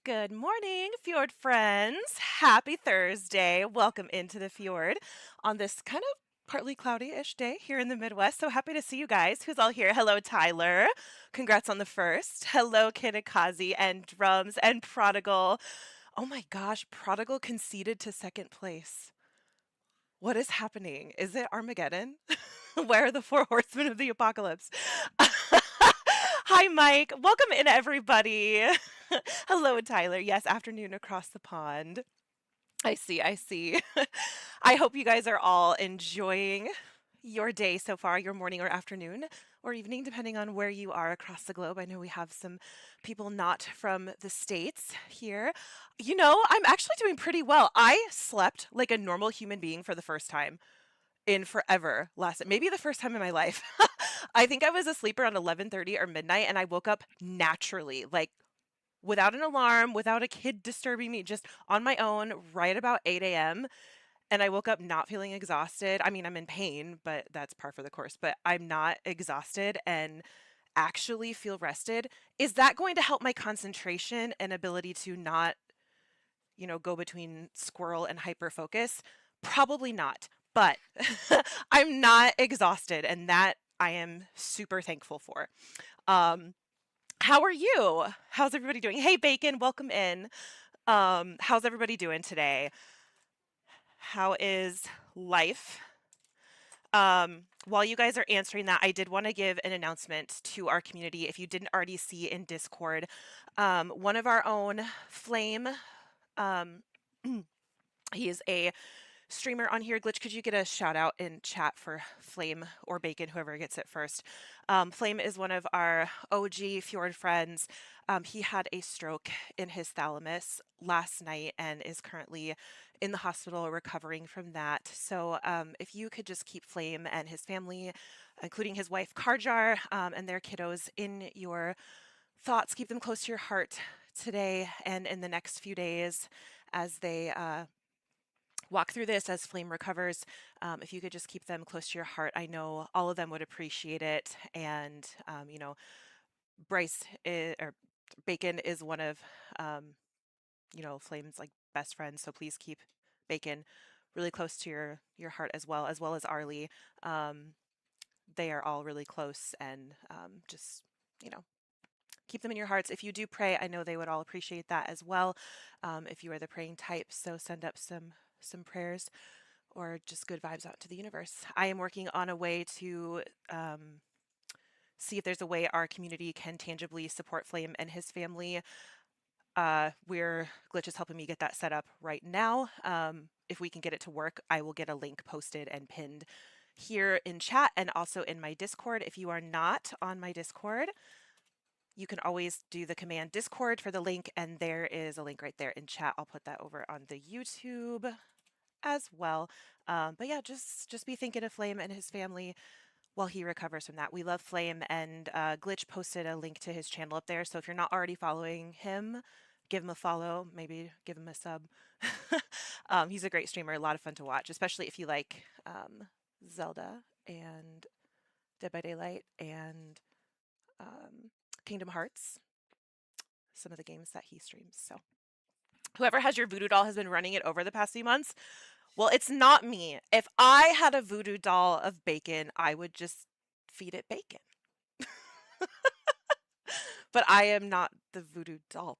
Good morning, Fjord friends. Happy Thursday. Welcome into the Fjord on this kind of partly cloudy-ish day here in the Midwest. So happy to see you guys. Who's all here? Hello, Tyler. Congrats on the first. Hello, Kinakazi and Drums and Prodigal. Oh my gosh, Prodigal conceded to second place. What is happening? Is it Armageddon? Where are the four horsemen of the apocalypse? Hi, Mike. Welcome in, everybody. Hello, Tyler. Yes, afternoon across the pond. I see, I see. I hope you guys are all enjoying your day so far, your morning or afternoon or evening, depending on where you are across the globe. I know we have some people not from the States here. I'm actually doing pretty well. I slept like a normal human being for the first time in forever maybe the first time in my life. I think I was asleep around 11:30 or midnight and I woke up naturally, like without an alarm, without a kid disturbing me, just on my own right about 8 a.m. And I woke up not feeling exhausted. I mean, I'm in pain, but that's par for the course, but I'm not exhausted and actually feel rested. Is that going to help my concentration and ability to not, go between squirrel and hyper focus? Probably not, but I'm not exhausted, and that I am super thankful for. Um, how are you? How's everybody doing? Hey, Bacon, welcome in. How's everybody doing today? How is life? While you guys are answering that, I did want to give an announcement to our community. If you didn't already see in Discord, one of our own Flame, um, he is a streamer on here. Glitch, could you get a shout out in chat for Flame or Bacon, whoever gets it first? Flame is one of our OG Fjord friends. He had a stroke in his thalamus last night and is currently in the hospital recovering from that. So if you could just keep Flame and his family, including his wife Karjar, and their kiddos in your thoughts, keep them close to your heart today and in the next few days as they walk through this, as Flame recovers. If you could just keep them close to your heart, I know all of them would appreciate it. And Bryce or Bacon is one of Flame's like best friends, so please keep Bacon really close to your heart as well as Arlie. They are all really close, and just you know keep them in your hearts. If you do pray, I know they would all appreciate that as well. If you are the praying type, so send up some prayers or just good vibes out to the universe. I am working on a way to see if there's a way our community can tangibly support Flame and his family. Glitch is helping me get that set up right now. If we can get it to work, I will get a link posted and pinned here in chat and also in my Discord. If you are not on my Discord, you can always do the command Discord for the link, and there is a link right there in chat. I'll put that over on the YouTube as well. But yeah, just be thinking of Flame and his family while he recovers from that. We love Flame, and Glitch posted a link to his channel up there. So if you're not already following him, give him a follow, maybe give him a sub. He's a great streamer, a lot of fun to watch, especially if you like Zelda and Dead by Daylight and Kingdom Hearts, some of the games that he streams. So whoever has your voodoo doll has been running it over the past few months. Well, it's not me. If I had a voodoo doll of Bacon, I would just feed it bacon. But I am not the voodoo doll.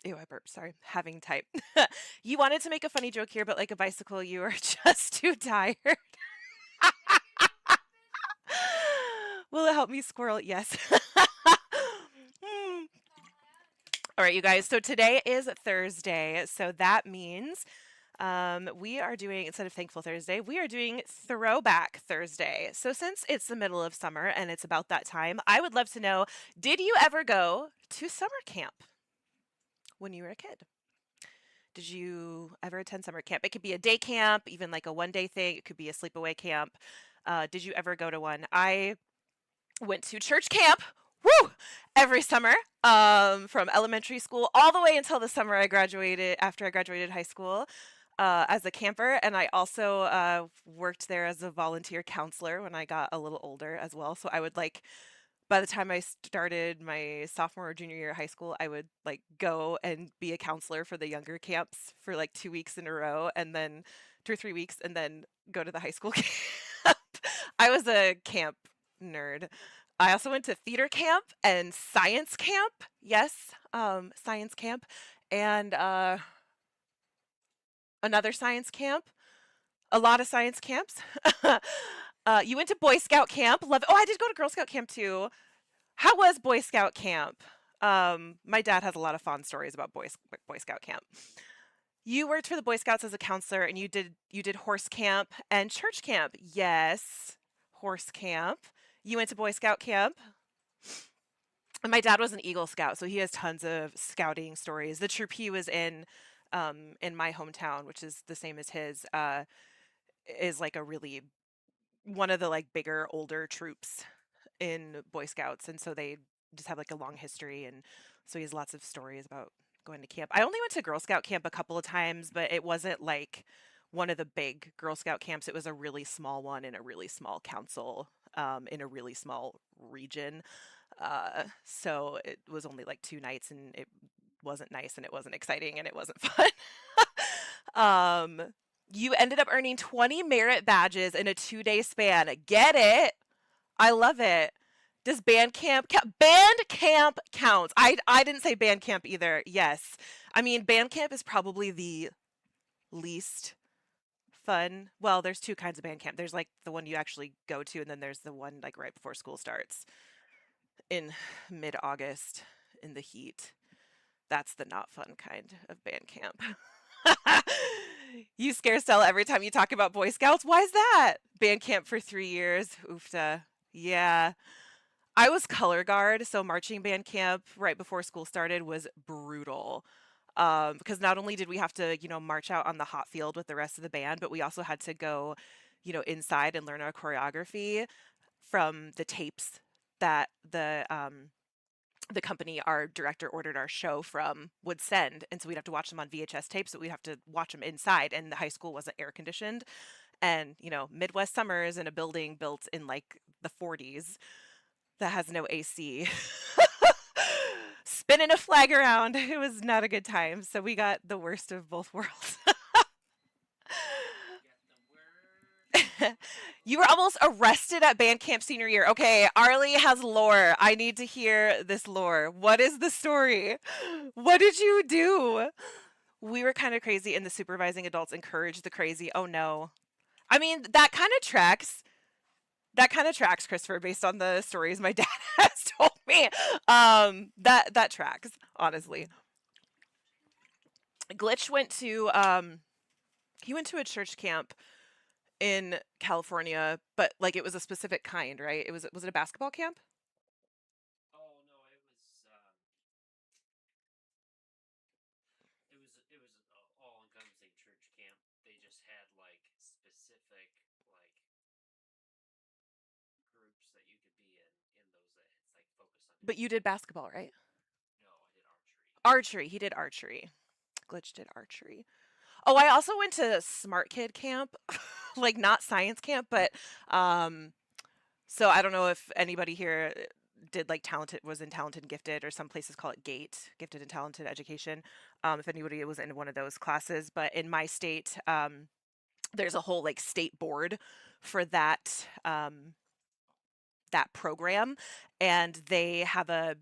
Ew, I burped. Sorry. Having type. You wanted to make a funny joke here, but like a bicycle, you are just too tired. Will it help me squirrel? Yes. All right, you guys. So today is Thursday. So that means we are doing, instead of Thankful Thursday, we are doing Throwback Thursday. So since it's the middle of summer and it's about that time, I would love to know, did you ever go to summer camp when you were a kid? Did you ever attend summer camp? It could be a day camp, even like a one-day thing. It could be a sleepaway camp. Did you ever go to one? I went to church camp, woo, every summer, from elementary school all the way until the summer after I graduated high school, as a camper. And I also worked there as a volunteer counselor when I got a little older as well. So I would like by the time I started my sophomore or junior year of high school, I would like go and be a counselor for the younger camps for like 2 weeks in a row, and then 2 or 3 weeks, and then go to the high school camp. I was a camp nerd. I also went to theater camp and science camp. Yes, science camp, and another science camp. A lot of science camps. You went to Boy Scout camp. Love. Oh, I did go to Girl Scout camp too. How was Boy Scout camp? My dad has a lot of fond stories about Boy Scout camp. You worked for the Boy Scouts as a counselor, and you did horse camp and church camp. Yes, horse camp. You went to Boy Scout camp. And my dad was an Eagle Scout, so he has tons of scouting stories. The troop he was in my hometown, which is the same as his, is like a really one of the like bigger, older troops in Boy Scouts, and so they just have like a long history, and so he has lots of stories about going to camp. I only went to Girl Scout camp a couple of times, but it wasn't like one of the big Girl Scout camps. It was a really small one in a really small council, in a really small region. So it was only like 2 nights, and it wasn't nice, and it wasn't exciting, and it wasn't fun. um, you ended up earning 20 merit badges in a 2-day span. Get it? I love it. Does band camp count? Band camp counts. I didn't say band camp either. Yes. I mean, band camp is probably the least fun. Well, there's two kinds of band camp. There's like the one you actually go to, and then there's the one like right before school starts in mid-August in the heat. That's the not fun kind of band camp. You scare Stella every time you talk about Boy Scouts. Why is that? Band camp for 3 years. Oofta. Yeah. I was color guard, so marching band camp right before school started was brutal. Because not only did we have to, march out on the hot field with the rest of the band, but we also had to go, inside and learn our choreography from the tapes that the company our director ordered our show from would send. And so we'd have to watch them on VHS tapes, but we'd have to watch them inside. And the high school wasn't air conditioned. And, Midwest summers in a building built in like the 40s that has no AC. Spinning a flag around. It was not a good time. So we got the worst of both worlds. You were almost arrested at band camp senior year. Okay, Arlie has lore. I need to hear this lore. What is the story? What did you do? We were kind of crazy, and the supervising adults encouraged the crazy. Oh no. I mean, that kind of tracks. That kind of tracks, Christopher, based on the stories my dad has told me. That tracks, honestly. Glitch went to he went to a church camp in California, but like it was a specific kind, right? Was it a basketball camp? Oh no, it was an all-encompassing church camp. They just had like specific like groups that you could be in those that it's like focused on But you different did things. basketball, right? No, I did archery. Archery. He did archery. Glitch did archery. Oh, I also went to Smart Kid camp, like not science camp, but um so I don't know if anybody here did like talented was in talented and gifted, or some places call it GATE, gifted and talented education. If anybody was in one of those classes, but in my state, there's a whole like state board for that program, and they have a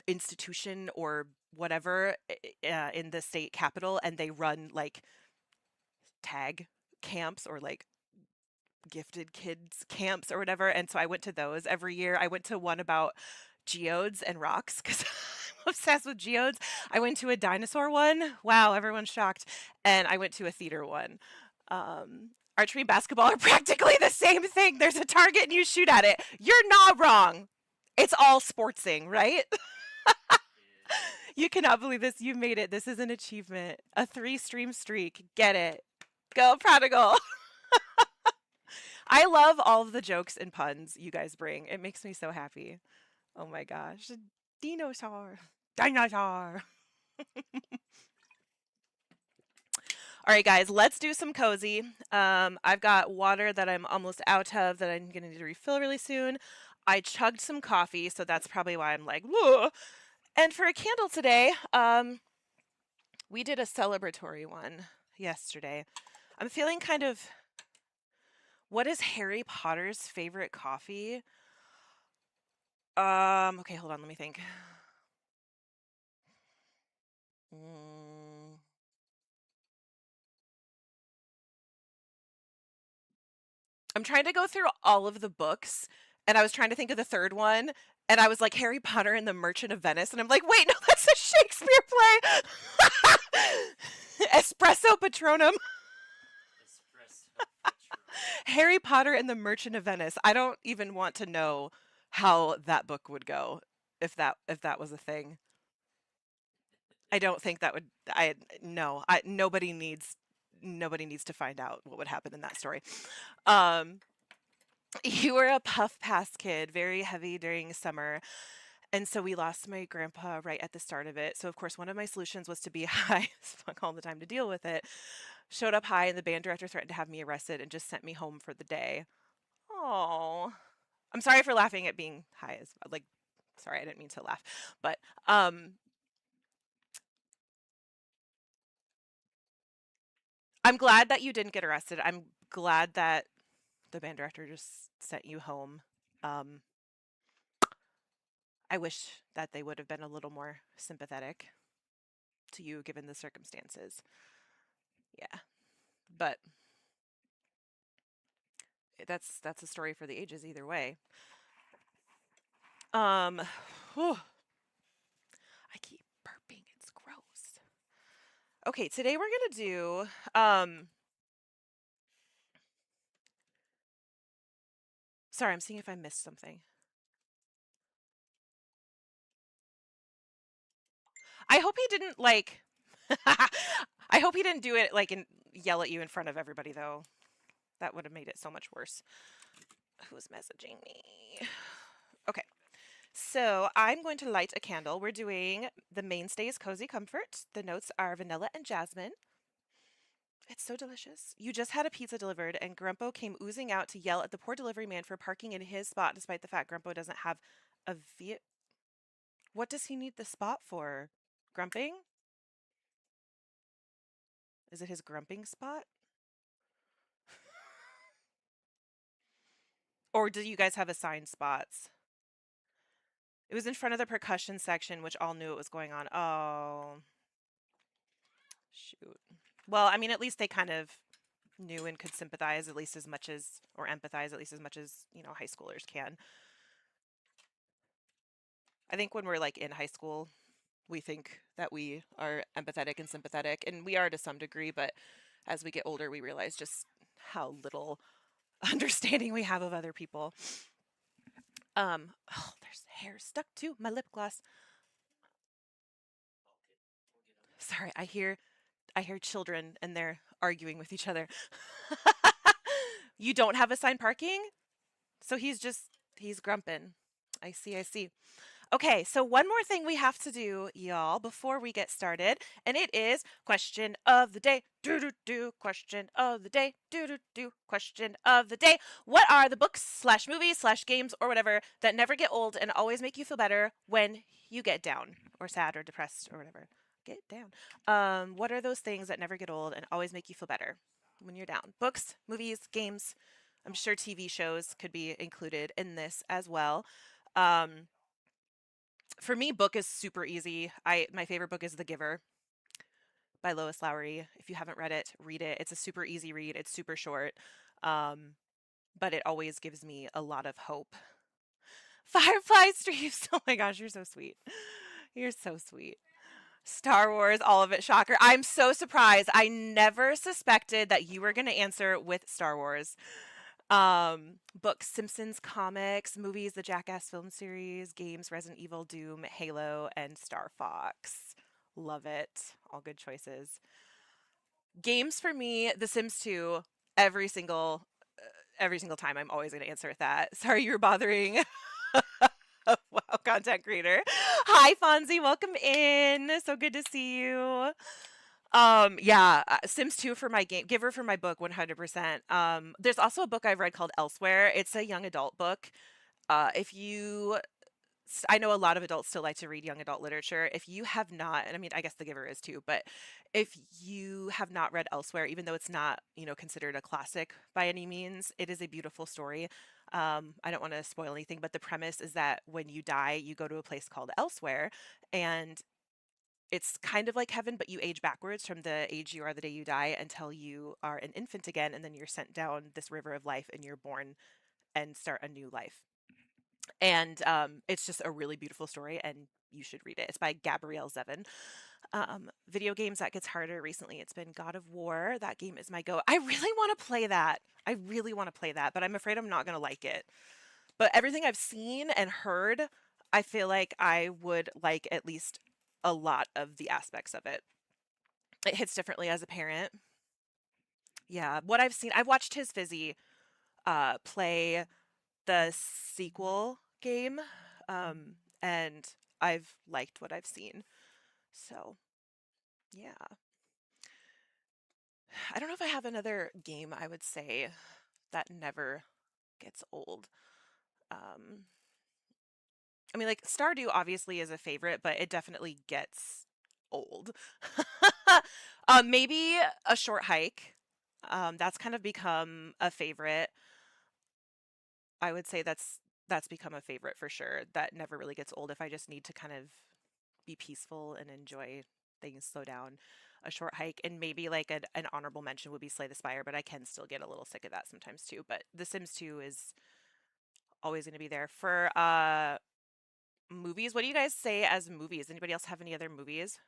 institution or whatever in the state capital, and they run like tag camps or like gifted kids camps or whatever. And so I went to those every year. I went to one about geodes and rocks because I'm obsessed with geodes. I went to a dinosaur one. Wow, everyone's shocked. And I went to a theater one. Archery and basketball are practically the same thing. There's a target and you shoot at it. You're not wrong. It's all sportsing, right? It is. You cannot believe this. You made it. This is an achievement. A 3-stream streak. Get it. Go, prodigal. I love all of the jokes and puns you guys bring. It makes me so happy. Oh my gosh. Dinosaur. Dinosaur. All right, guys, let's do some cozy. I've got water that I'm almost out of that I'm going to need to refill really soon. I chugged some coffee, so that's probably why I'm like, whoa. And for a candle today, we did a celebratory one yesterday. I'm feeling kind of, what is Harry Potter's favorite coffee? Okay, hold on, let me think. Mm, I'm trying to go through all of the books, and I was trying to think of the third one, and I was like Harry Potter and the Merchant of Venice, and I'm like, wait, no, that's a Shakespeare play. Espresso Patronum. Espresso Patronum. Harry Potter and the Merchant of Venice. I don't even want to know how that book would go if that was a thing. I don't think that would I no, I nobody needs to find out what would happen in that story. Um you were a puff pass kid, very heavy during summer. And so we lost my grandpa right at the start of it. So of course one of my solutions was to be high as fuck all the time to deal with it. Showed up high and the band director threatened to have me arrested and just sent me home for the day. Oh. I'm sorry for laughing at being high as like sorry, I didn't mean to laugh. But um I'm glad that you didn't get arrested. I'm glad that the band director just sent you home. Um I wish that they would have been a little more sympathetic to you given the circumstances. Yeah. But that's a story for the ages either way. Whew, I keep burping. It's gross. Okay, today we're gonna do sorry, I'm seeing if I missed something. I hope he didn't like I hope he didn't do it like and yell at you in front of everybody though. That would have made it so much worse. Who's messaging me? Okay. So I'm going to light a candle. We're doing the mainstays cozy comfort. The notes are vanilla and jasmine. It's so delicious. You just had a pizza delivered, and Grumpo came oozing out to yell at the poor delivery man for parking in his spot, despite the fact Grumpo doesn't have a vehicle. What does he need the spot for? Grumping? Is it his grumping spot? Or do you guys have assigned spots? It was in front of the percussion section, which all knew what was going on. Oh, shoot. Well, I mean, at least they kind of knew and could sympathize at least as much as, or empathize at least as much as, high schoolers can. I think when we're like in high school, we think that we are empathetic and sympathetic, and we are to some degree, but as we get older, we realize just how little understanding we have of other people. Oh, there's hair stuck to my lip gloss. We'll get them Sorry, I hear children and they're arguing with each other. You don't have assigned parking? So he's grumping. I see, I see. Okay, so one more thing we have to do, y'all, before we get started, and it is question of the day. Do do do. Question of the day. Do do do. Question of the day. What are the books slash movies slash games or whatever that never get old and always make you feel better when you get down or sad or depressed or whatever? Get down. What are those things that never get old and always make you feel better when you're down? Books, movies, games. I'm sure TV shows could be included in this as well. Um, for me, book is super easy. My favorite book is The Giver by Lois Lowry. If you haven't read it, read it. It's a super easy read. It's super short, um, but it always gives me a lot of hope. Firefly Streams. Oh my gosh, you're so sweet. You're so sweet. Star Wars, all of it, shocker. I'm so surprised. I never suspected that you were going to answer with Star Wars. Books, Simpsons comics, movies, the Jackass film series, games, Resident Evil, Doom, Halo, and Star Fox. Love it. All good choices. Games for me, The Sims 2, every single every single time I'm always going to answer with that. Sorry you're bothering. Wow, content creator. Hi Fonzie, welcome in. So good to see you. Yeah, Sims 2 for my game, Giver for my book 100%. There's also a book I've read called Elsewhere. It's a young adult book. If you I know a lot of adults still like to read young adult literature. If you have not, and I mean, I guess The Giver is too, but if you have not read Elsewhere, even though it's not, considered a classic by any means, it is a beautiful story. I don't want to spoil anything, but the premise is that when you die, you go to a place called Elsewhere, and it's kind of like heaven, but you age backwards from the age you are the day you die until you are an infant again, and then you're sent down this river of life and you're born and start a new life. And it's just a really beautiful story, and you should read it. It's by Gabrielle Zevin. Video games, that gets harder recently. It's been God of War. That game is my go. I really want to play that. I really want to play that, but I'm afraid I'm not going to like it. But everything I've seen and heard, I feel like I would like at least a lot of the aspects of it. It hits differently as a parent. Yeah, what I've seen, I've watched his Fizzy play the sequel game, and I've liked what I've seen. So, yeah. I don't know if I have another game I would say that never gets old. Um, I mean, like Stardew obviously is a favorite, but it definitely gets old. Maybe a short hike. That's kind of become a favorite. I would say that's become a favorite for sure. That never really gets old if I just need to kind of be peaceful and enjoy things, slow down. A short hike, and maybe like an honorable mention would be Slay the Spire, but I can still get a little sick of that sometimes too. But The Sims 2 is always going to be there. For movies, what do you guys say as movies? Anybody else have any other movies?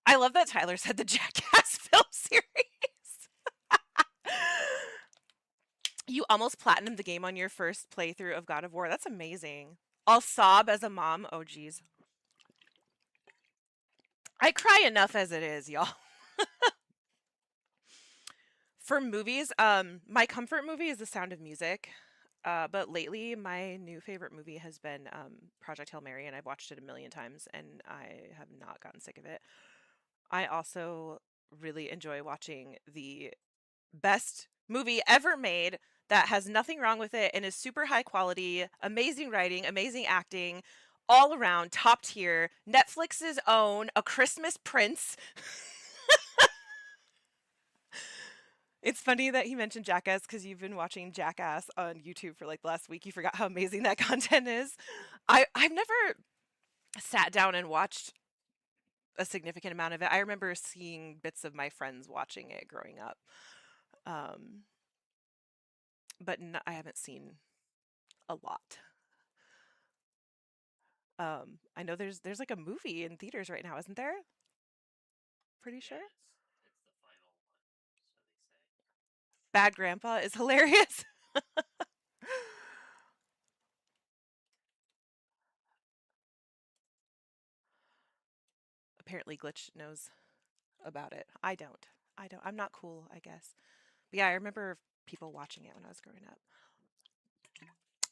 I love that Tyler said the Jackass film series. You almost platinumed the game on your first playthrough of God of War. That's amazing. I'll sob as a mom. Oh, geez. I cry enough as it is, y'all. For movies, my comfort movie is The Sound of Music. But lately, my new favorite movie has been Project Hail Mary, and I've watched it a million times, and I have not gotten sick of it. I also really enjoy watching the best movie ever made that has nothing wrong with it and is super high quality, amazing writing, amazing acting, all around top tier. Netflix's own A Christmas Prince. It's funny that he mentioned Jackass because you've been watching Jackass on YouTube for like the last week. You forgot how amazing that content is. I've never sat down and watched a significant amount of it. I remember seeing bits of my friends watching it growing up. Um, but I haven't seen a lot. I know there's like a movie in theaters right now, isn't there? Pretty Yeah, sure. it's the final one, so they say. Bad Grandpa is hilarious. Apparently Glitch knows about it. I don't. I don't. I'm not cool, I guess. But yeah, I remember people watching it when I was growing up.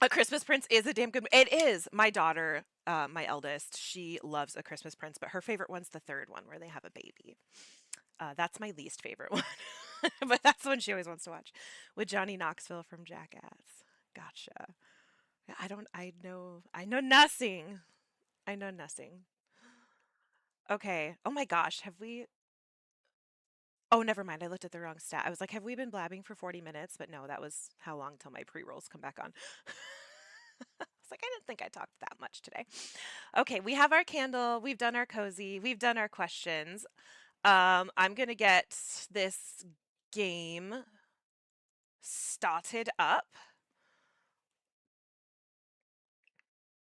A Christmas Prince is a damn good. It is. My daughter, my eldest, she loves A Christmas Prince, but her favorite one's the third one where they have a baby. That's my least favorite one, but that's the one she always wants to watch, with Johnny Knoxville from Jackass. Gotcha. Yeah, I don't. I know. I know nothing. I know nothing. Okay. Oh my gosh. Have we? Oh, never mind. I looked at the wrong stat. I was like, have we been blabbing for 40 minutes? But no, that was how long till my pre rolls come back on. I was like, I didn't think I talked that much today. Okay, we have our candle. We've done our cozy. We've done our questions. I'm gonna get this game started up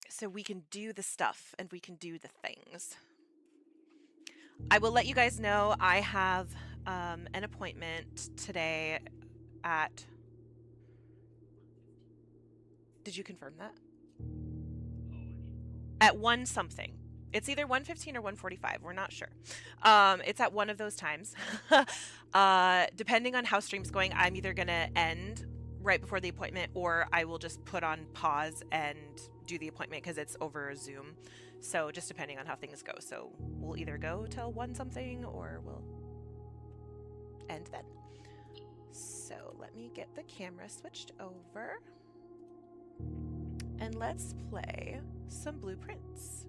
so we can do the stuff and we can do the things. I will let you guys know I have an appointment today at. Did you confirm that? Oh, I need to call. At 1 something. It's either 1:15 or 1:45. We're not sure. It's at one of those times. Depending on how stream's going, I'm either going to end right before the appointment or I will just put on pause and do the appointment because it's over Zoom. So just depending on how things go. So we'll either go till 1 something or we'll end then. So let me get the camera switched over and let's play some blueprints.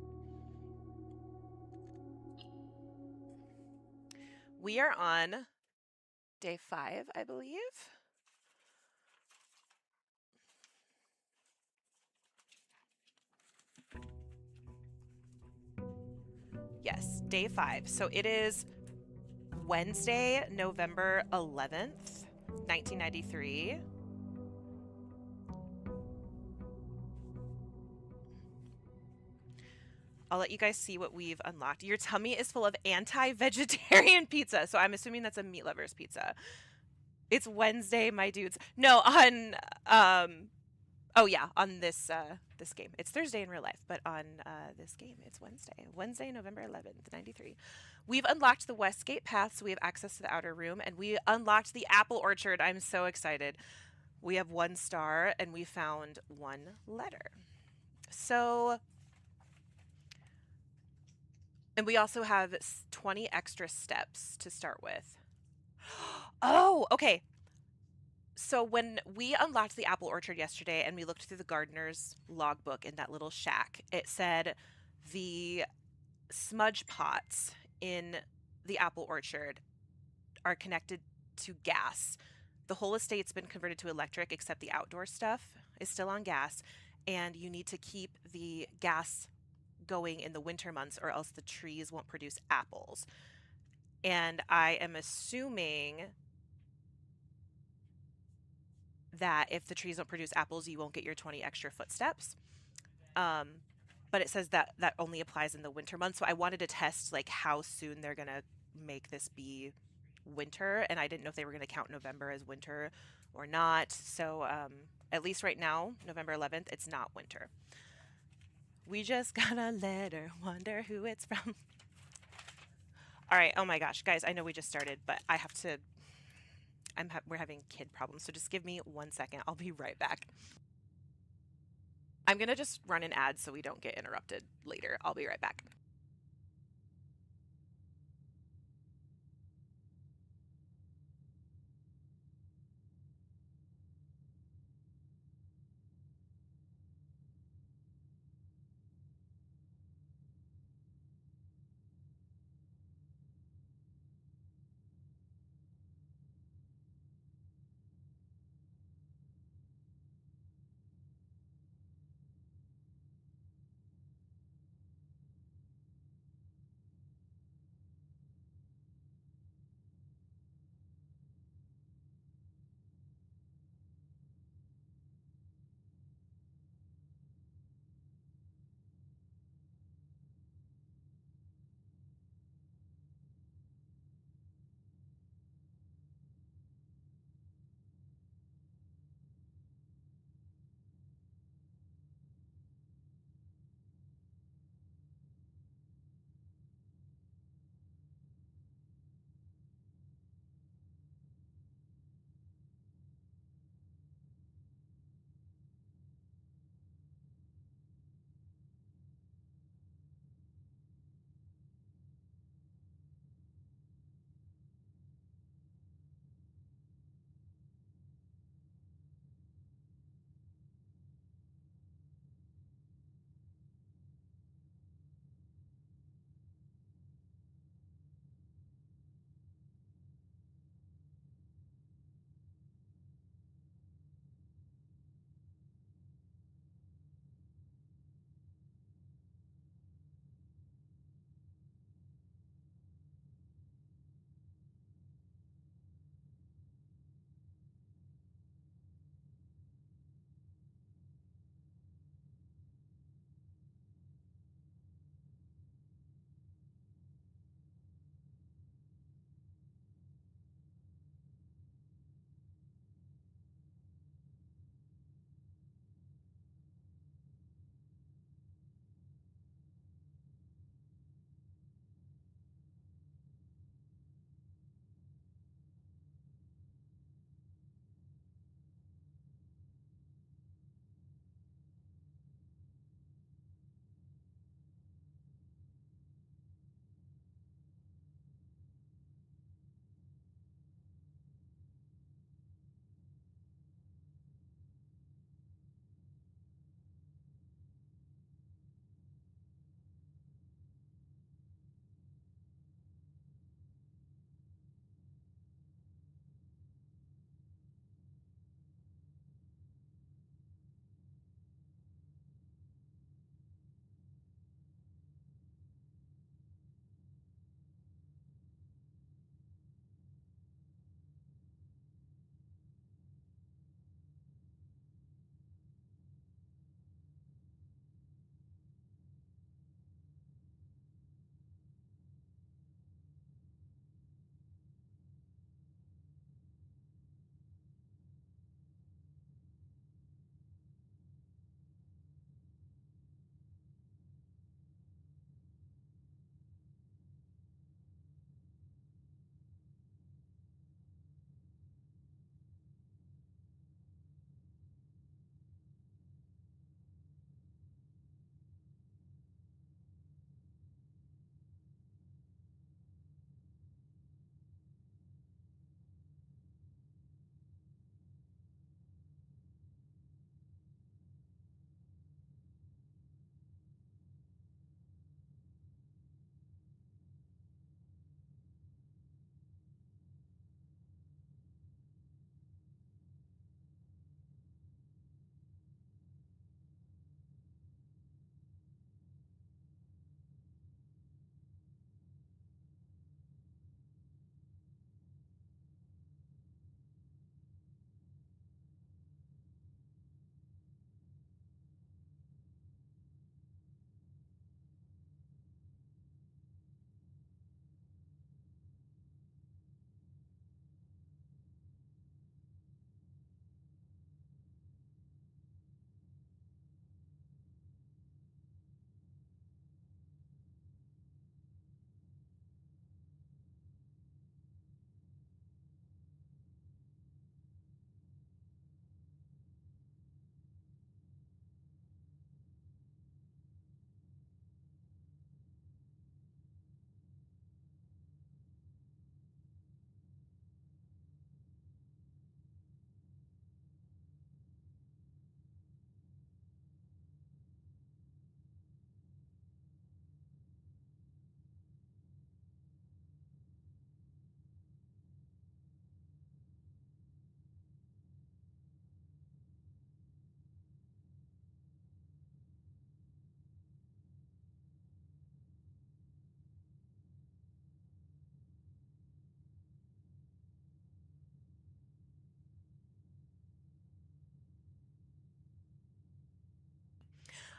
We are on day 5, I believe. Yes, day 5. So it is Wednesday, November 11th, 1993. I'll let you guys see what we've unlocked. Your tummy is full of anti-vegetarian pizza. So I'm assuming that's a meat lover's pizza. It's Wednesday, my dudes. No, on oh yeah, on this game. It's Thursday in real life, but on this game it's Wednesday. Wednesday, November 11th, 93. We've unlocked the Westgate path, so we have access to the outer room, and we unlocked the apple orchard. I'm so excited. We have 1 star and we found 1 letter. So, and we also have 20 extra steps to start with. Oh, okay. So when we unlocked the apple orchard yesterday and we looked through the gardener's logbook in that little shack, it said the smudge pots in the apple orchard are connected to gas. The whole estate's been converted to electric except the outdoor stuff is still on gas, and you need to keep the gas going in the winter months or else the trees won't produce apples. And I am assuming that if the trees don't produce apples, you won't get your 20 extra footsteps. Um, but it says that that only applies in the winter months. So I wanted to test like how soon they're gonna make this be winter, and I didn't know if they were gonna count November as winter or not. So at least right now, November 11th, it's not winter. We just got a letter, wonder who it's from. All right. Oh my gosh, guys, I know we just started, but I have to. We're having kid problems, so just give me 1 second. I'll be right back. I'm gonna just run an ad so we don't get interrupted later. I'll be right back.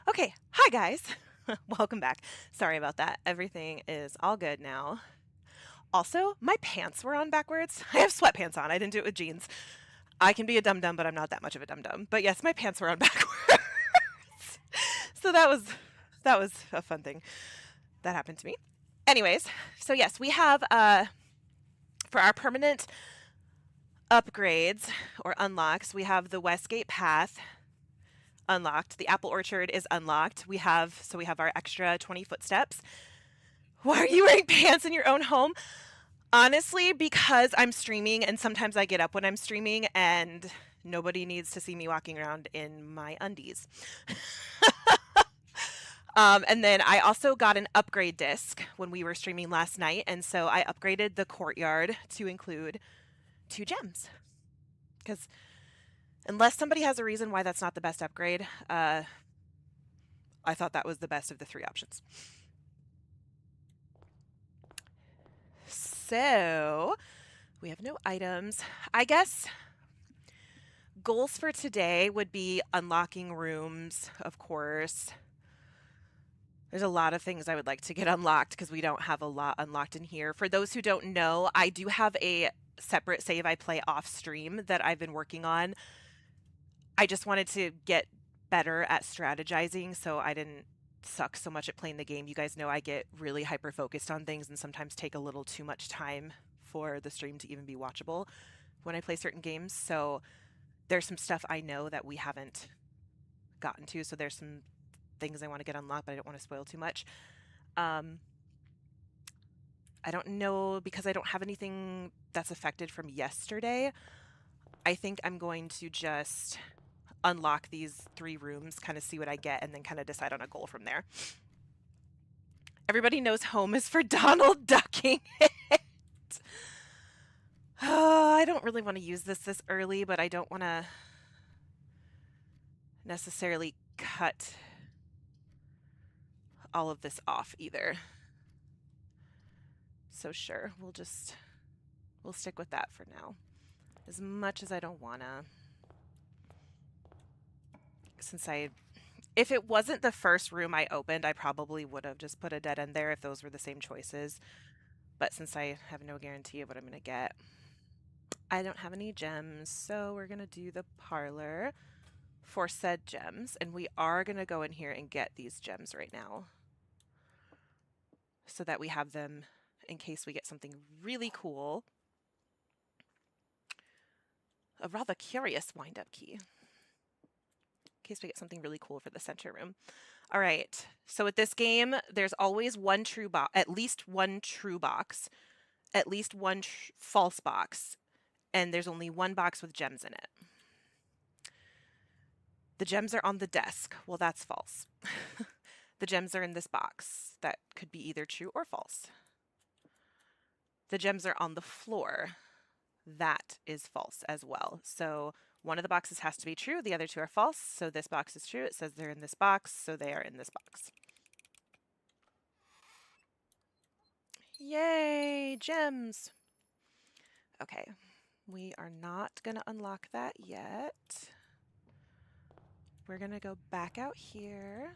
Okay, hi guys. Welcome back. Sorry about that. Everything is all good now. Also, my pants were on backwards. I have sweatpants on. I didn't do it with jeans. I can be a dum dum, but I'm not that much of a dum dum. But yes, my pants were on backwards. So that was a fun thing that happened to me. Anyways, so yes, we have for our permanent upgrades or unlocks, we have the Westgate Path unlocked. The Apple Orchard is unlocked. We have our extra 20 footsteps. Why are you wearing pants in your own home? Honestly, because I'm streaming and sometimes I get up when I'm streaming and nobody needs to see me walking around in my undies. And then I also got an upgrade disc when we were streaming last night, and so I upgraded the courtyard to include 2 gems. Because unless somebody has a reason why that's not the best upgrade, I thought that was the best of the 3 options. So we have no items. I guess goals for today would be unlocking rooms, of course. There's a lot of things I would like to get unlocked because we don't have a lot unlocked in here. For those who don't know, I do have a separate save I play off stream that I've been working on. I just wanted to get better at strategizing so I didn't suck so much at playing the game. You guys know I get really hyper focused on things and sometimes take a little too much time for the stream to even be watchable when I play certain games. So there's some stuff I know that we haven't gotten to. So there's some things I want to get unlocked, but I don't want to spoil too much. I don't know because I don't have anything that's affected from yesterday. I think I'm going to just unlock these 3 rooms, kind of see what I get, and then kind of decide on a goal from there. Everybody knows home is for Donald ducking it. I don't really want to use this early, but I don't want to necessarily cut all of this off either. So sure, we'll stick with that for now. As much as I don't wanna. If it wasn't the first room I opened, I probably would have just put a dead end there if those were the same choices. But since I have no guarantee of what I'm gonna get, I don't have any gems, so we're gonna do the parlor for said gems, and we are gonna go in here and get these gems right now so that we have them in case we get something really cool. A rather curious wind-up key. In case we get something really cool for the center room. All right, so with this game, there's always one true box, at least one true box, at least one false box, and there's only one box with gems in it. The gems are on the desk. Well, that's false. The gems are in this box. That could be either true or false. The gems are on the floor. That is false as well. So one of the boxes has to be true. The other 2 are false. So this box is true. It says they're in this box. So they are in this box. Yay, gems. Okay, we are not going to unlock that yet. We're going to go back out here.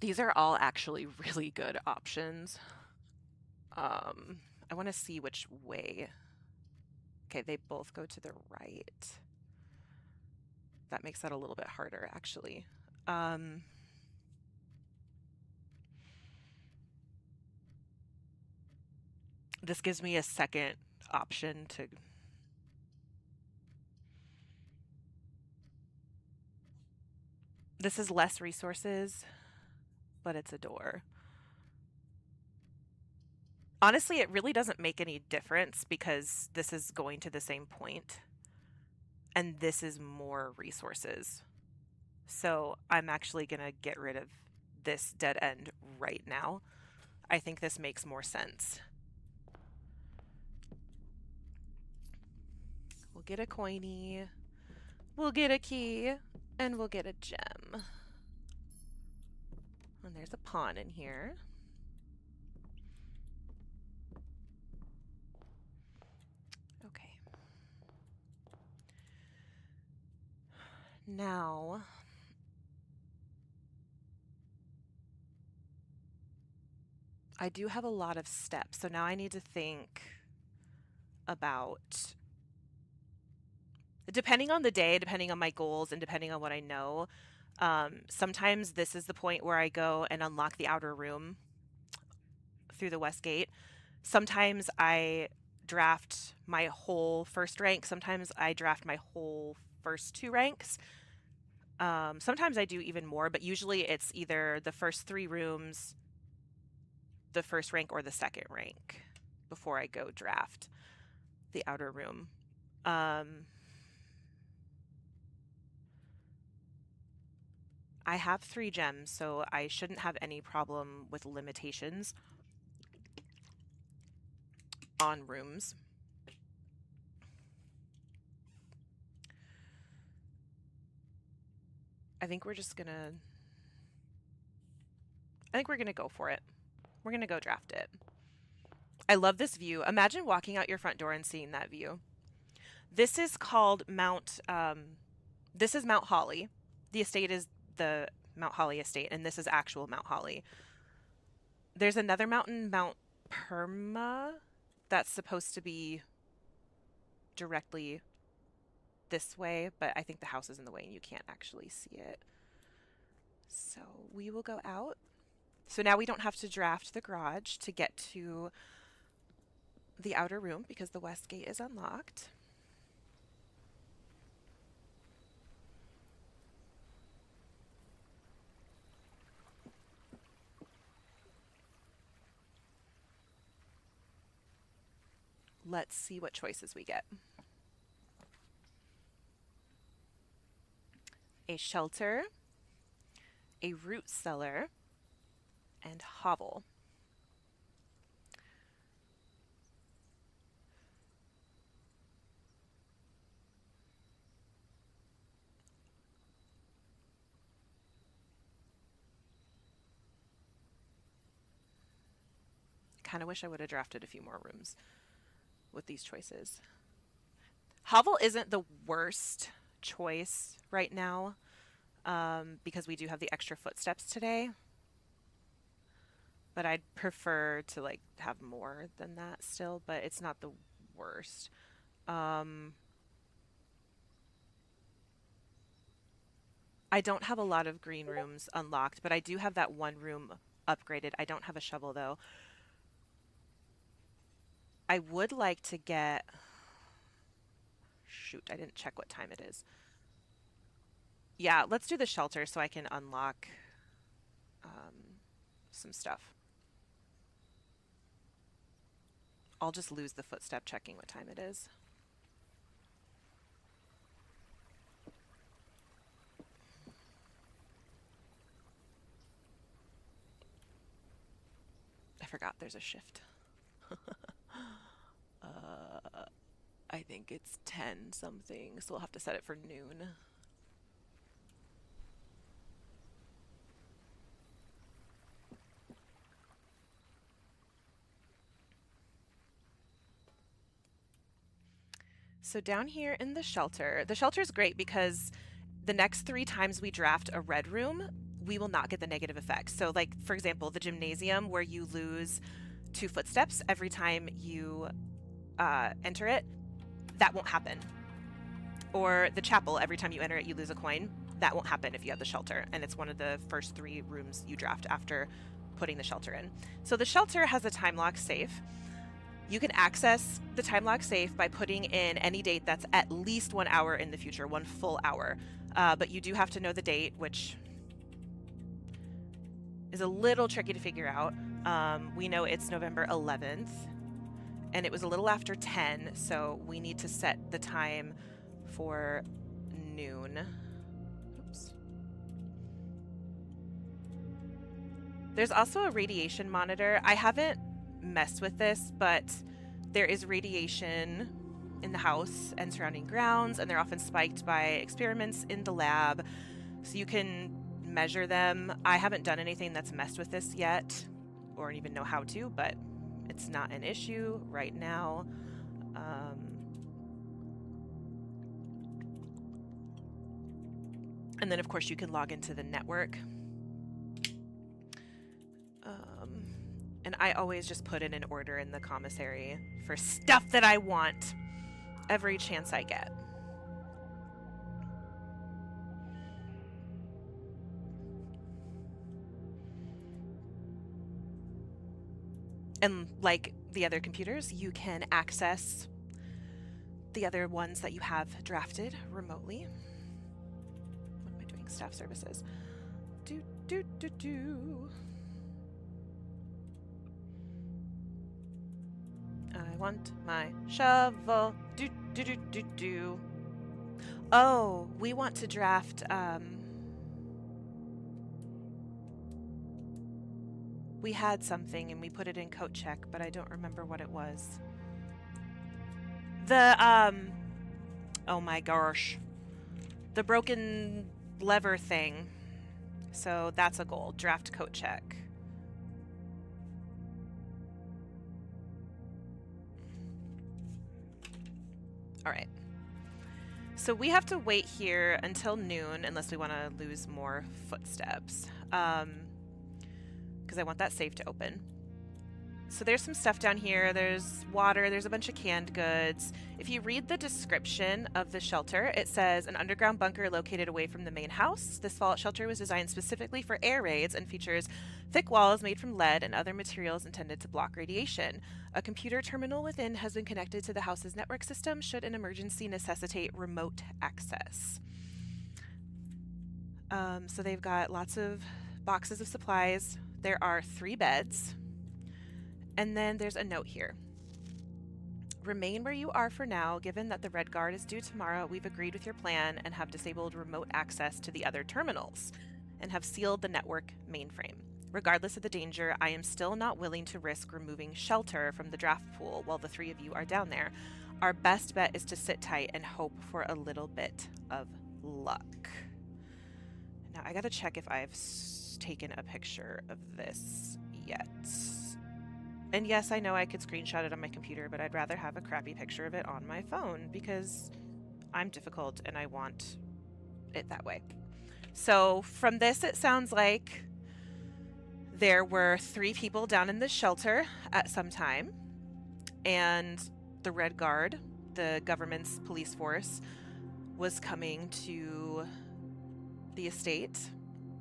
These are all actually really good options. I want to see which way. Okay, they both go to the right. That makes that a little bit harder, actually. This gives me a second option to... This is less resources, but it's a door. Honestly, it really doesn't make any difference because this is going to the same point, and this is more resources. So I'm actually going to get rid of this dead end right now. I think this makes more sense. We'll get a coiny, we'll get a key, and we'll get a gem. And there's a pawn in here. Now, I do have a lot of steps, so now I need to think about, depending on the day, depending on my goals, and depending on what I know, sometimes this is the point where I go and unlock the outer room through the west gate. Sometimes I draft my whole first rank. Sometimes I draft my whole first two ranks. Sometimes I do even more, but usually it's either the first three rooms, the first rank, or the second rank before I go draft the outer room. I have 3 gems, so I shouldn't have any problem with limitations on rooms. I think we're just gonna I think we're gonna go for it. We're gonna go draft it. I love this view. Imagine walking out your front door and seeing that view. This is called this is Mount Holly. The estate is the Mount Holly estate, and this is actual Mount Holly. There's another mountain, Mount Perma, that's supposed to be directly this way, but I think the house is in the way and you can't actually see it. So we will go out. So now we don't have to draft the garage to get to the outer room because the west gate is unlocked. Let's see what choices we get. A shelter, a root cellar, and hovel. Kind of wish I would have drafted a few more rooms with these choices. Hovel isn't the worst choice right now because we do have the extra footsteps today. But I'd prefer to like have more than that still, but it's not the worst. Um, I don't have a lot of green rooms unlocked, but I do have that one room upgraded. I don't have a shovel though. I would like to get. Shoot, I didn't check what time it is. Yeah, let's do the shelter so I can unlock some stuff. I'll just lose the footstep checking what time it is. I forgot there's a shift. I think it's 10 something, so we'll have to set it for noon. So down here in the shelter is great because the next 3 times we draft a red room, we will not get the negative effects. So like, for example, the gymnasium where you lose 2 footsteps every time you enter it, that won't happen. Or the chapel, every time you enter it, you lose a coin. That won't happen if you have the shelter, and it's one of the first 3 rooms you draft after putting the shelter in. So the shelter has a time lock safe. You can access the time lock safe by putting in any date that's at least 1 hour in the future, 1 full hour. But you do have to know the date, which is a little tricky to figure out. We know it's November 11th, and it was a little after 10, so we need to set the time for noon. Oops. There's also a radiation monitor. I haven't messed with this, but there is radiation in the house and surrounding grounds, and they're often spiked by experiments in the lab, so you can measure them. I haven't done anything that's messed with this yet, or even know how to, but it's not an issue right now. And then, of course, you can log into the network. And I always just put in an order in the commissary for stuff that I want every chance I get. And like the other computers, you can access the other ones that you have drafted remotely. What am I doing? Staff services. I want my shovel. Oh, we want to draft. We had something and we put it in code check, but I don't remember what it was. Oh my gosh. The broken lever thing. So that's a goal. Draft code check. All right. So we have to wait here until noon unless we want to lose more footsteps. Because I want that safe to open. So there's some stuff down here. There's water. There's a bunch of canned goods. If you read the description of the shelter, it says an underground bunker located away from the main house. This fallout shelter was designed specifically for air raids and features thick walls made from lead and other materials intended to block radiation. A computer terminal within has been connected to the house's network system should an emergency necessitate remote access. So they've got lots of boxes of supplies. There are 3 beds. And then there's a note here. Remain where you are for now. Given that the Red Guard is due tomorrow, we've agreed with your plan and have disabled remote access to the other terminals and have sealed the network mainframe. Regardless of the danger, I am still not willing to risk removing shelter from the draft pool while the 3 of you are down there. Our best bet is to sit tight and hope for a little bit of luck. Now, I gotta check if I've taken a picture of this yet. And yes, I know I could screenshot it on my computer, but I'd rather have a crappy picture of it on my phone because I'm difficult and I want it that way. So from this, it sounds like there were 3 people down in the shelter at some time, and the Red Guard, the government's police force, was coming to the estate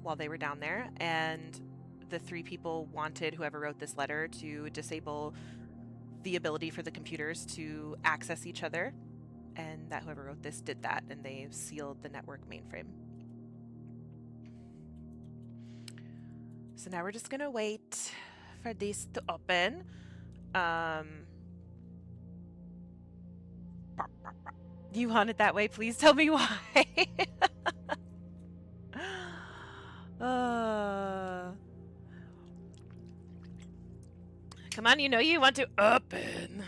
while they were down there, and the 3 people wanted whoever wrote this letter to disable the ability for the computers to access each other, and that whoever wrote this did that, and they sealed the network mainframe. So now we're just gonna wait for this to open. You want it that way? Please tell me why. Come on, you know you want to open.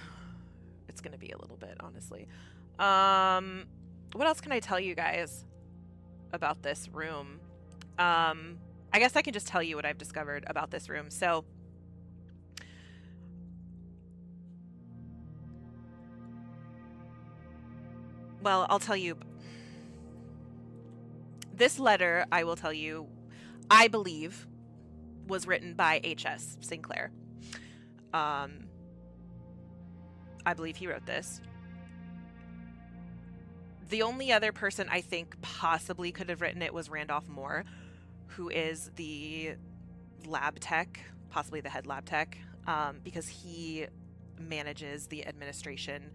It's gonna be a little bit, honestly. What else can I tell you guys about this room? I guess I can just tell you what I've discovered about this room. So, well, I'll tell you. This letter, I will tell you, I believe, was written by H.S. Sinclair. I believe he wrote this. The only other person I think possibly could have written it was Randolph Moore, who is the lab tech, possibly the head lab tech, because he manages the administration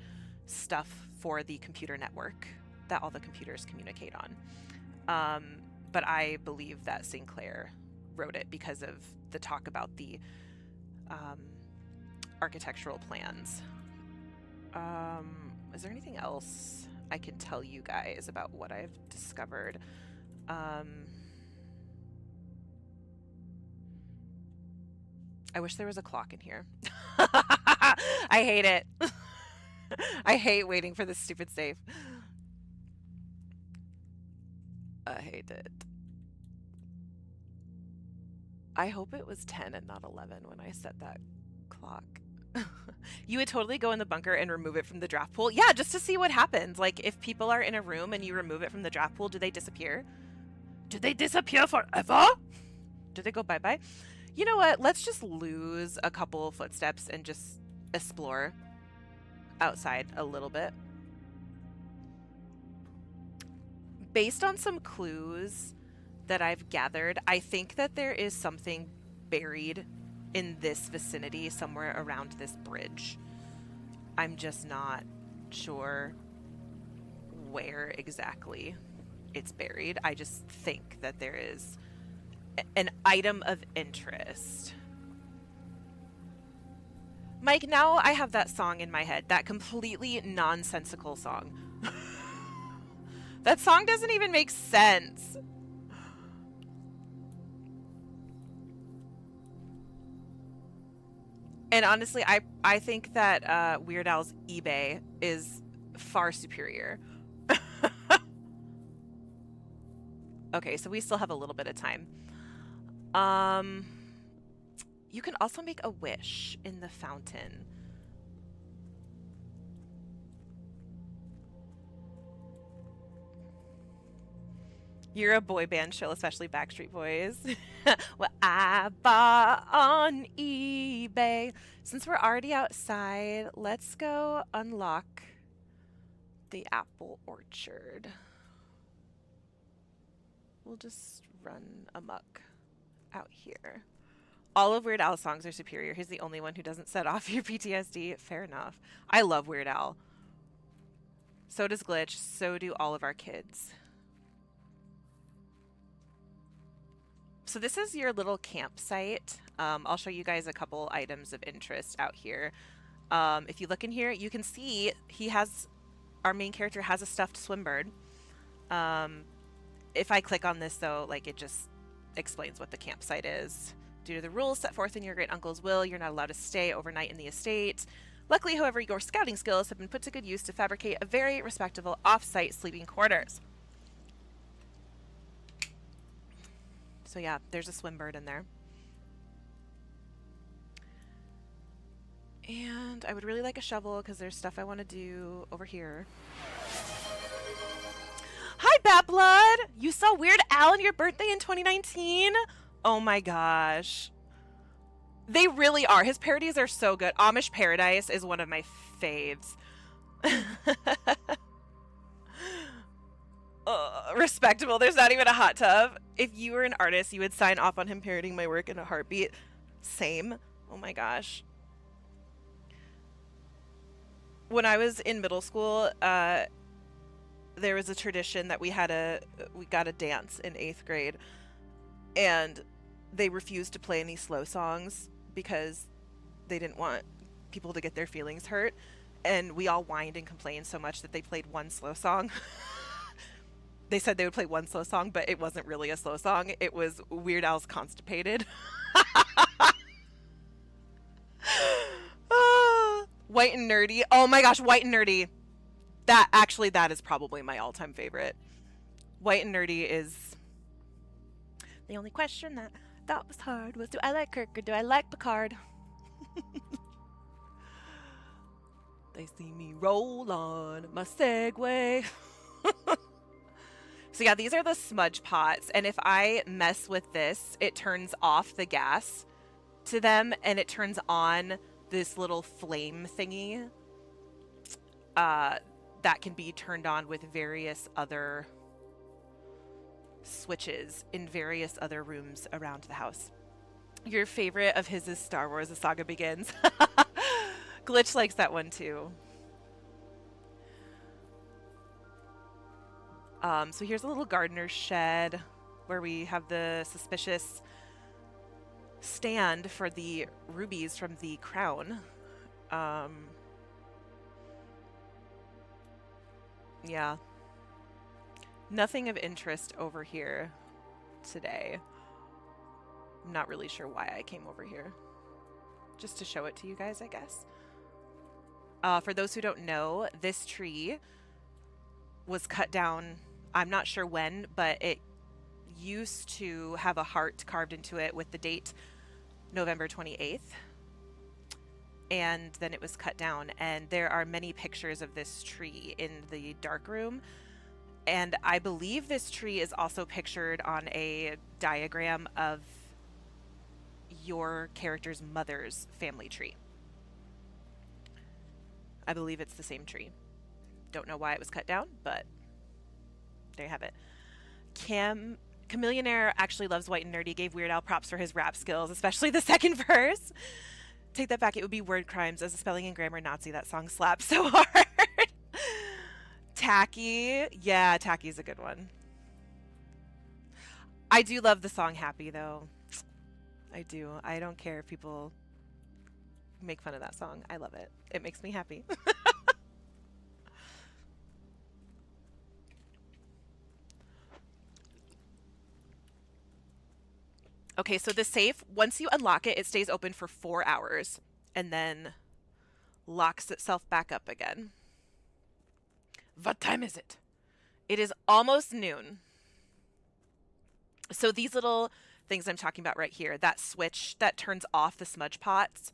stuff for the computer network that all the computers communicate on. But I believe that Sinclair wrote it because of the talk about the architectural plans. Is there anything else I can tell you guys about what I've discovered? I wish there was a clock in here. I hate it. I hate waiting for this stupid save. I hate it. I hope it was 10 and not 11 when I set that clock. You would totally go in the bunker and remove it from the draft pool. Yeah, just to see what happens. Like, if people are in a room and you remove it from the draft pool, do they disappear? Do they disappear forever? Do they go bye-bye? You know what? Let's just lose a couple footsteps and just explore outside a little bit. Based on some clues that I've gathered, I think that there is something buried in this vicinity somewhere around this bridge. I'm just not sure where exactly it's buried. I just think that there is an item of interest. Mike, now I have that song in my head, that completely nonsensical song. That song doesn't even make sense. And honestly, I think that Weird Al's eBay is far superior. Okay, so we still have a little bit of time. You can also make a wish in the fountain. You're a boy band show, especially Backstreet Boys. What I bought on eBay. Since we're already outside, let's go unlock the apple orchard. We'll just run amok out here. All of Weird Al's songs are superior. He's the only one who doesn't set off your PTSD. Fair enough. I love Weird Al. So does Glitch. So do all of our kids. So this is your little campsite. I'll show you guys a couple items of interest out here. If you look in here, you can see our main character has a stuffed swim bird. If I click on this though, like it just explains what the campsite is. Due to the rules set forth in your great uncle's will, you're not allowed to stay overnight in the estate. Luckily, however, your scouting skills have been put to good use to fabricate a very respectable off-site sleeping quarters. So yeah, there's a swim bird in there. And I would really like a shovel because there's stuff I want to do over here. Hi, Bat Blood! You saw Weird Al on your birthday in 2019? Oh my gosh. They really are. His parodies are so good. Amish Paradise is one of my faves. Respectable. There's not even a hot tub. If you were an artist, you would sign off on him parodying my work in a heartbeat. Same. Oh my gosh. When I was in middle school, there was a tradition that we got a dance in 8th grade, and they refused to play any slow songs because they didn't want people to get their feelings hurt, and we all whined and complained so much that they played one slow song. They said they would play one slow song, but it wasn't really a slow song. It was Weird Al's Constipated. White and Nerdy. Oh my gosh, White and Nerdy. That is probably my all-time favorite. White and Nerdy is... The only question that I thought was hard was, do I like Kirk or do I like Picard? They see me roll on my Segway. So yeah, these are the smudge pots, and if I mess with this, it turns off the gas to them, and it turns on this little flame thingy that can be turned on with various other switches in various other rooms around the house. Your favorite of his is Star Wars: The Saga Begins. Glitch likes that one too. So here's a little gardener's shed where we have the suspicious stand for the rubies from the crown. Yeah. Nothing of interest over here today. I'm not really sure why I came over here. Just to show it to you guys, I guess. For those who don't know, this tree was cut down, I'm not sure when, but it used to have a heart carved into it with the date November 28th. And then it was cut down, and there are many pictures of this tree in the dark room. And I believe this tree is also pictured on a diagram of your character's mother's family tree. I believe it's the same tree. Don't know why it was cut down, but there you have it. Cam Chameleonaire actually loves White and Nerdy, gave Weird Al props for his rap skills, especially the second verse. Take that back, it would be word crimes. As a spelling and grammar Nazi, that song slaps so hard. Tacky. Yeah, Tacky's a good one. I do love the song Happy, though. I do. I don't care if people make fun of that song. I love it. It makes me happy. Okay, so the safe, once you unlock it, it stays open for 4 hours and then locks itself back up again. What time is it? It is almost noon. So these little things I'm talking about right here, that switch that turns off the smudge pots,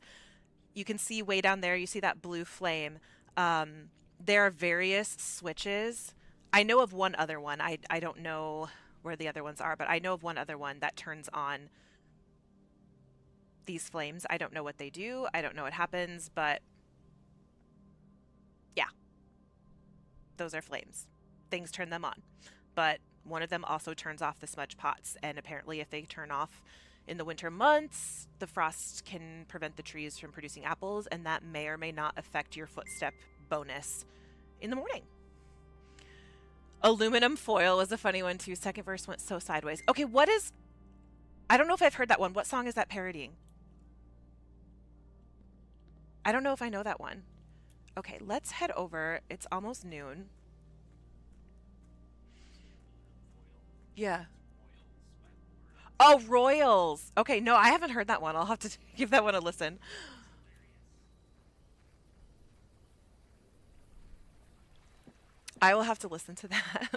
you can see way down there, you see that blue flame. There are various switches. I know of one other one. I don't know where the other ones are, but I know of one other one that turns on these flames. I don't know what they do. I don't know what happens, but yeah, those are flames. Things turn them on. But one of them also turns off the smudge pots, and apparently if they turn off in the winter months, the frost can prevent the trees from producing apples, and that may or may not affect your footstep bonus in the morning. Aluminum foil was a funny one too. Second verse went so sideways. Okay, what is... I don't know if I've heard that one. What song is that parodying? I don't know if I know that one. Okay, let's head over. It's almost noon. Yeah. Oh, Royals. Okay, no, I haven't heard that one. I'll have to give that one a listen. I will have to listen to that.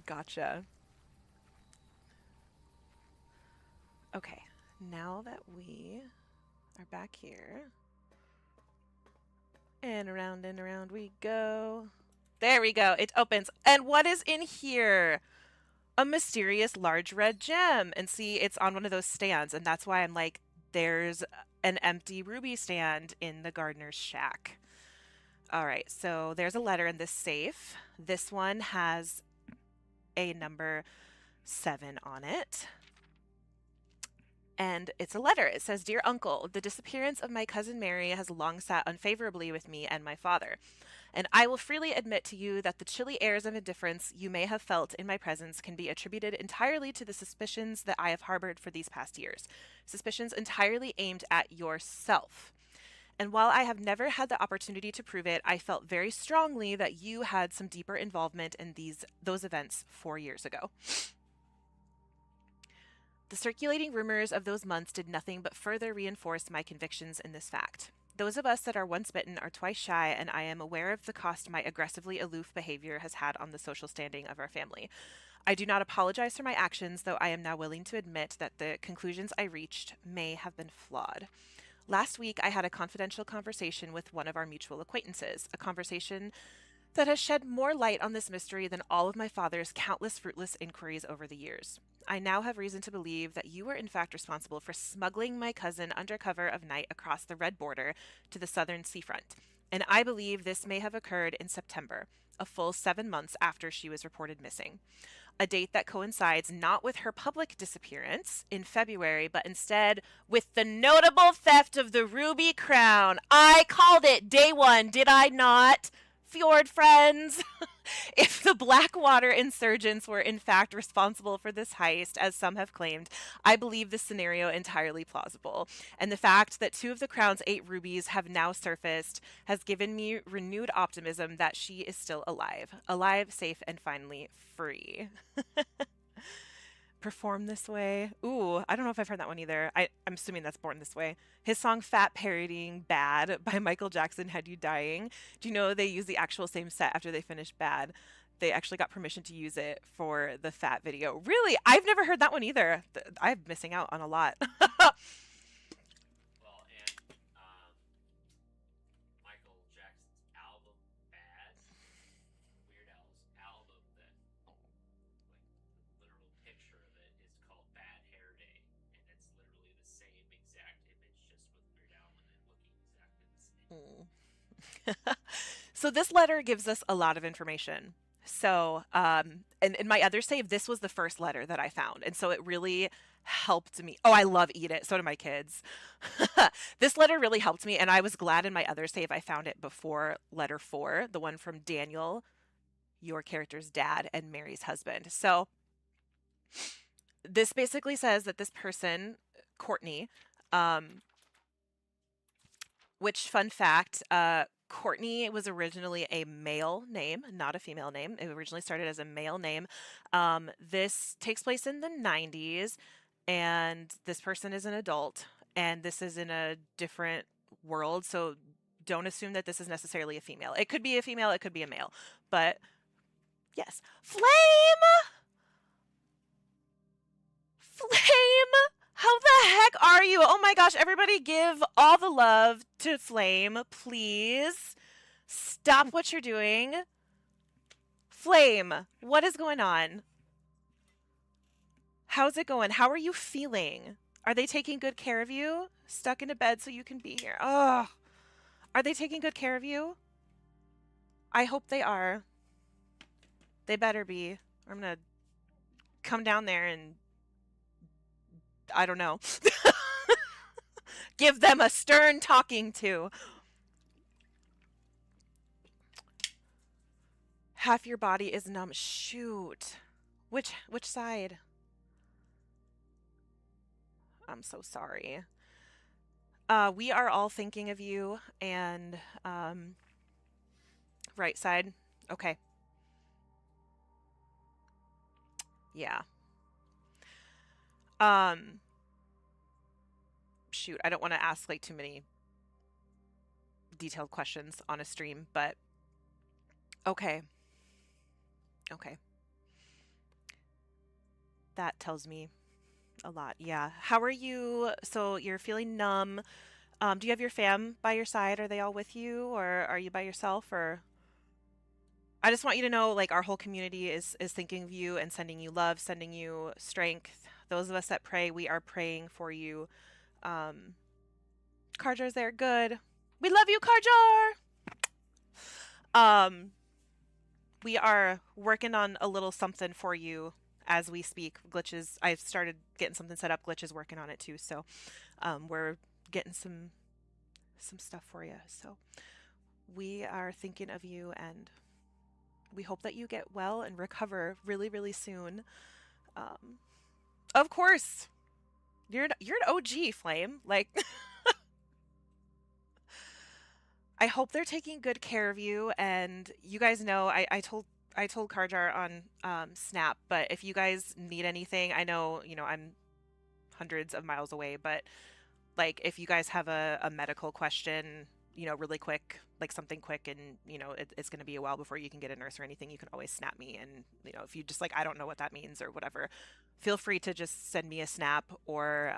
Gotcha. Okay, now that we are back here, and around we go. There we go. It opens. And what is in here? A mysterious large red gem. And see, it's on one of those stands. And that's why I'm like, there's an empty ruby stand in the gardener's shack. All right, so there's a letter in this safe. This one has a number 7 on it. And it's a letter. It says, Dear Uncle, the disappearance of my cousin Mary has long sat unfavorably with me and my father. And I will freely admit to you that the chilly airs of indifference you may have felt in my presence can be attributed entirely to the suspicions that I have harbored for these past years. Suspicions entirely aimed at yourself. And while I have never had the opportunity to prove it, I felt very strongly that you had some deeper involvement in those events 4 years ago. The circulating rumors of those months did nothing but further reinforce my convictions in this fact. Those of us that are once bitten are twice shy, and I am aware of the cost my aggressively aloof behavior has had on the social standing of our family. I do not apologize for my actions, though I am now willing to admit that the conclusions I reached may have been flawed. Last week, I had a confidential conversation with one of our mutual acquaintances, a conversation that has shed more light on this mystery than all of my father's countless fruitless inquiries over the years. I now have reason to believe that you were in fact responsible for smuggling my cousin under cover of night across the red border to the southern seafront, and I believe this may have occurred in September, a full 7 months after she was reported missing, a date that coincides not with her public disappearance in February, but instead with the notable theft of the ruby crown. I called it day one, did I not? Fjord friends. If the Blackwater insurgents were in fact responsible for this heist, as some have claimed, I believe this scenario entirely plausible. And the fact that 2 of the crown's 8 rubies have now surfaced has given me renewed optimism that she is still alive. Alive, safe, and finally free. Perform This Way. Ooh, I don't know if I've heard that one either. I'm assuming that's Born This Way. His song Fat parodying Bad by Michael Jackson Had You Dying. Do you know they use the actual same set after they finished Bad? They actually got permission to use it for the Fat video. Really? I've never heard that one either. I'm missing out on a lot. Well, and Michael Jackson's album Bad, Weird Al Mm. So this letter gives us a lot of information. So, and in my other save, this was the first letter that I found. And so it really helped me. Oh, I love Eat It. So do my kids. This letter really helped me. And I was glad in my other save I found it before letter 4, the one from Daniel, your character's dad, and Mary's husband. So this basically says that this person, Courtney, um, which, fun fact, Courtney was originally a male name, not a female name. It originally started as a male name. This takes place in the 90s, and this person is an adult, and this is in a different world. So don't assume that this is necessarily a female. It could be a female, it could be a male. But yes. Flame! Flame! How the heck are you? Oh my gosh, everybody give all the love to Flame, please. Stop what you're doing. Flame, what is going on? How's it going? How are you feeling? Are they taking good care of you? Stuck in a bed so you can be here. Oh, are they taking good care of you? I hope they are. They better be. I'm gonna come down there and I don't know. Give them a stern talking to. Half your body is numb. Shoot. Which side? I'm so sorry. We are all thinking of you and right side. Okay. Yeah. Um Shoot, I don't want to ask like too many detailed questions on a stream, but okay. Okay. That tells me a lot. Yeah. How are you? So you're feeling numb. Do you have your fam by your side? Are they all with you or are you by yourself or I just want you to know like our whole community is thinking of you and sending you love, sending you strength. Those of us that pray, we are praying for you. Um Karjar's there. Good. We love you, Karjar. Um we are working on a little something for you as we speak. Glitches, I've started getting something set up. Glitch is working on it too. So we're getting some stuff for you. So we are thinking of you and we hope that you get well and recover really, really soon. Um, of course, you're an OG Flame. Like I hope they're taking good care of you. And you guys know I told Karjar on Snap, but if you guys need anything, I know I'm hundreds of miles away, but like if you guys have a medical question, really quick, like something quick, and it's going to be a while before you can get a nurse or anything, you can always snap me. And if you just like I don't know what that means or whatever, feel free to just send me a snap or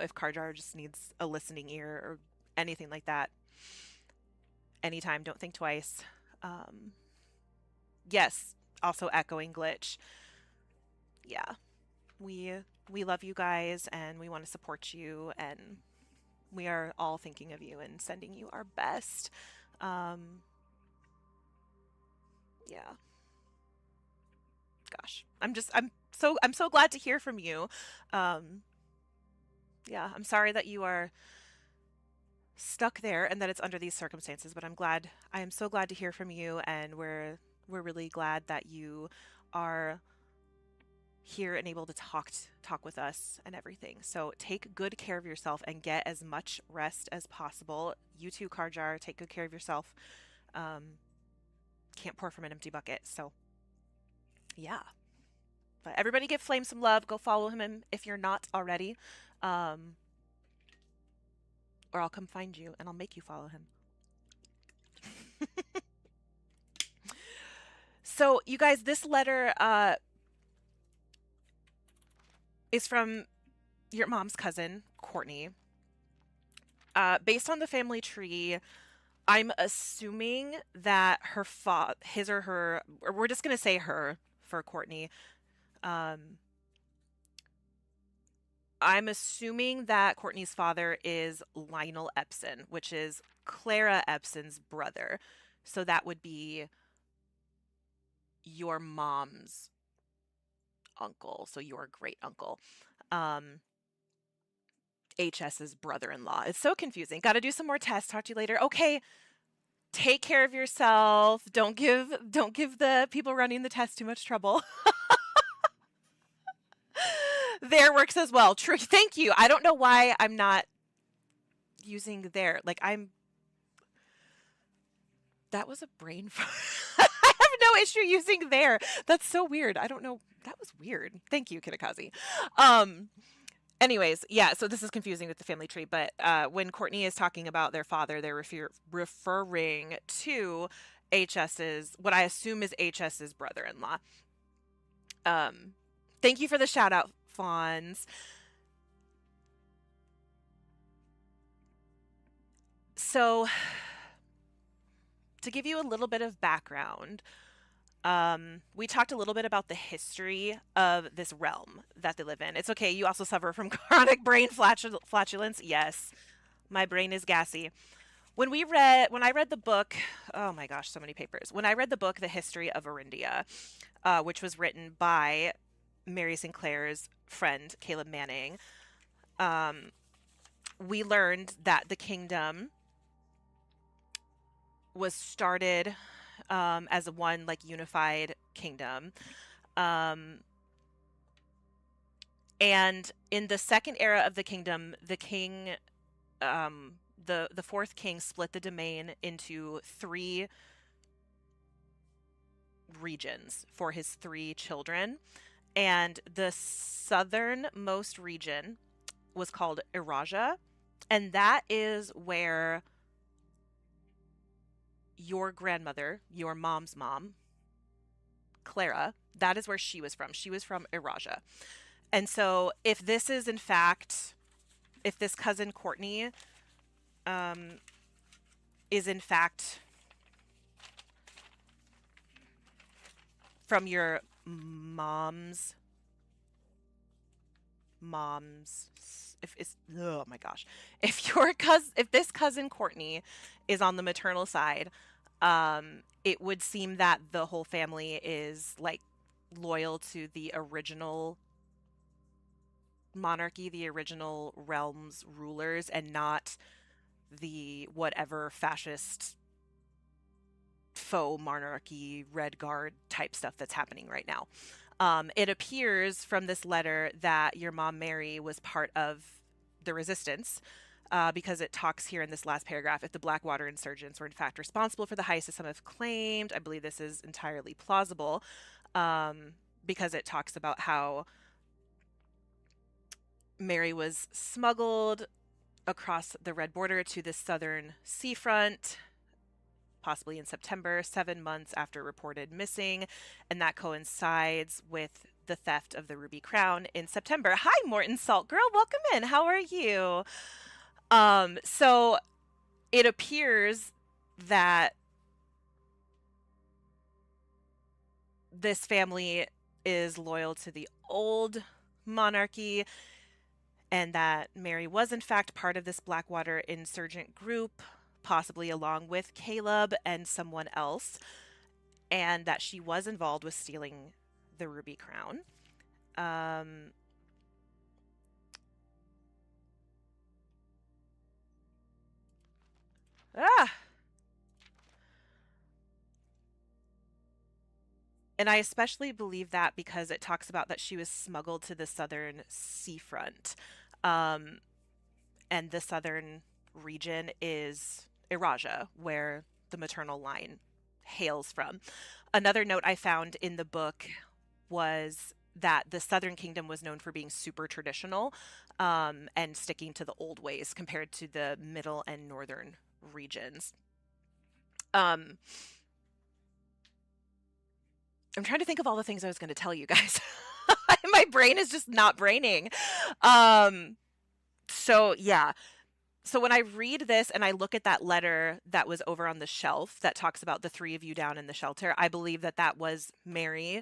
if Karjar just needs a listening ear or anything like that, anytime, don't think twice. Um, yes, also echoing glitch. Yeah, we we love you guys and we want to support you and we are all thinking of you and sending you our best. Um, yeah, gosh, I'm so glad to hear from you. Um, yeah, I'm sorry that you are stuck there and that it's under these circumstances, but I am so glad to hear from you, and we're really glad that you are here and able to talk with us and everything. So take good care of yourself and get as much rest as possible. You too, Karjar, take good care of yourself. Um, can't pour from an empty bucket. So yeah. But everybody give Flame some love. Go follow him if you're not already. Um, or I'll come find you and I'll make you follow him. So you guys, this letter is from your mom's cousin, Courtney. Based on the family tree, I'm assuming that his or her, or we're just gonna say her for Courtney, um, I'm assuming that Courtney's father is Lionel Epson, which is Clara Epson's brother. So that would be your mom's uncle, so your great uncle. Um, HS's brother-in-law. It's so confusing. Got to do some more tests. Talk to you later. Okay, take care of yourself. Don't give the people running the test too much trouble. There works as well. True. Thank you. I don't know why I'm not using there. Like I'm that was a brain fart. I have no issue using there. That's so weird. I don't know. That was weird. Thank you, Kitakazi. Um Anyways, yeah, so this is confusing with the family tree, but when Courtney is talking about their father, they're referring to HS's, what I assume is HS's brother-in-law. Um, Thank you for the shout out, Fawns. So, to give you a little bit of background, we talked a little bit about the history of this realm that they live in. It's okay. You also suffer from chronic brain flatulence. Yes, my brain is gassy. When I read the book, oh my gosh, so many papers. When I read the book, The History of Arindia, which was written by Mary Sinclair's friend Caleb Manning, um, we learned that the kingdom was started as a one like unified kingdom. Um, and in the second era of the kingdom, the king, the fourth king, split the domain into three regions for his three children. And the southernmost region was called Iraja. And that is where your grandmother, your mom's mom, Clara, that is where she was from. She was from Iraja. And so if this is in fact, if this cousin Courtney um, is in fact from your mom's if it's oh my gosh, if this cousin Courtney is on the maternal side, it would seem that the whole family is like loyal to the original monarchy, the original realm's rulers, and not the whatever fascist faux monarchy, red guard type stuff that's happening right now. It appears from this letter that your mom Mary was part of the resistance. Because it talks here in this last paragraph, if the Blackwater insurgents were in fact responsible for the heists, as some have claimed, I believe this is entirely plausible, because it talks about how Mary was smuggled across the Red Border to the southern seafront, possibly in September, 7 months after reported missing. And that coincides with the theft of the Ruby Crown in September. Hi, Morton Salt Girl. Welcome in. How are you? So it appears that this family is loyal to the old monarchy and that Mary was in fact part of this Blackwater insurgent group, possibly along with Caleb and someone else, and that she was involved with stealing the Ruby Crown. Um, ah, and I especially believe that because it talks about that she was smuggled to the southern seafront. Um, and the southern region is Iraja, where the maternal line hails from. Another note I found in the book was that the Southern Kingdom was known for being super traditional and sticking to the old ways compared to the middle and northern regions. Um, I'm trying to think of all the things I was going to tell you guys. My brain is just not braining. Um, so yeah, so when I read this and I look at that letter that was over on the shelf that talks about the three of you down in the shelter, I believe that that was Mary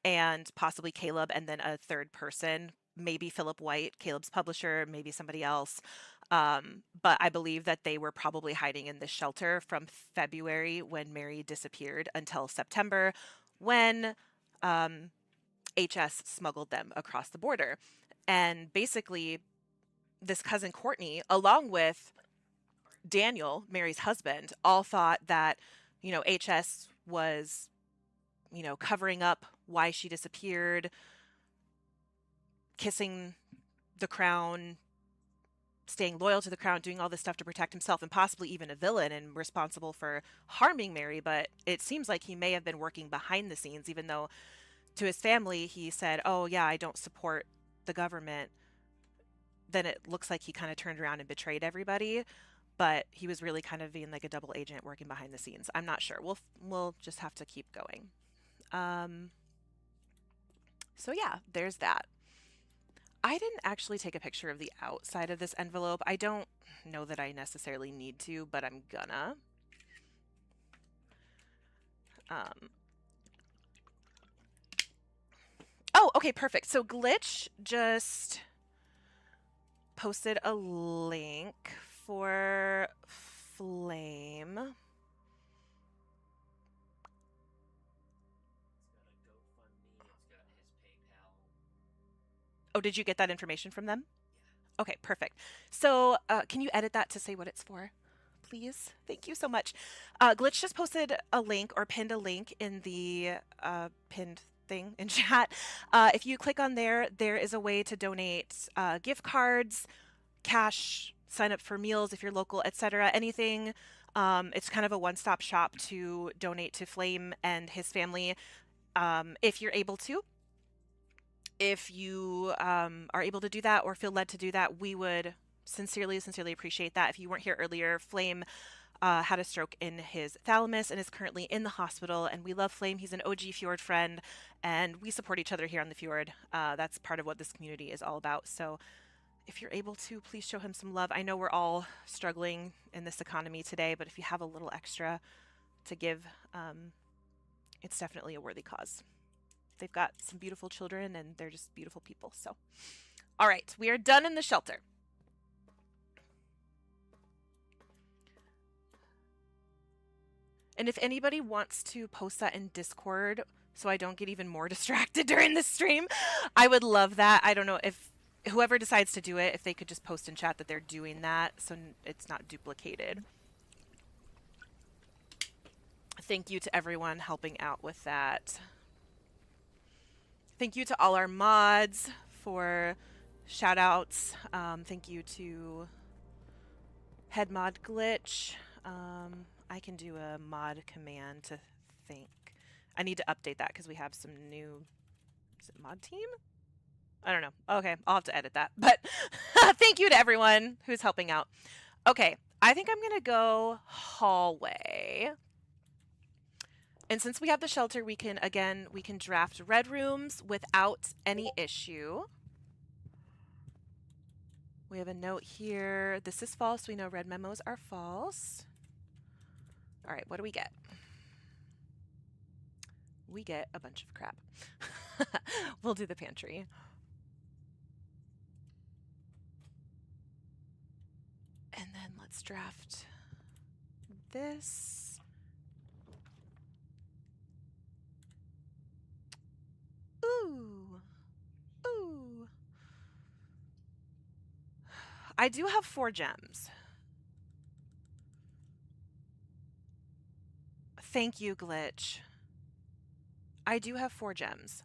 and possibly Caleb and then a third person maybe Philip White, Caleb's publisher, maybe somebody else. But I believe that they were probably hiding in this shelter from February when Mary disappeared until September when HS smuggled them across the border. And basically, this cousin Courtney, along with Daniel, Mary's husband, all thought that, HS was, covering up why she disappeared, kissing the crown, staying loyal to the crown, doing all this stuff to protect himself, and possibly even a villain and responsible for harming Mary. But it seems like he may have been working behind the scenes, even though to his family he said, "Oh, yeah, I don't support the government." Then it looks like he kind of turned around and betrayed everybody. But he was really kind of being like a double agent working behind the scenes. I'm not sure. We'll just have to keep going. Um, so yeah, there's that. I didn't actually take a picture of the outside of this envelope. I don't know that I necessarily need to, but I'm gonna. Um, oh, okay, perfect. So Glitch just posted a link for Flame. It's got a GoFundMe. It's got his PayPal. Oh, did you get that information from them? Yeah. Okay, perfect. So can you edit that to say what it's for? Please. Thank you so much. Glitch just posted a link or pinned a link in the pinned thing in chat. If you click on there, there is a way to donate gift cards, cash, sign up for meals if you're local, etc. Anything. It's kind of a one-stop shop to donate to Flame and his family if you're able to. If you are able to do that or feel led to do that, we would sincerely, sincerely appreciate that. If you weren't here earlier, Flame had a stroke in his thalamus and is currently in the hospital. And we love Flame. He's an OG Fjord friend, and we support each other here on the Fjord. That's part of what this community is all about. So if you're able to, please show him some love. I know we're all struggling in this economy today, but if you have a little extra to give, it's definitely a worthy cause. They've got some beautiful children and they're just beautiful people. So, all right, we are done in the shelter. And if anybody wants to post that in Discord so I don't get even more distracted during the stream, I would love that. I don't know if whoever decides to do it, if they could just post in chat that they're doing that so it's not duplicated. Thank you to everyone helping out with that. Thank you to all our mods for shout outs. Thank you to Head Mod Glitch. I can do a mod command to thank. I need to update that because we have some new. Is it mod team? I don't know. Okay, I'll have to edit that. But thank you to everyone who's helping out. Okay, I think I'm going to go hallway. And since we have the shelter, we can draft red rooms without any issue. We have a note here. This is false. We know red memos are false. All right, what do we get? We get a bunch of crap. We'll do the pantry. And then let's draft this. Ooh. Ooh. I do have 4 gems. Thank you, Glitch. I do have 4 gems.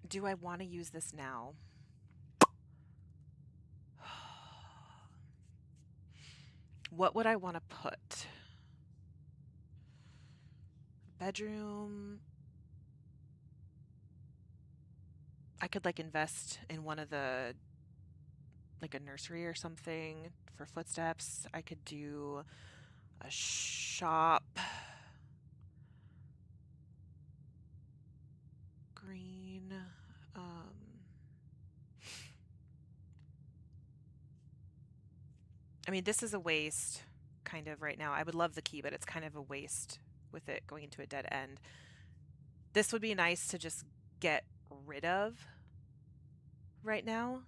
Do I want to use this now? What would I want to put? Bedroom. I could like invest in one of the, like a nursery or something for footsteps. I could do a shop. Green. I mean, this is a waste kind of right now. I would love the key, but it's kind of a waste with it going into a dead end. This would be nice to just get rid of right now.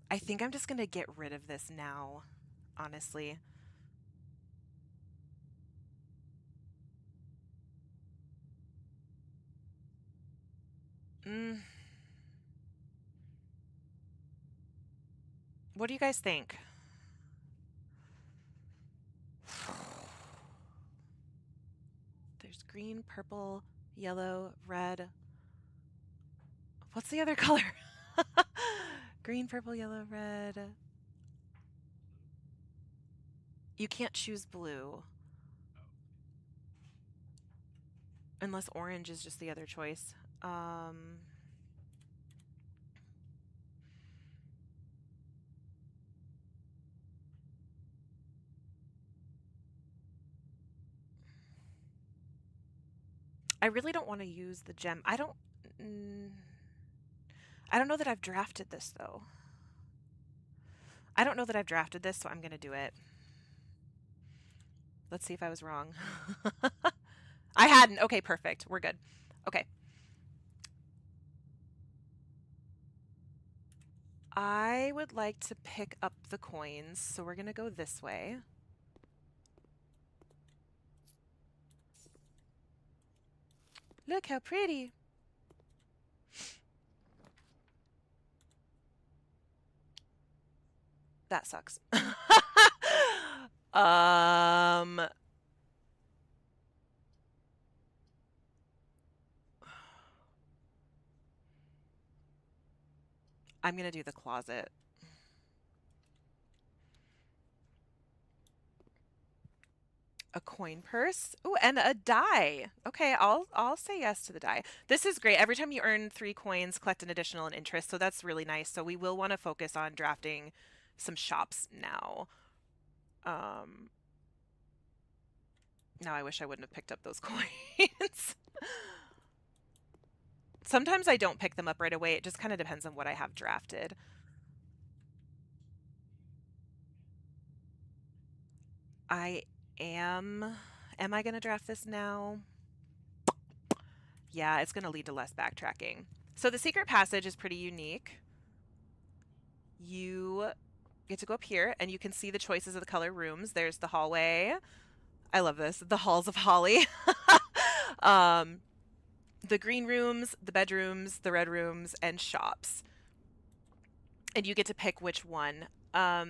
I think I'm just going to get rid of this now, honestly. Mm. What do you guys think? There's green, purple, yellow, red. What's the other color? Green, purple, yellow, red. You can't choose blue. Unless orange is just the other choice. I really don't want to use the gem. Mm, I don't know that I've drafted this though. I don't know that I've drafted this, so I'm going to do it. Let's see if I was wrong. I hadn't. Okay, perfect. We're good. Okay. I would like to pick up the coins, so we're going to go this way. Look how pretty. That sucks. um I'm going to do the closet. A coin purse. Ooh, and a die. Okay, I'll say yes to the die. This is great. Every time you earn 3 coins, collect an additional in interest. So that's really nice. So we will want to focus on drafting some shops now. Now I wish I wouldn't have picked up those coins. Sometimes I don't pick them up right away. It just kind of depends on what I have drafted. I am. Am I going to draft this now? Yeah, it's going to lead to less backtracking. So the secret passage is pretty unique. You get to go up here and you can see the choices of the color rooms. There's the hallway. I love this. The halls of holly. The green rooms, the bedrooms, the red rooms, and shops. And you get to pick which one. I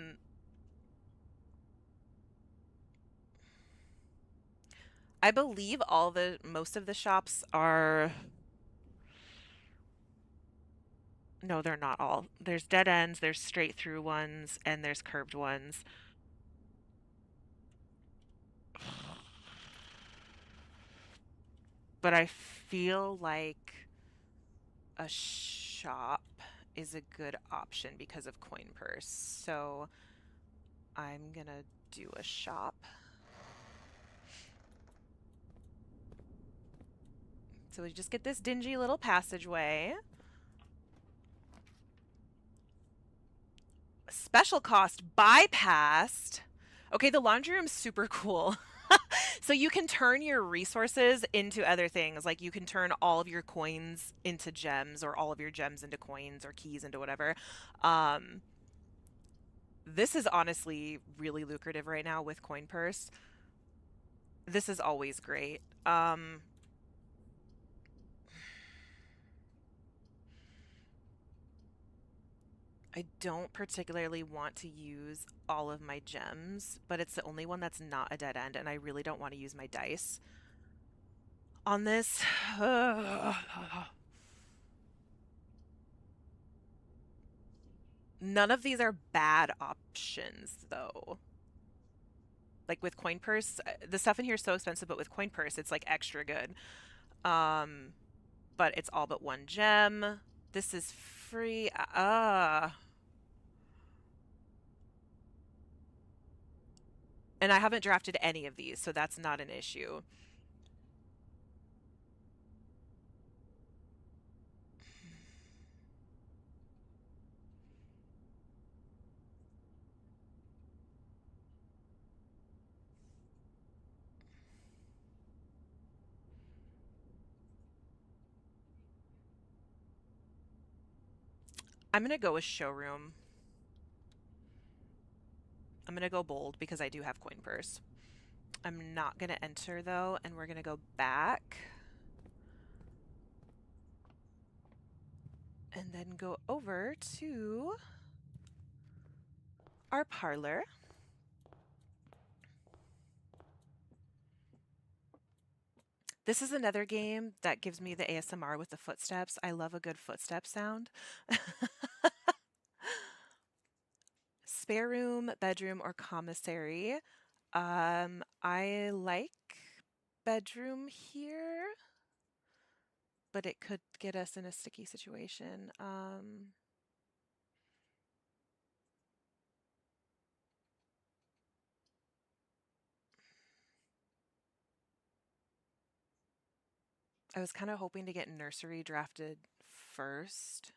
believe most of the shops are. No, they're not all. There's dead ends, there's straight through ones, and there's curved ones. But I feel like a shop is a good option because of coin purse. So I'm gonna do a shop. So we just get this dingy little passageway. Special cost bypassed. Okay, the laundry room's super cool. So you can turn your resources into other things. Like you can turn all of your coins into gems or all of your gems into coins or keys into whatever. This is honestly really lucrative right now with coin purse. This is always great. I don't particularly want to use all of my gems, but it's the only one that's not a dead end, and I really don't want to use my dice on this. None of these are bad options, though. Like with coin purse, the stuff in here is so expensive, but with coin purse, it's like extra good. But it's all but 1 gem. This is free. And I haven't drafted any of these, so that's not an issue. I'm going to go with showroom. I'm going to go bold because I do have coin purse. I'm not going to enter though, and we're going to go back. And then go over to our parlor. This is another game that gives me the ASMR with the footsteps. I love a good footstep sound. Spare room, bedroom, or commissary. I like bedroom here, but it could get us in a sticky situation. I was kind of hoping to get nursery drafted first.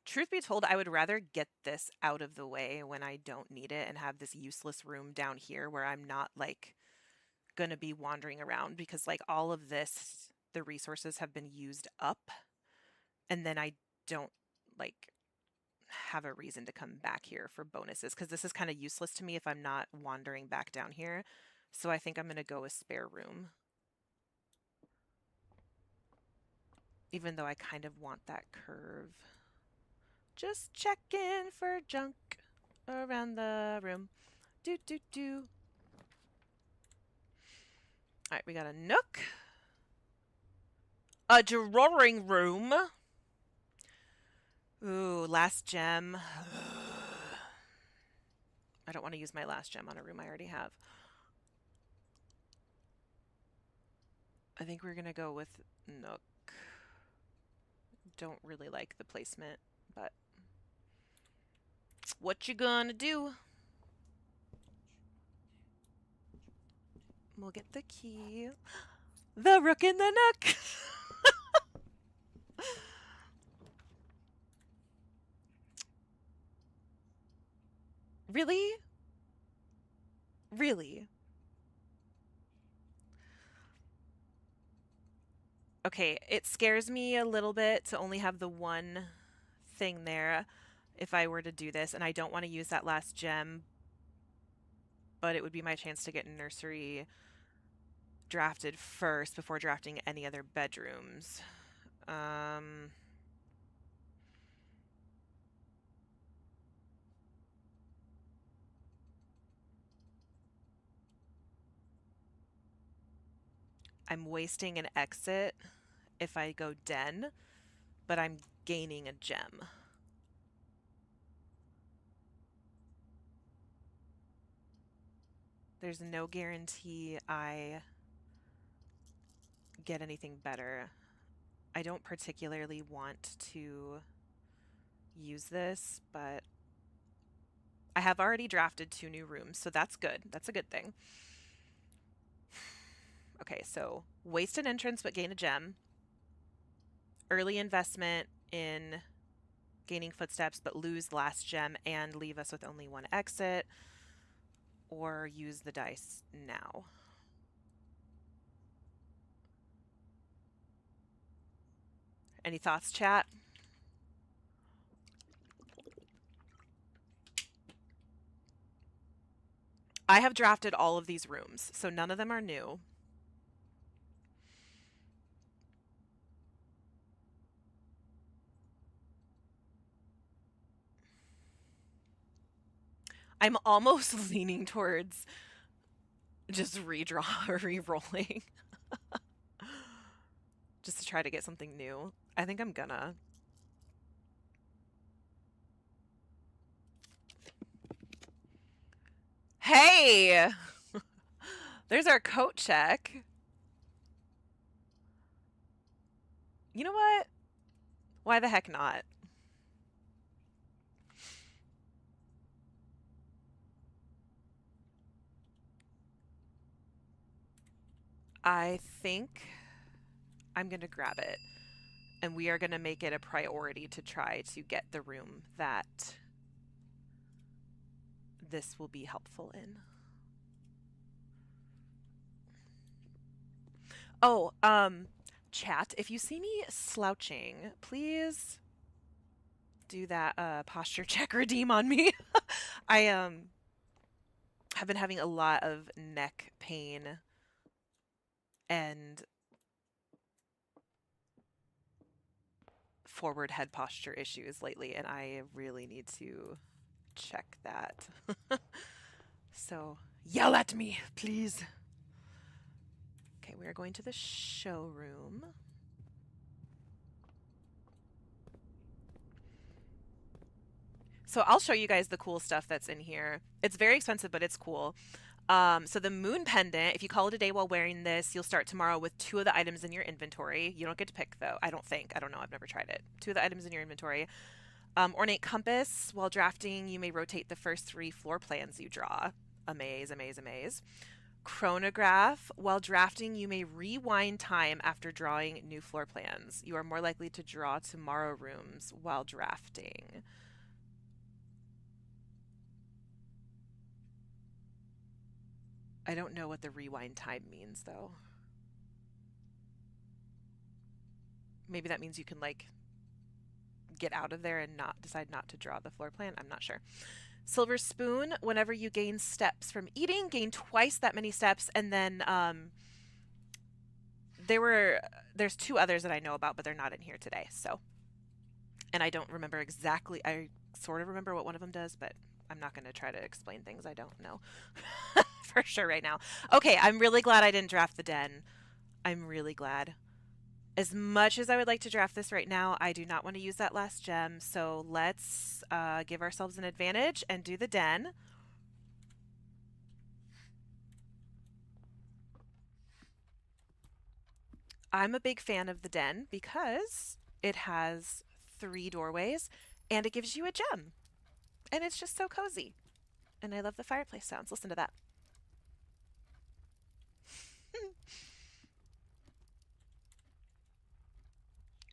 Truth be told, I would rather get this out of the way when I don't need it and have this useless room down here where I'm not like going to be wandering around because like all of this, the resources have been used up and then I don't like have a reason to come back here for bonuses because this is kind of useless to me if I'm not wandering back down here. So I think I'm going to go with spare room. Even though I kind of want that curve. Just checking for junk around the room. Do do do. All right, we got a nook. A drawing room. Ooh, last gem. I don't want to use my last gem on a room I already have. I think we're going to go with nook. Don't really like the placement, but what you gonna do? We'll get the key. The rook in the nook. Really? Really? Okay, it scares me a little bit to only have the one thing there if I were to do this, and I don't want to use that last gem, but it would be my chance to get nursery drafted first before drafting any other bedrooms. I'm wasting an exit if I go den, but I'm gaining a gem. There's no guarantee I get anything better. I don't particularly want to use this, but I have already drafted 2 new rooms, so that's good. That's a good thing. Okay, so waste an entrance but gain a gem. Early investment in gaining footsteps but lose last gem and leave us with only one exit. Or use the dice now. Any thoughts, chat? I have drafted all of these rooms, so none of them are new. I'm almost leaning towards just re-rolling. Just to try to get something new. I think I'm gonna. Hey! There's our coat check. You know what? Why the heck not? I think I'm gonna grab it. And we are going to make it a priority to try to get the room that this will be helpful in. Oh, chat, if you see me slouching, please do that posture check redeem on me. I have been having a lot of neck pain and forward head posture issues lately, and I really need to check that. So yell at me, please. Okay, we are going to the showroom. So I'll show you guys the cool stuff that's in here. It's very expensive, but it's cool. So the moon pendant, if you call it a day while wearing this, you'll start tomorrow with 2 of the items in your inventory. You don't get to pick though. I don't think. I don't know. I've never tried it. 2 of the items in your inventory. Ornate compass. While drafting, you may rotate the first 3 floor plans you draw. Amaze, amaze, amaze. Chronograph. While drafting, you may rewind time after drawing new floor plans. You are more likely to draw tomorrow rooms while drafting. I don't know what the rewind time means though. Maybe that means you can like get out of there and not decide not to draw the floor plan. I'm not sure. Silver spoon, whenever you gain steps from eating, gain twice that many steps. And then there's 2 others that I know about, but they're not in here today. So, and I don't remember exactly. I sort of remember what one of them does, but I'm not going to try to explain things I don't know for sure right now. Okay, I'm really glad I didn't draft the den. I'm really glad. As much as I would like to draft this right now, I do not want to use that last gem. So let's give ourselves an advantage and do the den. I'm a big fan of the den because it has 3 doorways and it gives you a gem. And it's just so cozy. And I love the fireplace sounds. Listen to that.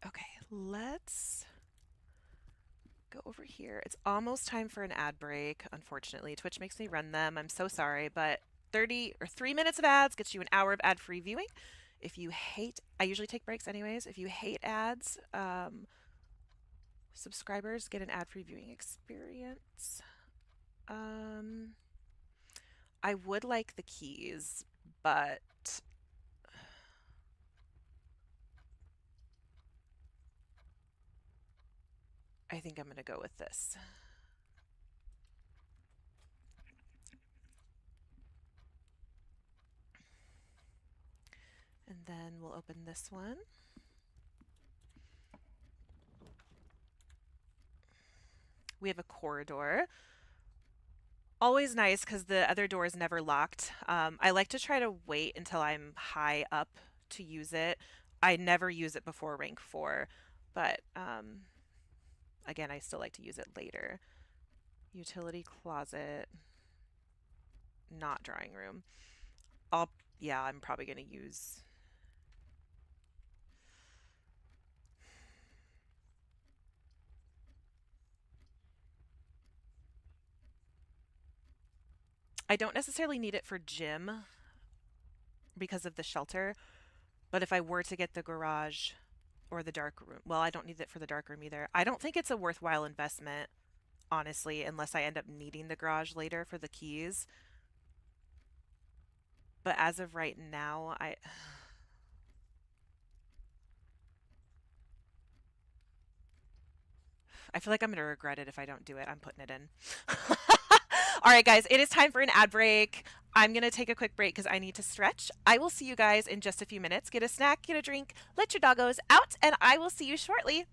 Okay, let's go over here. It's almost time for an ad break. Unfortunately, Twitch makes me run them. I'm so sorry, but 30 or 3 minutes of ads gets you an hour of ad-free viewing. If you hate, I usually take breaks anyways. If you hate ads, subscribers get an ad-free viewing experience. I would like the keys, but I think I'm going to go with this. And then we'll open this one. We have a corridor. Always nice because the other door is never locked. I like to try to wait until I'm high up to use it. I never use it before rank 4, but again, I still like to use it later. Utility closet, not drawing room. Yeah, I'm probably going to use... I don't necessarily need it for gym because of the shelter, but if I were to get the garage or the dark room, well, I don't need it for the dark room either. I don't think it's a worthwhile investment, honestly, unless I end up needing the garage later for the keys. But as of right now, I feel like I'm going to regret it if I don't do it. I'm putting it in. All right, guys, it is time for an ad break. I'm going to take a quick break because I need to stretch. I will see you guys in just a few minutes. Get a snack, get a drink, let your doggos out, and I will see you shortly.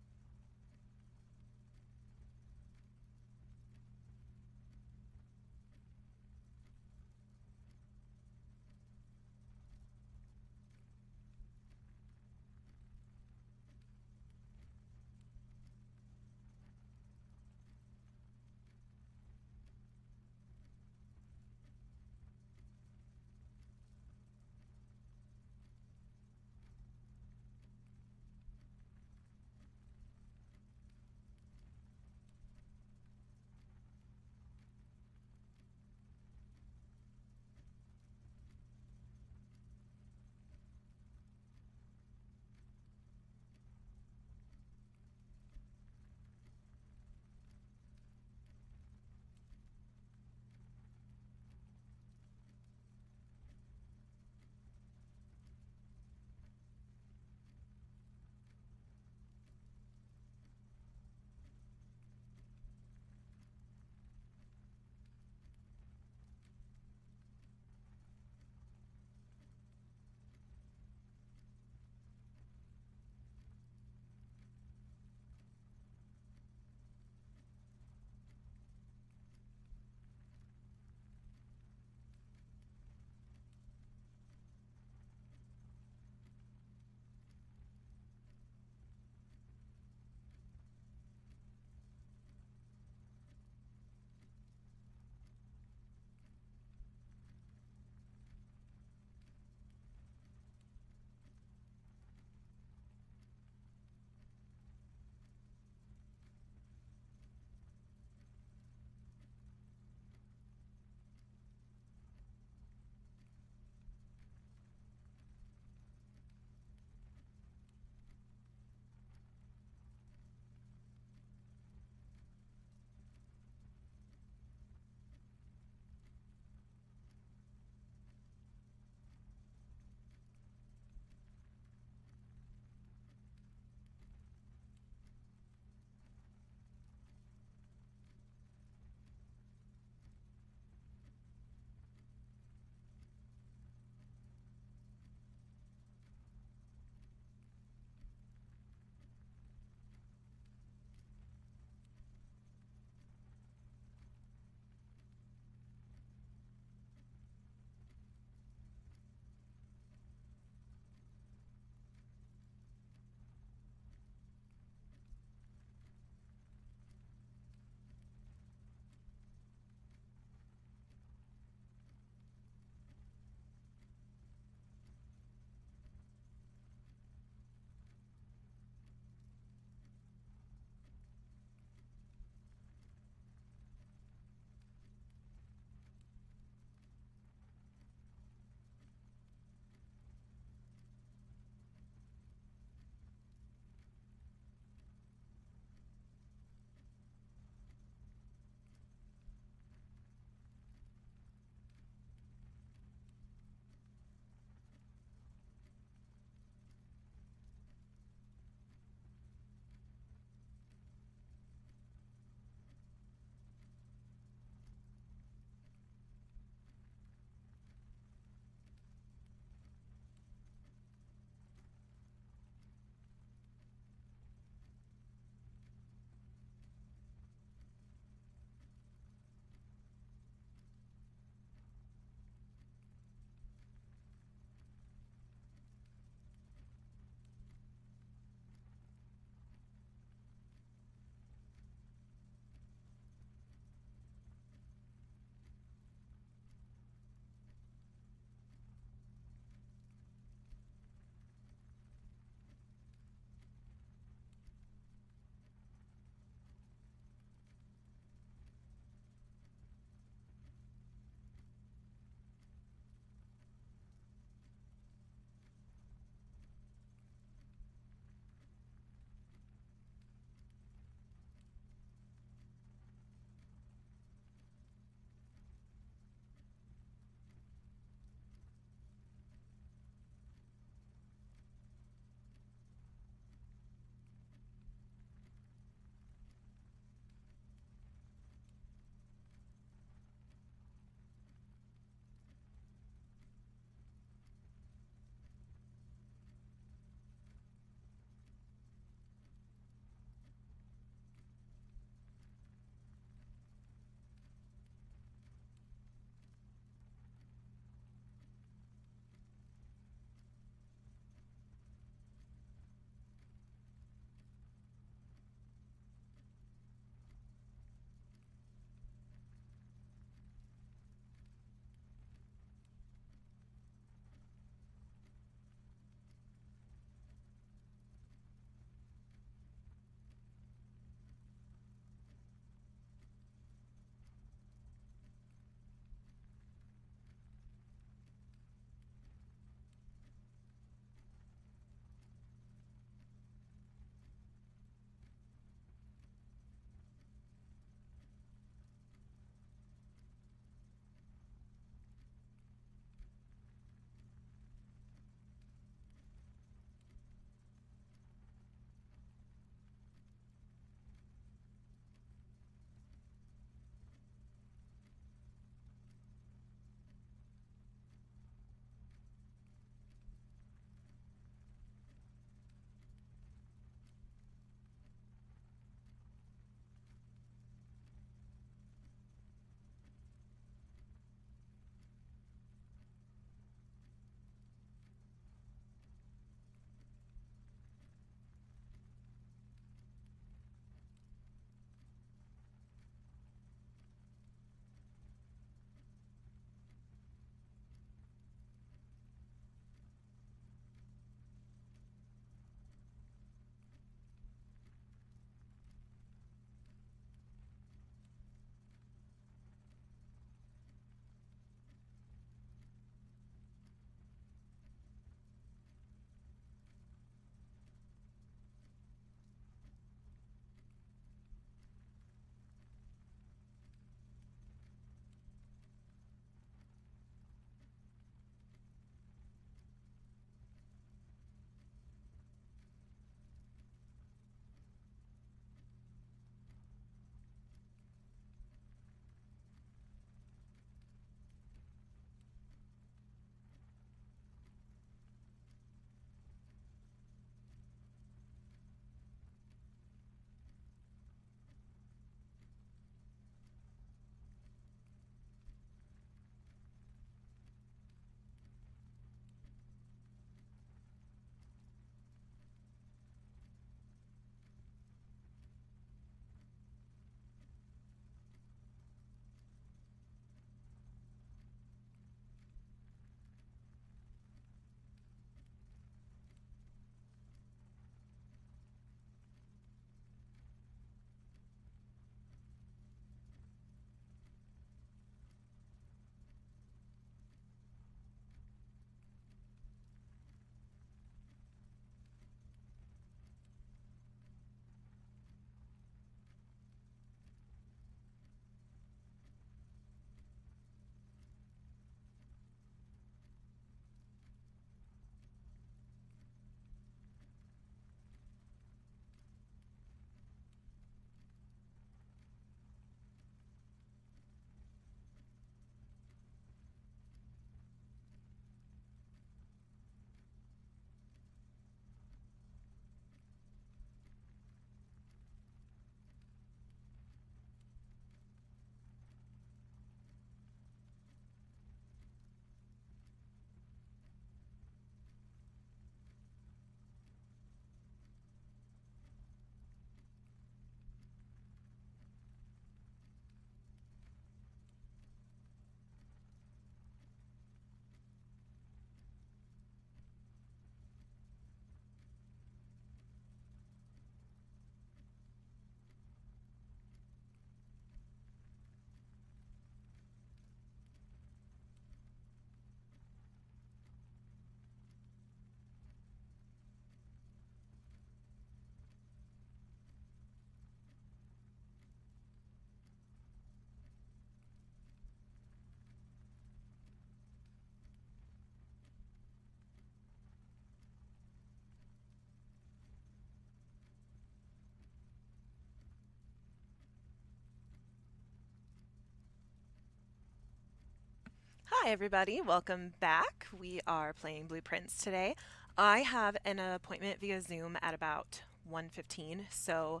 Hi, everybody. Welcome back. We are playing Blueprints today. I have an appointment via Zoom at about 1:15, so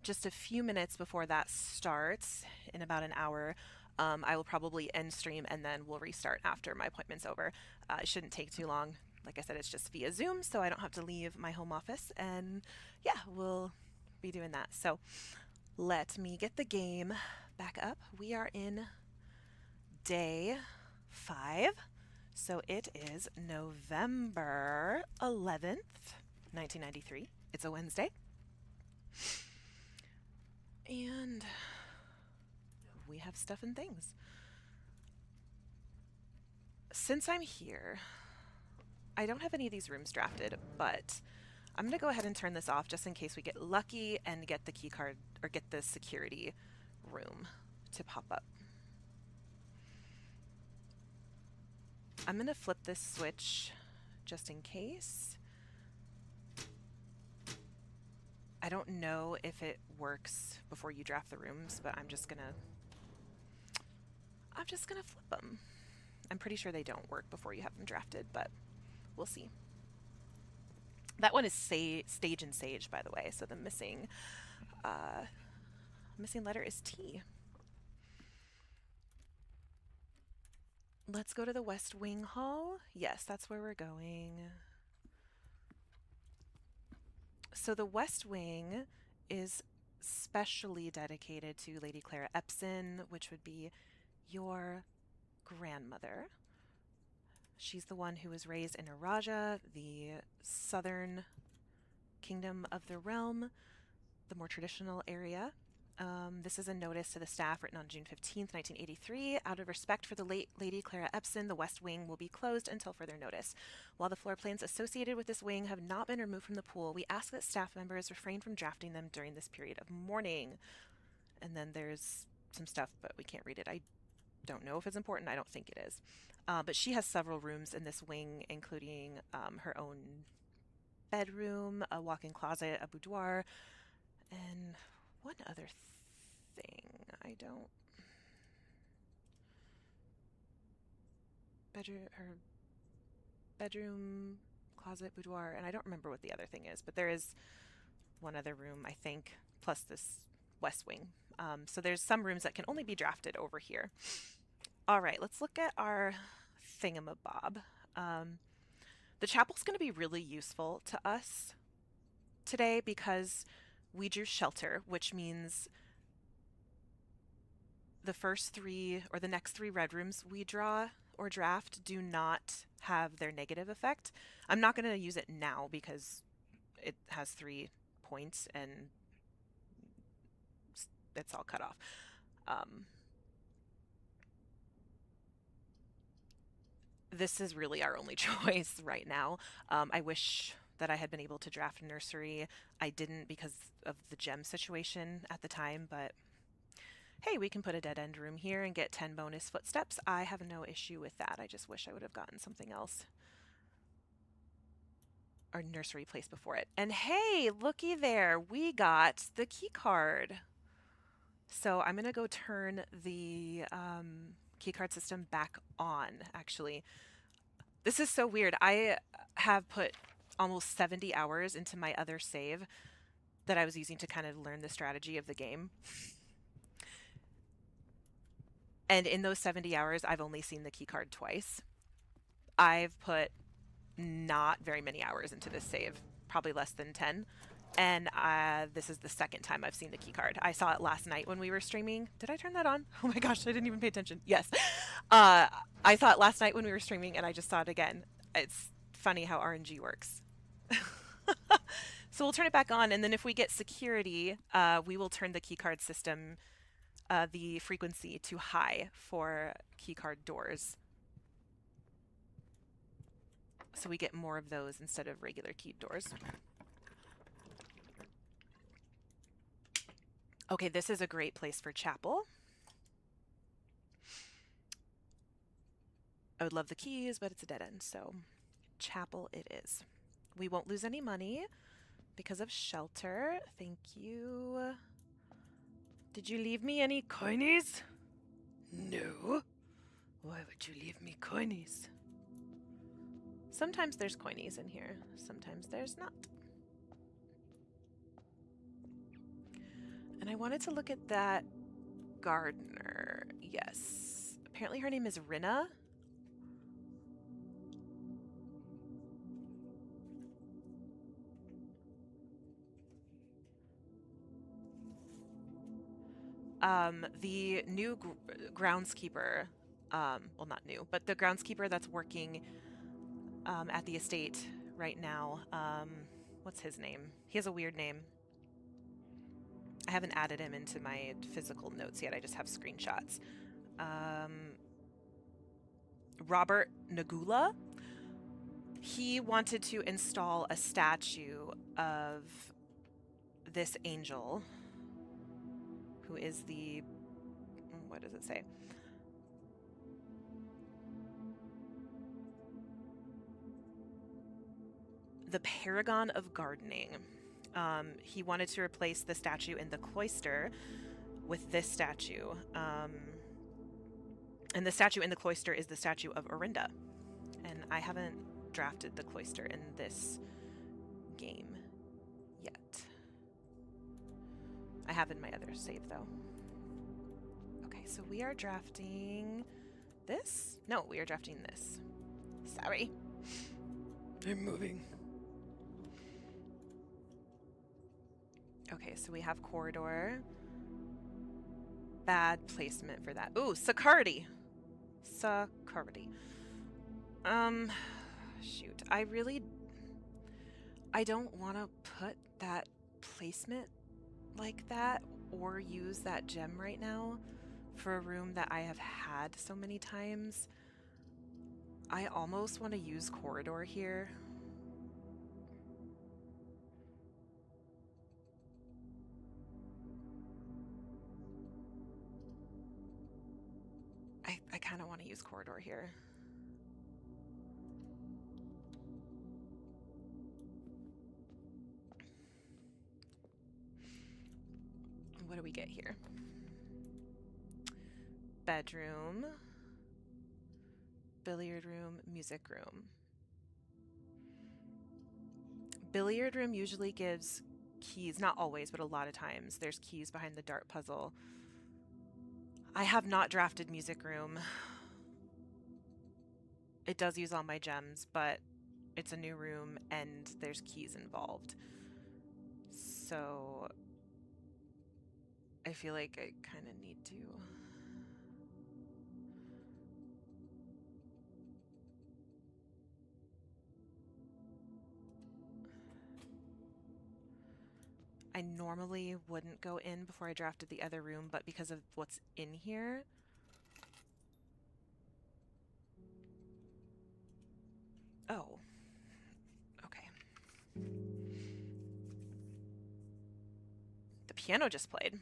just a few minutes before that starts, in about an hour, I will probably end stream and then we'll restart after my appointment's over. It shouldn't take too long. Like I said, it's just via Zoom, so I don't have to leave my home office, and yeah, we'll be doing that. So let me get the game back up. We are in day 5. So it is November 11th, 1993. It's a Wednesday. And we have stuff and things. Since I'm here, I don't have any of these rooms drafted, but I'm going to go ahead and turn this off just in case we get lucky and get the key card or get the security room to pop up. I'm going to flip this switch just in case. I don't know if it works before you draft the rooms, but I'm just gonna flip them. I'm pretty sure they don't work before you have them drafted, but we'll see. That one is Stage and Sage, by the way, so the missing letter is T. Let's go to the West Wing Hall. Yes, that's where we're going. So the West Wing is specially dedicated to Lady Clara Epson, which would be your grandmother. She's the one who was raised in Araja, the southern kingdom of the realm, the more traditional area. This is a notice to the staff written on June 15th, 1983. Out of respect for the late Lady Clara Epson, the West Wing will be closed until further notice. While the floor plans associated with this wing have not been removed from the pool, we ask that staff members refrain from drafting them during this period of mourning. And then there's some stuff, but we can't read it. I don't know if it's important. I don't think it is. But she has several rooms in this wing, including her own bedroom, a walk-in closet, a boudoir, and one other thing. I don't. Her bedroom, closet, boudoir, and I don't remember what the other thing is, but there is one other room, I think, plus this West Wing. So there's some rooms that can only be drafted over here. All right, let's look at our thingamabob. The chapel's going to be really useful to us today because we drew shelter, which means the first 3 or the next 3 red rooms we draw or draft do not have their negative effect. I'm not going to use it now because it has 3 points and it's all cut off. This is really our only choice right now. I wish that I had been able to draft a nursery. I didn't because of the gem situation at the time, but hey, we can put a dead end room here and get 10 bonus footsteps. I have no issue with that. I just wish I would have gotten something else. Or nursery place before it. And hey, looky there, we got the key card. So I'm going to go turn the key card system back on, actually. This is so weird. I have put almost 70 hours into my other save that I was using to kind of learn the strategy of the game. And in those 70 hours, I've only seen the key card twice. I've put not very many hours into this save, probably less than 10. And this is the second time I've seen the key card. I saw it last night when we were streaming. Did I turn that on? Oh my gosh, I didn't even pay attention. Yes. I saw it last night when we were streaming and I just saw it again. It's funny how RNG works. So we'll turn it back on, and then if we get security, we will turn the keycard system, the frequency to high for keycard doors. So we get more of those instead of regular keyed doors. Okay, this is a great place for chapel. I would love the keys, but it's a dead end, so chapel it is. We won't lose any money because of shelter. Thank you. Did you leave me any coinies? No. Why would you leave me coinies? Sometimes there's coinies in here, sometimes there's not. And I wanted to look at that gardener. Yes. Apparently her name is Rinna. The new groundskeeper, well, not new, but the groundskeeper that's working at the estate right now. What's his name? He has a weird name. I haven't added him into my physical notes yet. I just have screenshots. Robert Nagula. He wanted to install a statue of this angel who is the, what does it say? The paragon of gardening. He wanted to replace the statue in the cloister with this statue. And the statue in the cloister is the statue of Orinda. And I haven't drafted the cloister in this game yet. I have in my other save, though. Okay, so we are drafting this? No, we are drafting this. Sorry. I'm moving. Okay, so we have corridor. Bad placement for that. Ooh, Sakardi. Sakardi. Shoot. I don't want to put that placement like that or use that gem right now for a room that I have had so many times. I almost want to use corridor here. I kind of want to use corridor here. What do we get here? Bedroom, billiard room, music room. Billiard room usually gives keys, not always, but a lot of times there's keys behind the dart puzzle. I have not drafted music room. It does use all my gems, but it's a new room and there's keys involved. So I feel like I kind of need to. I normally wouldn't go in before I drafted the other room, but because of what's in here, oh, okay. The piano just played.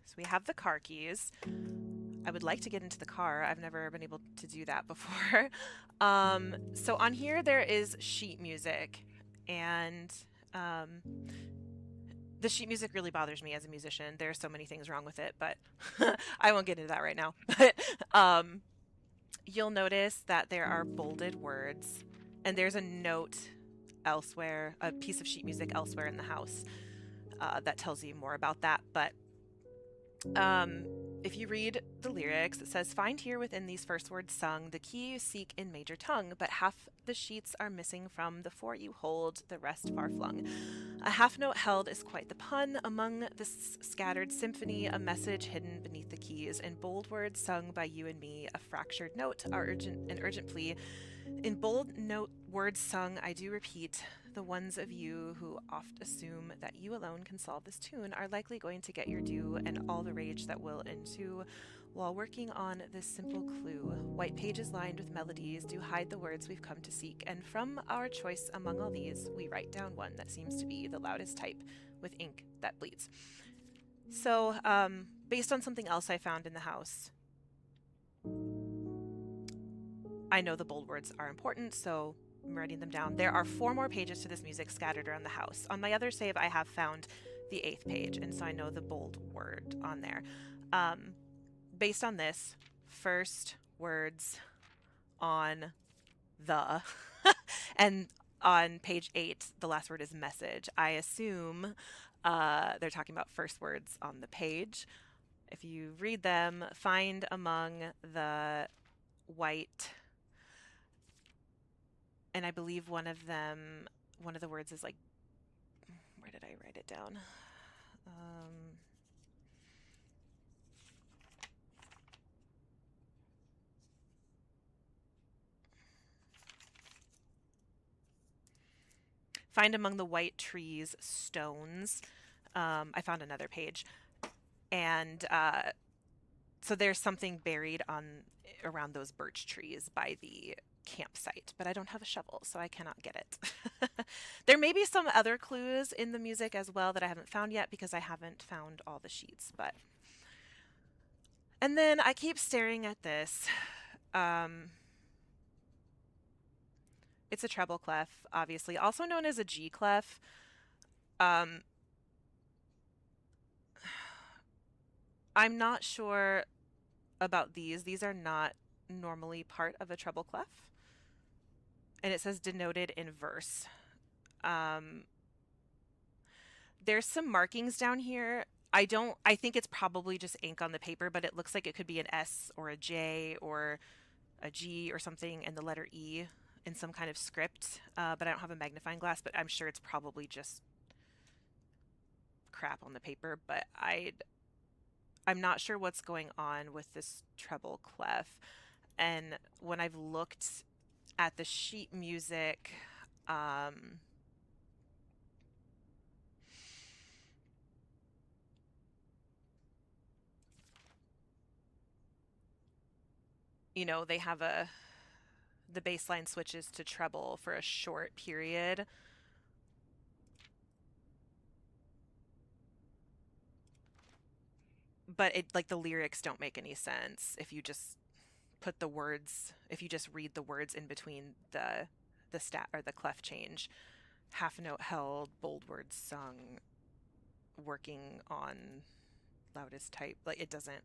So we have the car keys. I would like to get into the car. I've never been able to do that before. So on here there is sheet music, and the sheet music really bothers me as a musician. There are so many things wrong with it, but I won't get into that right now. But you'll notice that there are bolded words, and there's a note elsewhere, a piece of sheet music elsewhere in the house that tells you more about that. But if you read the lyrics, it says, "Find here within these first words sung the key you seek in major tongue, but half the sheets are missing from the four you hold, the rest far flung. A half note held is quite the pun. Among this scattered symphony, a message hidden beneath the keys. In bold words sung by you and me, a fractured note, an urgent plea. In bold note words sung, I do repeat, the ones of you who oft assume that you alone can solve this tune are likely going to get your due and all the rage that will ensue while working on this simple clue. White pages lined with melodies do hide the words we've come to seek, and from our choice among all these, we write down one that seems to be the loudest type with ink that bleeds." So, based on something else I found in the house, I know the bold words are important, so I'm writing them down. There are 4 more pages to this music scattered around the house. On my other save, I have found the 8th page, and so I know the bold word on there. Um, Based on this, first words on the, and on page 8, the last word is message. I assume they're talking about first words on the page. If you read them, find among the white, and I believe one of them, one of the words is like, where did I write it down? Um, Find among the white trees stones. I found another page, and so there's something buried on around those birch trees by the campsite, but I don't have a shovel, so I cannot get it. There may be some other clues in the music as well that I haven't found yet because I haven't found all the sheets, but and then I keep staring at this. Um, it's a treble clef, obviously, also known as a G clef. Um, I'm not sure about these. These are not normally part of a treble clef. And it says denoted in verse. Um, there's some markings down here. I think it's probably just ink on the paper, but it looks like it could be an S or a J or a G or something and the letter E in some kind of script. But I don't have a magnifying glass, but I'm sure it's probably just crap on the paper. But I'm not sure what's going on with this treble clef. And when I've looked at the sheet music, um, they have the bass line switches to treble for a short period. But it like the lyrics don't make any sense if you just if you just read the words in between the stat or the clef change. Half note held, bold words sung, working on loudest type. Like it doesn't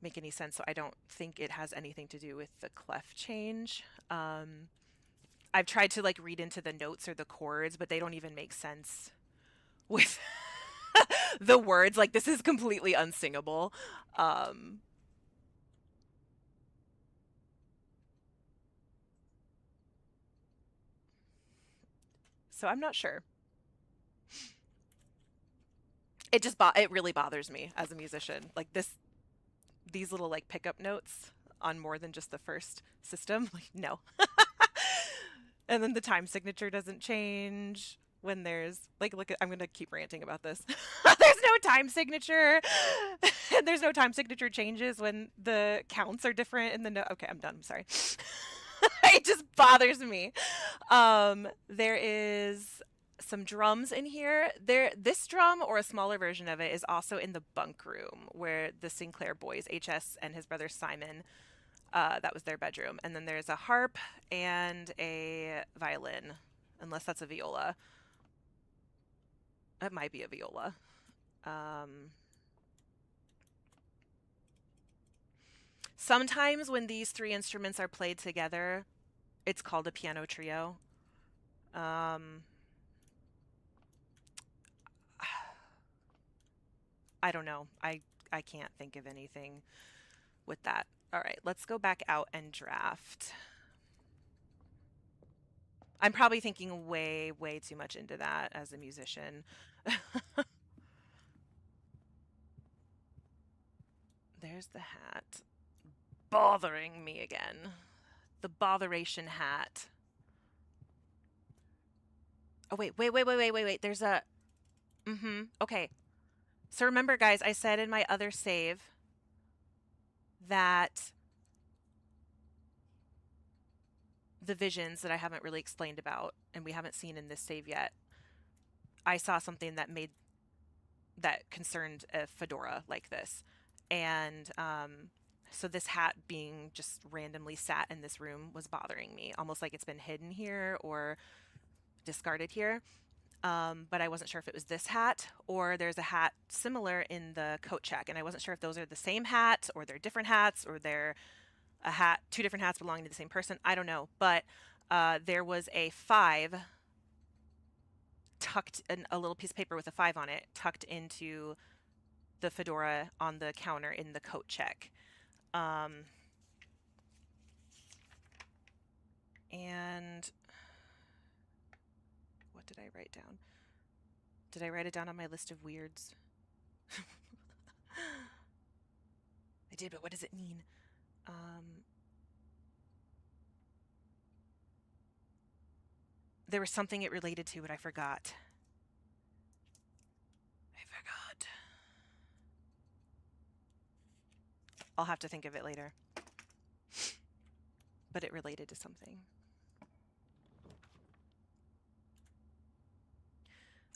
make any sense. So I don't think it has anything to do with the clef change. I've tried to like read into the notes or the chords, but they don't even make sense with the words. Like this is completely unsingable. Um, so I'm not sure. It really bothers me as a musician. Like these little like pickup notes on more than just the first system. Like no. And then the time signature doesn't change when there's like look at I'm gonna keep ranting about this. There's no time signature. There's no time signature changes when the counts are different in the note. Okay, I'm done. I'm sorry. It just bothers me. There is some drums in here. This drum or a smaller version of it is also in the bunk room where the Sinclair boys, HS and his brother Simon, that was their bedroom. And then there's a harp and a violin, unless that's a viola. It might be a viola. Um, Sometimes when these 3 instruments are played together, it's called a piano trio. Um, I don't know. I can't think of anything with that. All right, let's go back out and draft. I'm probably thinking way, way too much into that as a musician. There's the hat. Bothering me again. The botheration hat. Oh, wait. There's a. Okay. So remember, guys, I said in my other save that the visions that I haven't really explained about and we haven't seen in this save yet, I saw something that concerned a fedora like this. And So this hat being just randomly sat in this room was bothering me, almost like it's been hidden here or discarded here. But I wasn't sure if it was this hat or there's a hat similar in the coat check, and I wasn't sure if those are the same hat or they're different hats or they're a hat, two different hats belonging to the same person. I don't know, but there was a 5 tucked in a little piece of paper with a 5 on it, tucked into the fedora on the counter in the coat check. And what did I write down? Did I write it down on my list of weirds? I did, but what does it mean? There was something it related to, but I forgot. I forgot. I'll have to think of it later. But it related to something.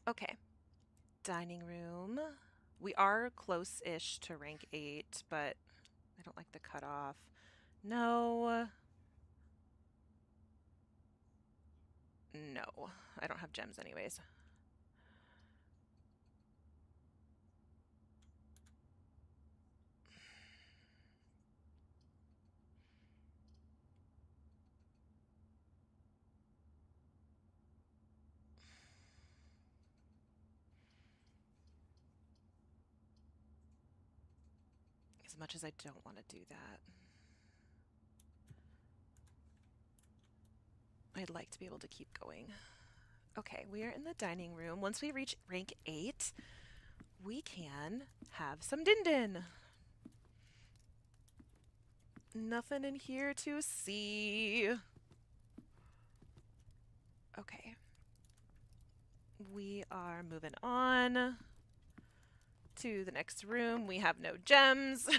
Okay. Dining room. We are close-ish to rank 8, but I don't like the cutoff. No. No. I don't have gems anyways. As much as I don't want to do that. I'd like to be able to keep going. Okay, we are in the dining room. Once we reach rank 8, we can have some din din. Nothing in here to see. Okay. We are moving on to the next room. We have no gems.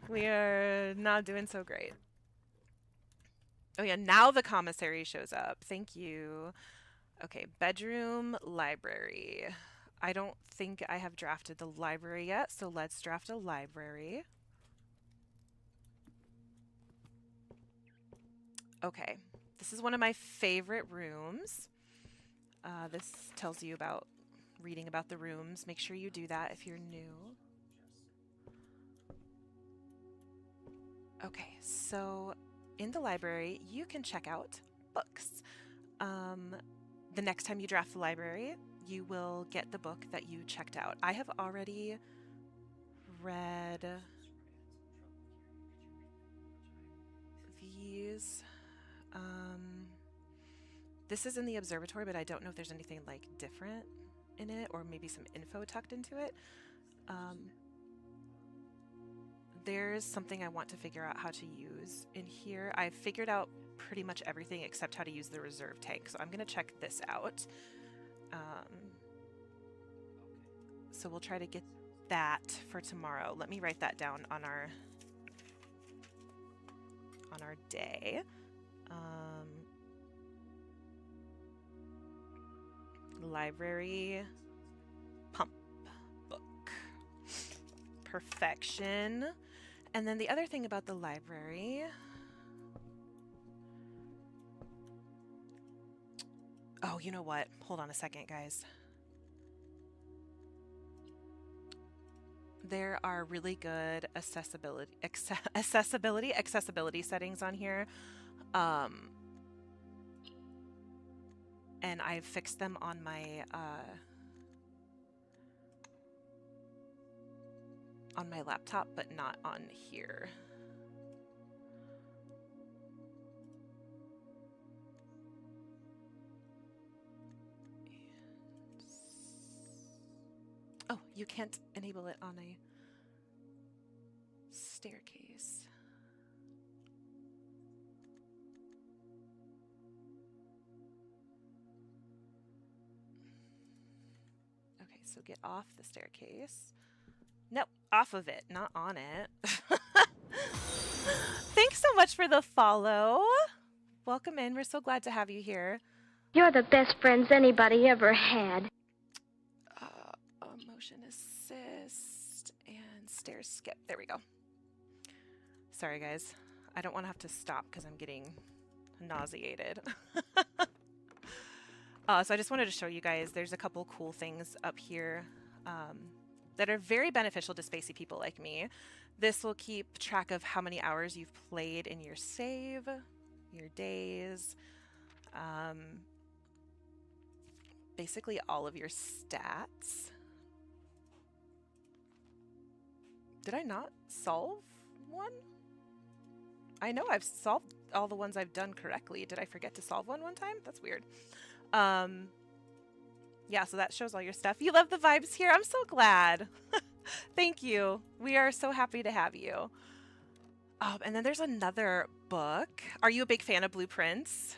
We are not doing so great. Oh yeah, now the commissary shows up. Thank you. Okay, bedroom, library. I don't think I have drafted the library yet, so let's draft a library. Okay, this is one of my favorite rooms. This tells you about reading about the rooms. Make sure you do that if you're new. Okay, so in the library, you can check out books. The next time you draft the library, you will get the book that you checked out. I have already read these. This is in the observatory, but I don't know if there's anything like different in it or maybe some info tucked into it. There's something I want to figure out how to use in here. I've figured out pretty much everything except how to use the reserve tank, so I'm going to check this out. So we'll try to get that for tomorrow. Let me write that down on our day. Library pump book. Perfection. And then the other thing about the library, oh, you know what? Hold on a second, guys. There are really good accessibility settings on here. And I've fixed them on my laptop, but not on here. Oh, you can't enable it on a staircase. Okay, so get off the staircase. Nope, off of it, not on it. Thanks so much for the follow. Welcome in. We're so glad to have you here. You're the best friends anybody ever had. Motion assist and stair skip. There we go. Sorry, guys. I don't want to have to stop because I'm getting nauseated. So I just wanted to show you guys, there's a couple cool things up here um, that are very beneficial to spacey people like me. This will keep track of how many hours you've played in your save, your days, basically all of your stats. Did I not solve one? I know I've solved all the ones I've done correctly. Did I forget to solve one time? That's weird. Yeah, so that shows all your stuff. You love the vibes here. I'm so glad. Thank you. We are so happy to have you. And then there's another book. Are you a big fan of blueprints?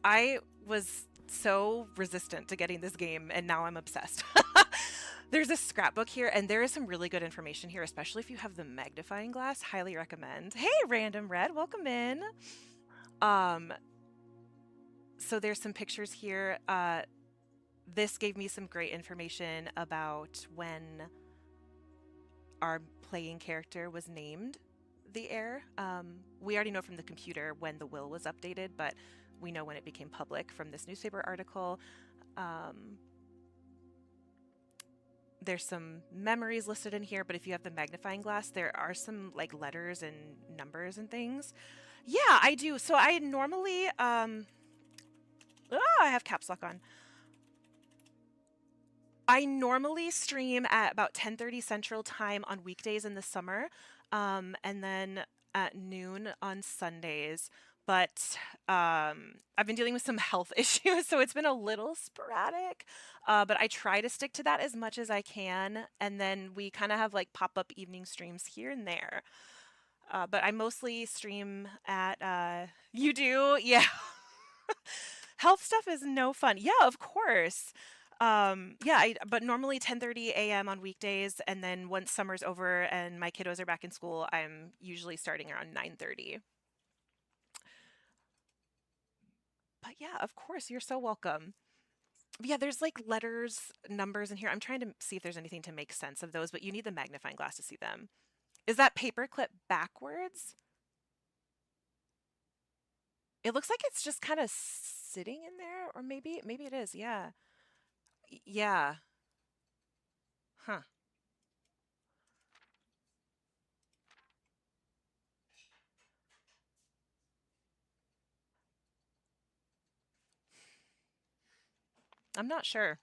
I was so resistant to getting this game, and now I'm obsessed. There's a scrapbook here, and there is some really good information here, especially if you have the magnifying glass. Highly recommend. Hey, Random Red, welcome in. So there's some pictures here. This gave me some great information about when our playing character was named the heir. We already know from the computer when the will was updated, but we know when it became public from this newspaper article. There's some memories listed in here, but if you have the magnifying glass, there are some like letters and numbers and things. Yeah, I do. So I normally, I have caps lock on. I normally stream at about 10:30 Central Time on weekdays in the summer, and then at noon on Sundays. But I've been dealing with some health issues, so it's been a little sporadic. But I try to stick to that as much as I can, and then we kind of have like pop-up evening streams here and there. But I mostly stream at you do? Yeah. Health stuff is no fun. Yeah, of course. Yeah, but normally 10:30 a.m. on weekdays, and then once summer's over and my kiddos are back in school, I'm usually starting around 9:30. But yeah, of course, you're so welcome. Yeah, there's like letters, numbers in here. I'm trying to see if there's anything to make sense of those, but you need the magnifying glass to see them. Is that paperclip backwards? It looks like it's just kind of sitting in there, or maybe it is. Yeah. Yeah. Huh. I'm not sure.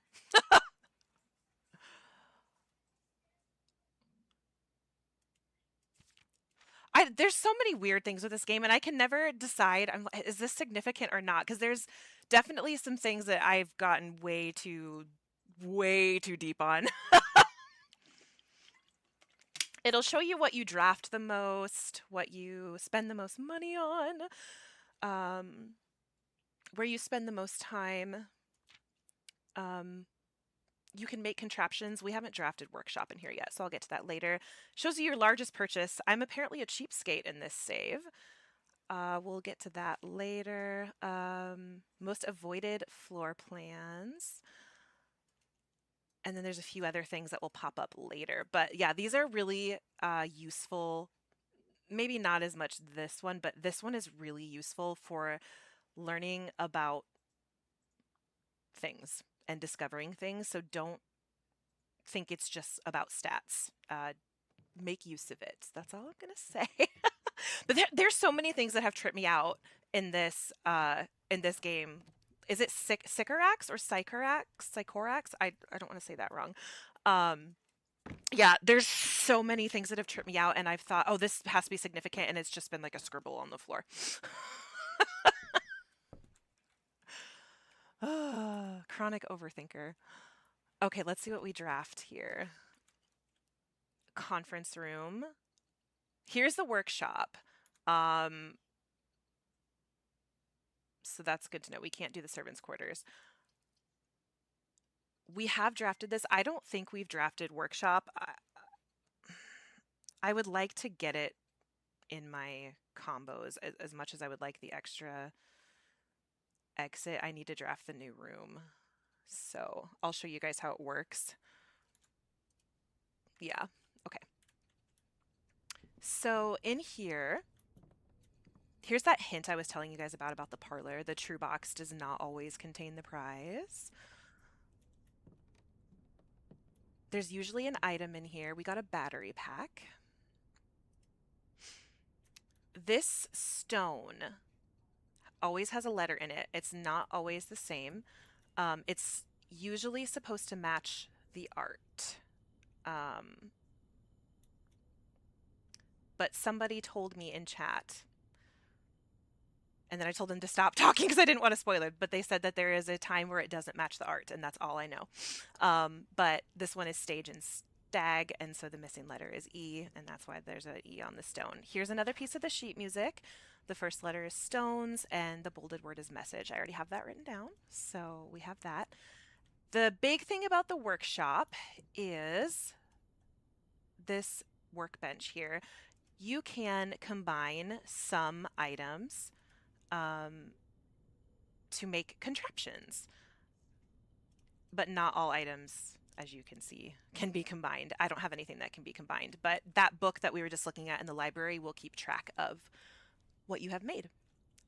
There's so many weird things with this game, and I can never decide. Is this significant or not? Because there's definitely some things that I've gotten way too deep on. It'll show you what you draft the most, what you spend the most money on, um, where you spend the most time. Um, you can make contraptions. We haven't drafted workshop in here yet, so I'll get to that later. Shows you your largest purchase. I'm apparently a cheapskate in this save. We'll get to that later. Most avoided floor plans. And then there's a few other things that will pop up later. But yeah, these are really useful. Maybe not as much this one, but this one is really useful for learning about things and discovering things. So don't think it's just about stats. Make use of it. That's all I'm going to say. But there's so many things that have tripped me out in this game. Is it Sycorax or Sycorax? Sycorax? I don't want to say that wrong. Yeah, there's so many things that have tripped me out, and I've thought, oh, this has to be significant, and it's just been like a scribble on the floor. Chronic overthinker. Okay, let's see what we draft here. Conference room. Here's the workshop. So that's good to know. We can't do the servants' quarters. We have drafted this. I don't think we've drafted workshop. I would like to get it in my combos as much as I would like the extra exit. I need to draft the new room. So I'll show you guys how it works. Yeah. Okay. So in here, here's that hint I was telling you guys about the parlor. The true box does not always contain the prize. There's usually an item in here. We got a battery pack. This stone always has a letter in it. It's not always the same. It's usually supposed to match the art. Um, but somebody told me in chat, and then I told them to stop talking because I didn't want to spoil it, but they said that there is a time where it doesn't match the art, and that's all I know. But this one is stage and stag, and so the missing letter is E, and that's why there's an E on the stone. Here's another piece of the sheet music. The first letter is stones, and the bolded word is message. I already have that written down, so we have that. The big thing about the workshop is this workbench here. You can combine some items to make contraptions, but not all items, as you can see, can be combined. I don't have anything that can be combined, but that book that we were just looking at in the library will keep track of what you have made.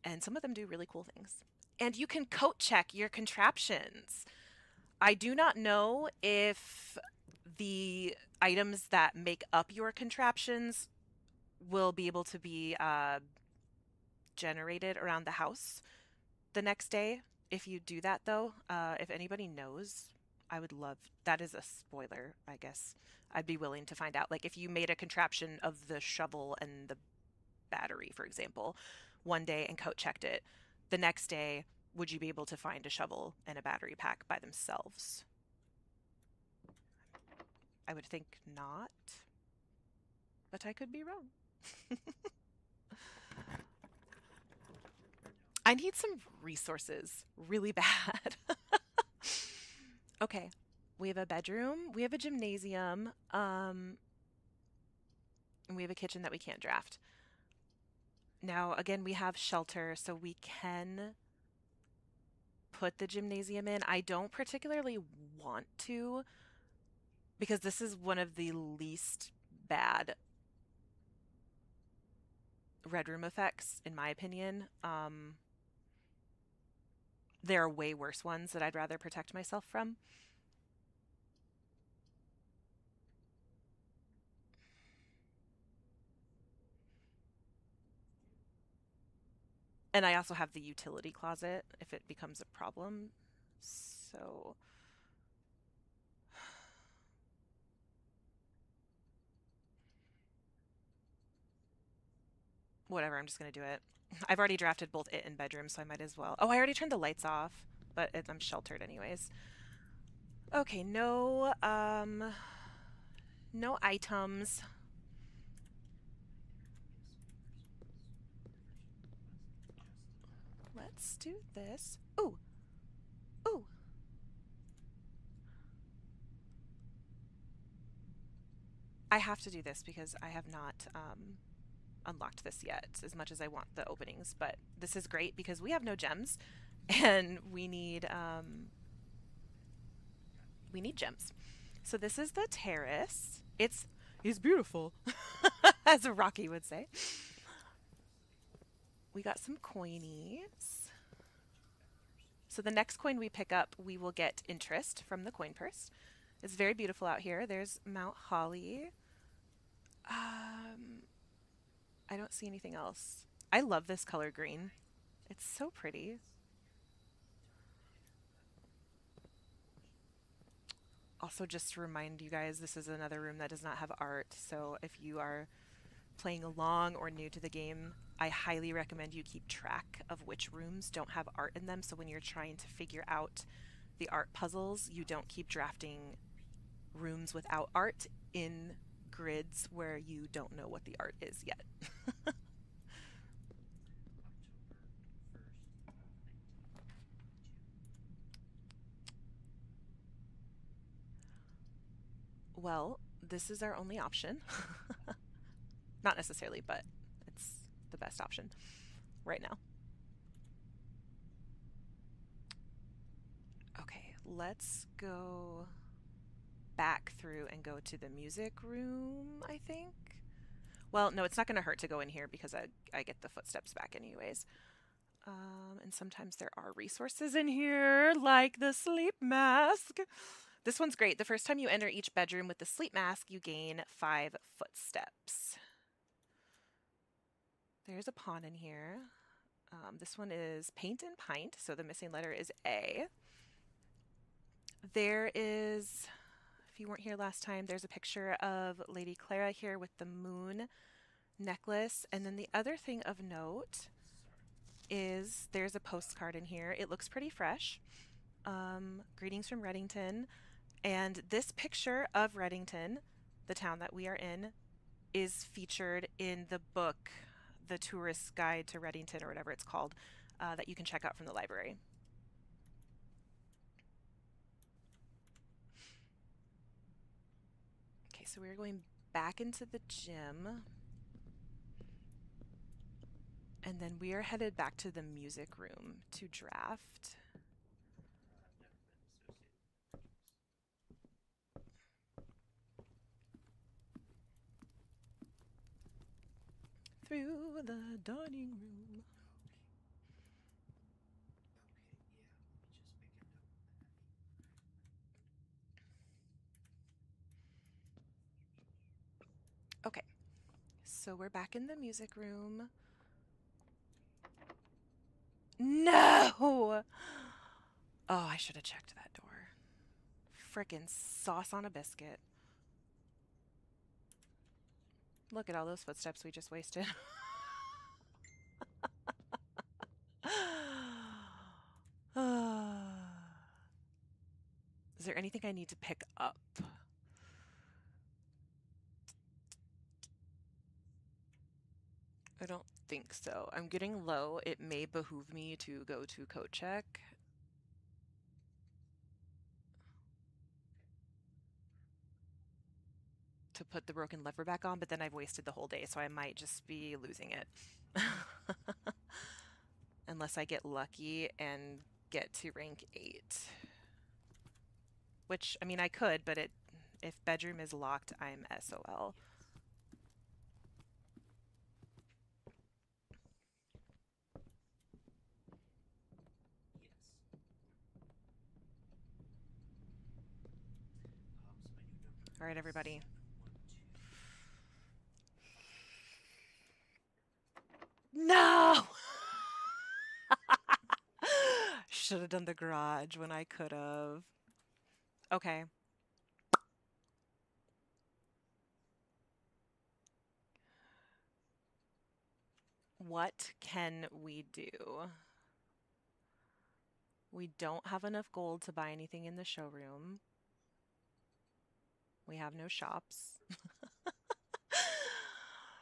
And some of them do really cool things. And you can coat check your contraptions. I do not know if the items that make up your contraptions will be able to be generated around the house the next day. If you do that, though, if anybody knows, I would love that. Is a spoiler, I guess. I'd be willing to find out. Like if you made a contraption of the shovel and the battery, for example, one day and coat checked it, the next day, would you be able to find a shovel and a battery pack by themselves? I would think not, but I could be wrong. I need some resources really bad. Okay, we have a bedroom, we have a gymnasium, and we have a kitchen that we can't draft. Now, again, we have shelter, so we can put the gymnasium in. I don't particularly want to because this is one of the least bad Red Room effects, in my opinion. There are way worse ones that I'd rather protect myself from. And I also have the utility closet if it becomes a problem. So whatever, I'm just going to do it. I've already drafted both it and bedroom, so I might as well. Oh, I already turned the lights off, but I'm sheltered anyways. Okay, no items. Let's do this. Ooh, ooh. I have to do this because I have not unlocked this yet as much as I want the openings, but this is great because we have no gems and we need gems. So this is the terrace. It's beautiful, as Rocky would say. We got some coinies. So the next coin we pick up, we will get interest from the coin purse. It's very beautiful out here. There's Mount Holly. I don't see anything else. I love this color green. It's so pretty. Also, just to remind you guys, this is another room that does not have art. So if you are playing along or new to the game, I highly recommend you keep track of which rooms don't have art in them. So when you're trying to figure out the art puzzles, you don't keep drafting rooms without art in grids where you don't know what the art is yet. Well, this is our only option. Not necessarily, but it's the best option right now. Okay, let's go back through and go to the music room, I think. Well, no, it's not going to hurt to go in here because I get the footsteps back anyways. And sometimes there are resources in here, like the sleep mask. This one's great. The first time you enter each bedroom with the sleep mask, you gain 5 footsteps. There's a pawn in here. This one is paint and pint, so the missing letter is A. There is, if you weren't here last time, there's a picture of Lady Clara here with the moon necklace. And then the other thing of note is there's a postcard in here. It looks pretty fresh. Greetings from Reddington. And this picture of Reddington, the town that we are in, is featured in the book, The Tourist's Guide to Reddington, or whatever it's called, that you can check out from the library. Okay, so we're going back into the gym. And then we are headed back to the music room to draft. Through the dining room. Okay, so we're back in the music room. No! Oh, I should have checked that door. Frickin' sauce on a biscuit. Look at all those footsteps we just wasted. Is there anything I need to pick up? I don't think so. I'm getting low. It may behoove me to go to coat check. To put the broken lever back on, but then I've wasted the whole day, so I might just be losing it. Unless I get lucky and get to rank 8. Which, I mean, I could, but if bedroom is locked, I'm SOL. All right, everybody. No! Should have done the garage when I could have. Okay. What can we do? We don't have enough gold to buy anything in the showroom. We have no shops.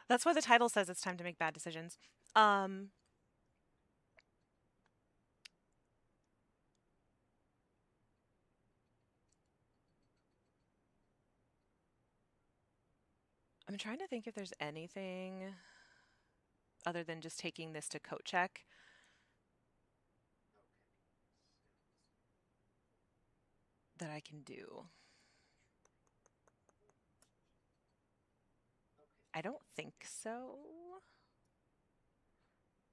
That's why the title says it's time to make bad decisions. I'm trying to think if there's anything other than just taking this to coat check. That I can do. I don't think so.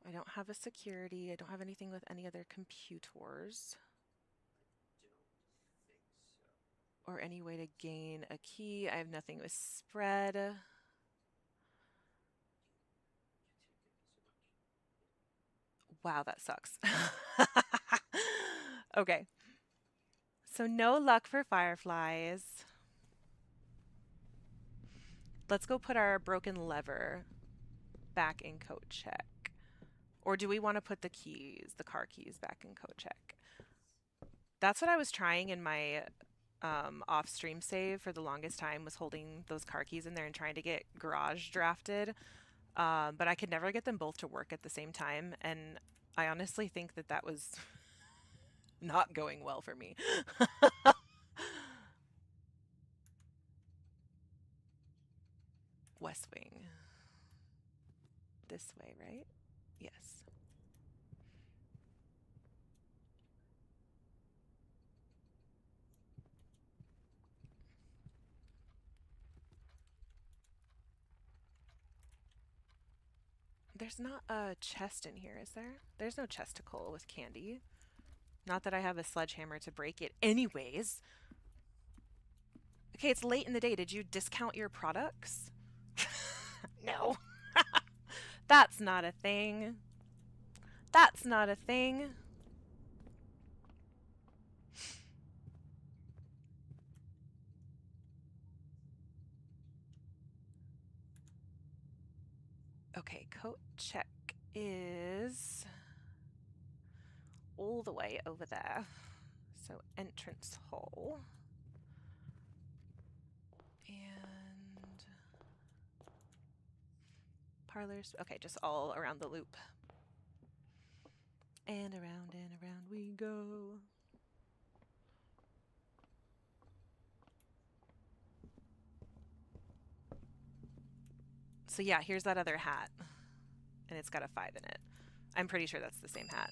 I don't have a security. I don't have anything with any other computers. Or any way to gain a key. I have nothing with spread. Wow, that sucks. Okay. So no luck for fireflies. Let's go put our broken lever back in coat check. Or do we want to put the keys, the car keys, back in coat check? That's what I was trying in my off-stream save for the longest time, was holding those car keys in there and trying to get garage drafted. But I could never get them both to work at the same time. And I honestly think that that was not going well for me. West Wing. This way, right? Yes. There's not a chest in here, is there? There's no chesticle with candy. Not that I have a sledgehammer to break it anyways. Okay, it's late in the day. Did you discount your products? No. That's not a thing. That's not a thing. Okay, coat check is all the way over there. So entrance hall. And parlors. Okay, just all around the loop. And around we go. So yeah, here's that other hat. And it's got a 5 in it. I'm pretty sure that's the same hat.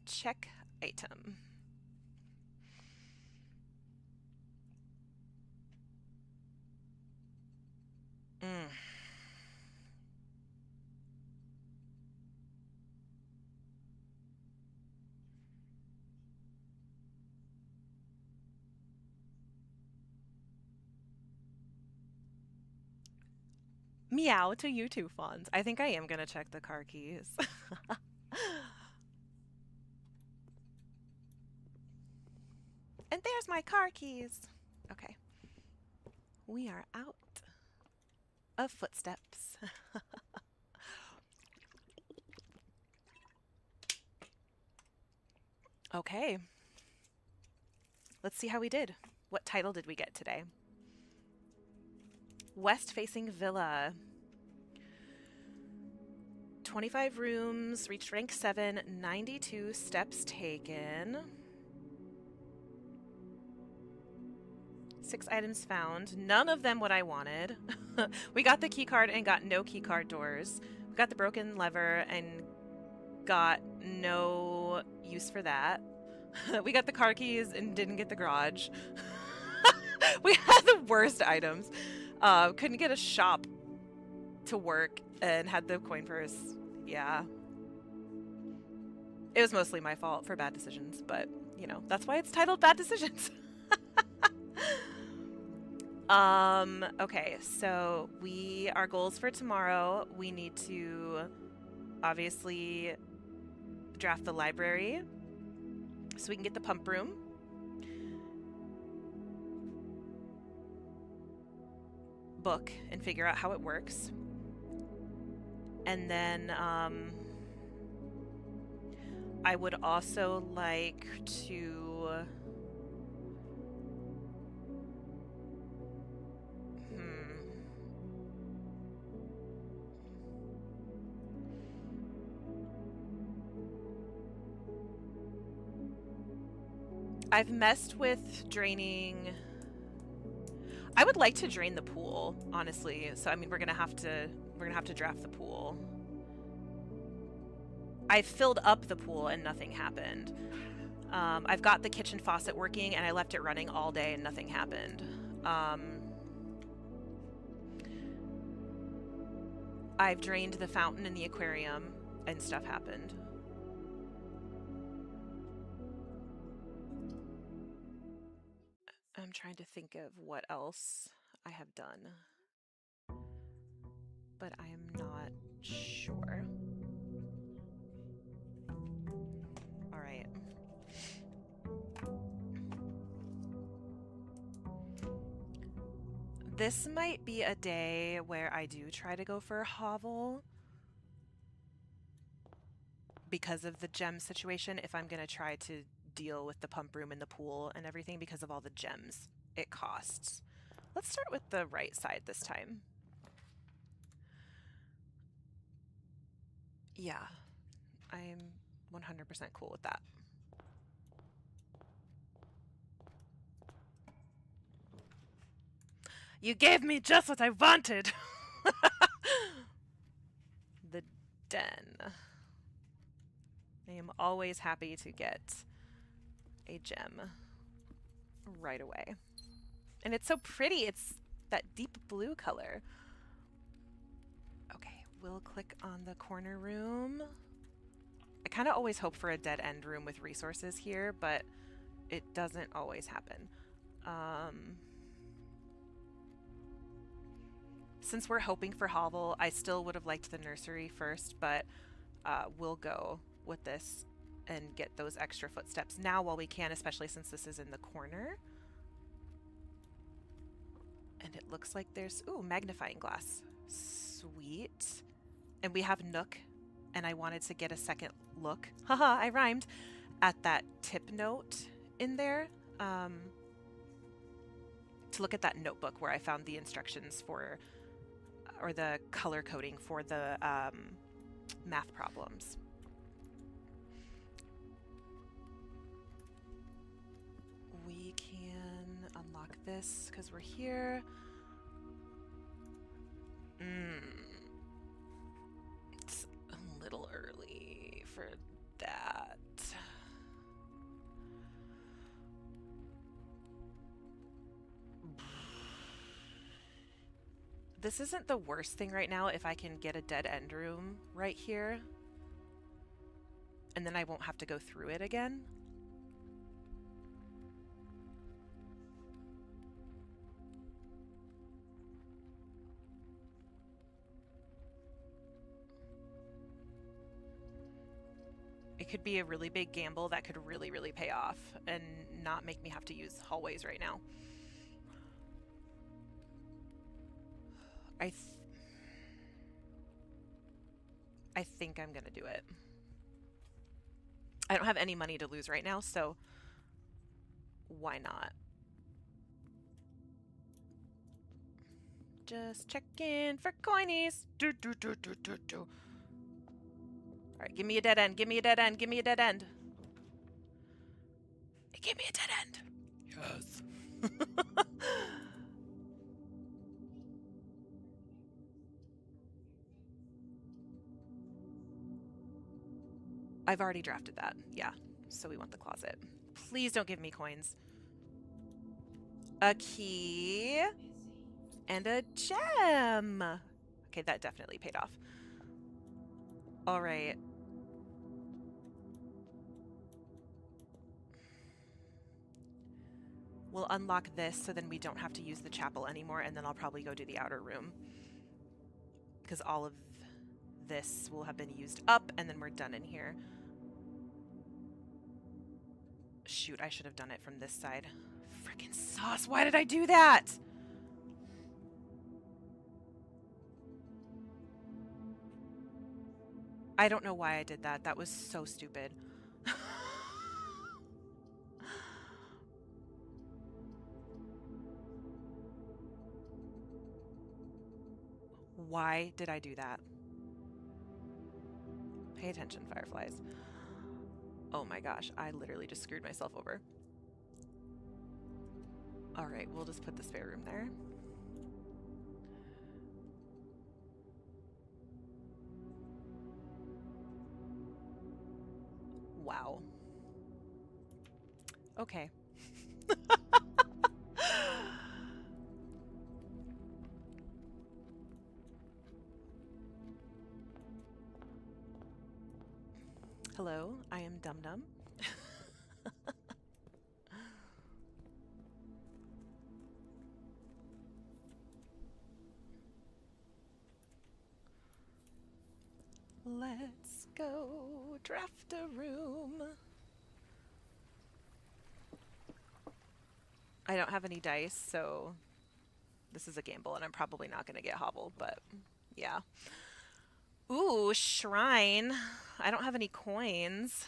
Check item. Meow to you two, Fawns. I think I am going to check the car keys. And there's my car keys. Okay. We are out of footsteps. Okay. Let's see how we did. What title did we get today? West-facing villa. 25 rooms, reached rank 7, 92 steps taken. 6 items found. None of them what I wanted. We got the key card and got no key card doors. We got the broken lever and got no use for that. We got the car keys and didn't get the garage. We had the worst items. Couldn't get a shop to work and had the coin purse. Yeah. It was mostly my fault for bad decisions, but, you know, that's why it's titled Bad Decisions. Okay, so our goals for tomorrow, we need to obviously draft the library so we can get the pump room. Book and figure out how it works. And then I would also like to I've messed with draining. I would like to drain the pool, honestly. So I mean, we're gonna have to draft the pool. I filled up the pool and nothing happened. I've got the kitchen faucet working and I left it running all day and nothing happened. I've drained the fountain in the aquarium and stuff happened. I'm trying to think of what else I have done, but I am not sure. All right. This might be a day where I do try to go for a hovel because of the gem situation, if I'm going to try to deal with the pump room and the pool and everything because of all the gems it costs. Let's start with the right side this time. Yeah, I'm 100% cool with that. You gave me just what I wanted! The den. I am always happy to get a gem right away. And it's so pretty. It's that deep blue color. we'll click on the corner room. I kind of always hope for a dead end room with resources here, but it doesn't always happen. Since we're hoping for hovel, I still would have liked the nursery first, but we'll go with this and get those extra footsteps now while we can, especially since this is in the corner. And it looks like there's, ooh, magnifying glass. Sweet. And we have Nook, and I wanted to get a second look, haha, I rhymed, at that tip note in there. To look at that notebook where I found the instructions for, or the color coding for the math problems. We can unlock this because we're here. It's a little early for that. This isn't the worst thing right now if I can get a dead end room right here. And then I won't have to go through it again. It could be a really big gamble that could really, really pay off and not make me have to use hallways right now. I think I'm gonna do it. I don't have any money to lose right now, so why not? Just checking for coinies. All right, give me a dead end. Give me a dead end. Give me a dead end. Give me a dead end. Yes. I've already drafted that. Yeah. So we want the closet. Please don't give me coins. A key and a gem. Okay, that definitely paid off. All right. We'll unlock this so then we don't have to use the chapel anymore, and then I'll probably go do the outer room. Because all of this will have been used up, and then we're done in here. Shoot, I should have done it from this side. Frickin' sauce, why did I do that? I don't know why I did that. That was so stupid. Why did I do that? Pay attention, fireflies. Oh my gosh, I literally just screwed myself over. All right, we'll just put the spare room there. Wow. Okay. Hello, I am Dum Dum. Let's go draft a room. I don't have any dice, so this is a gamble, and I'm probably not going to get hobbled, but yeah. Ooh, shrine. I don't have any coins.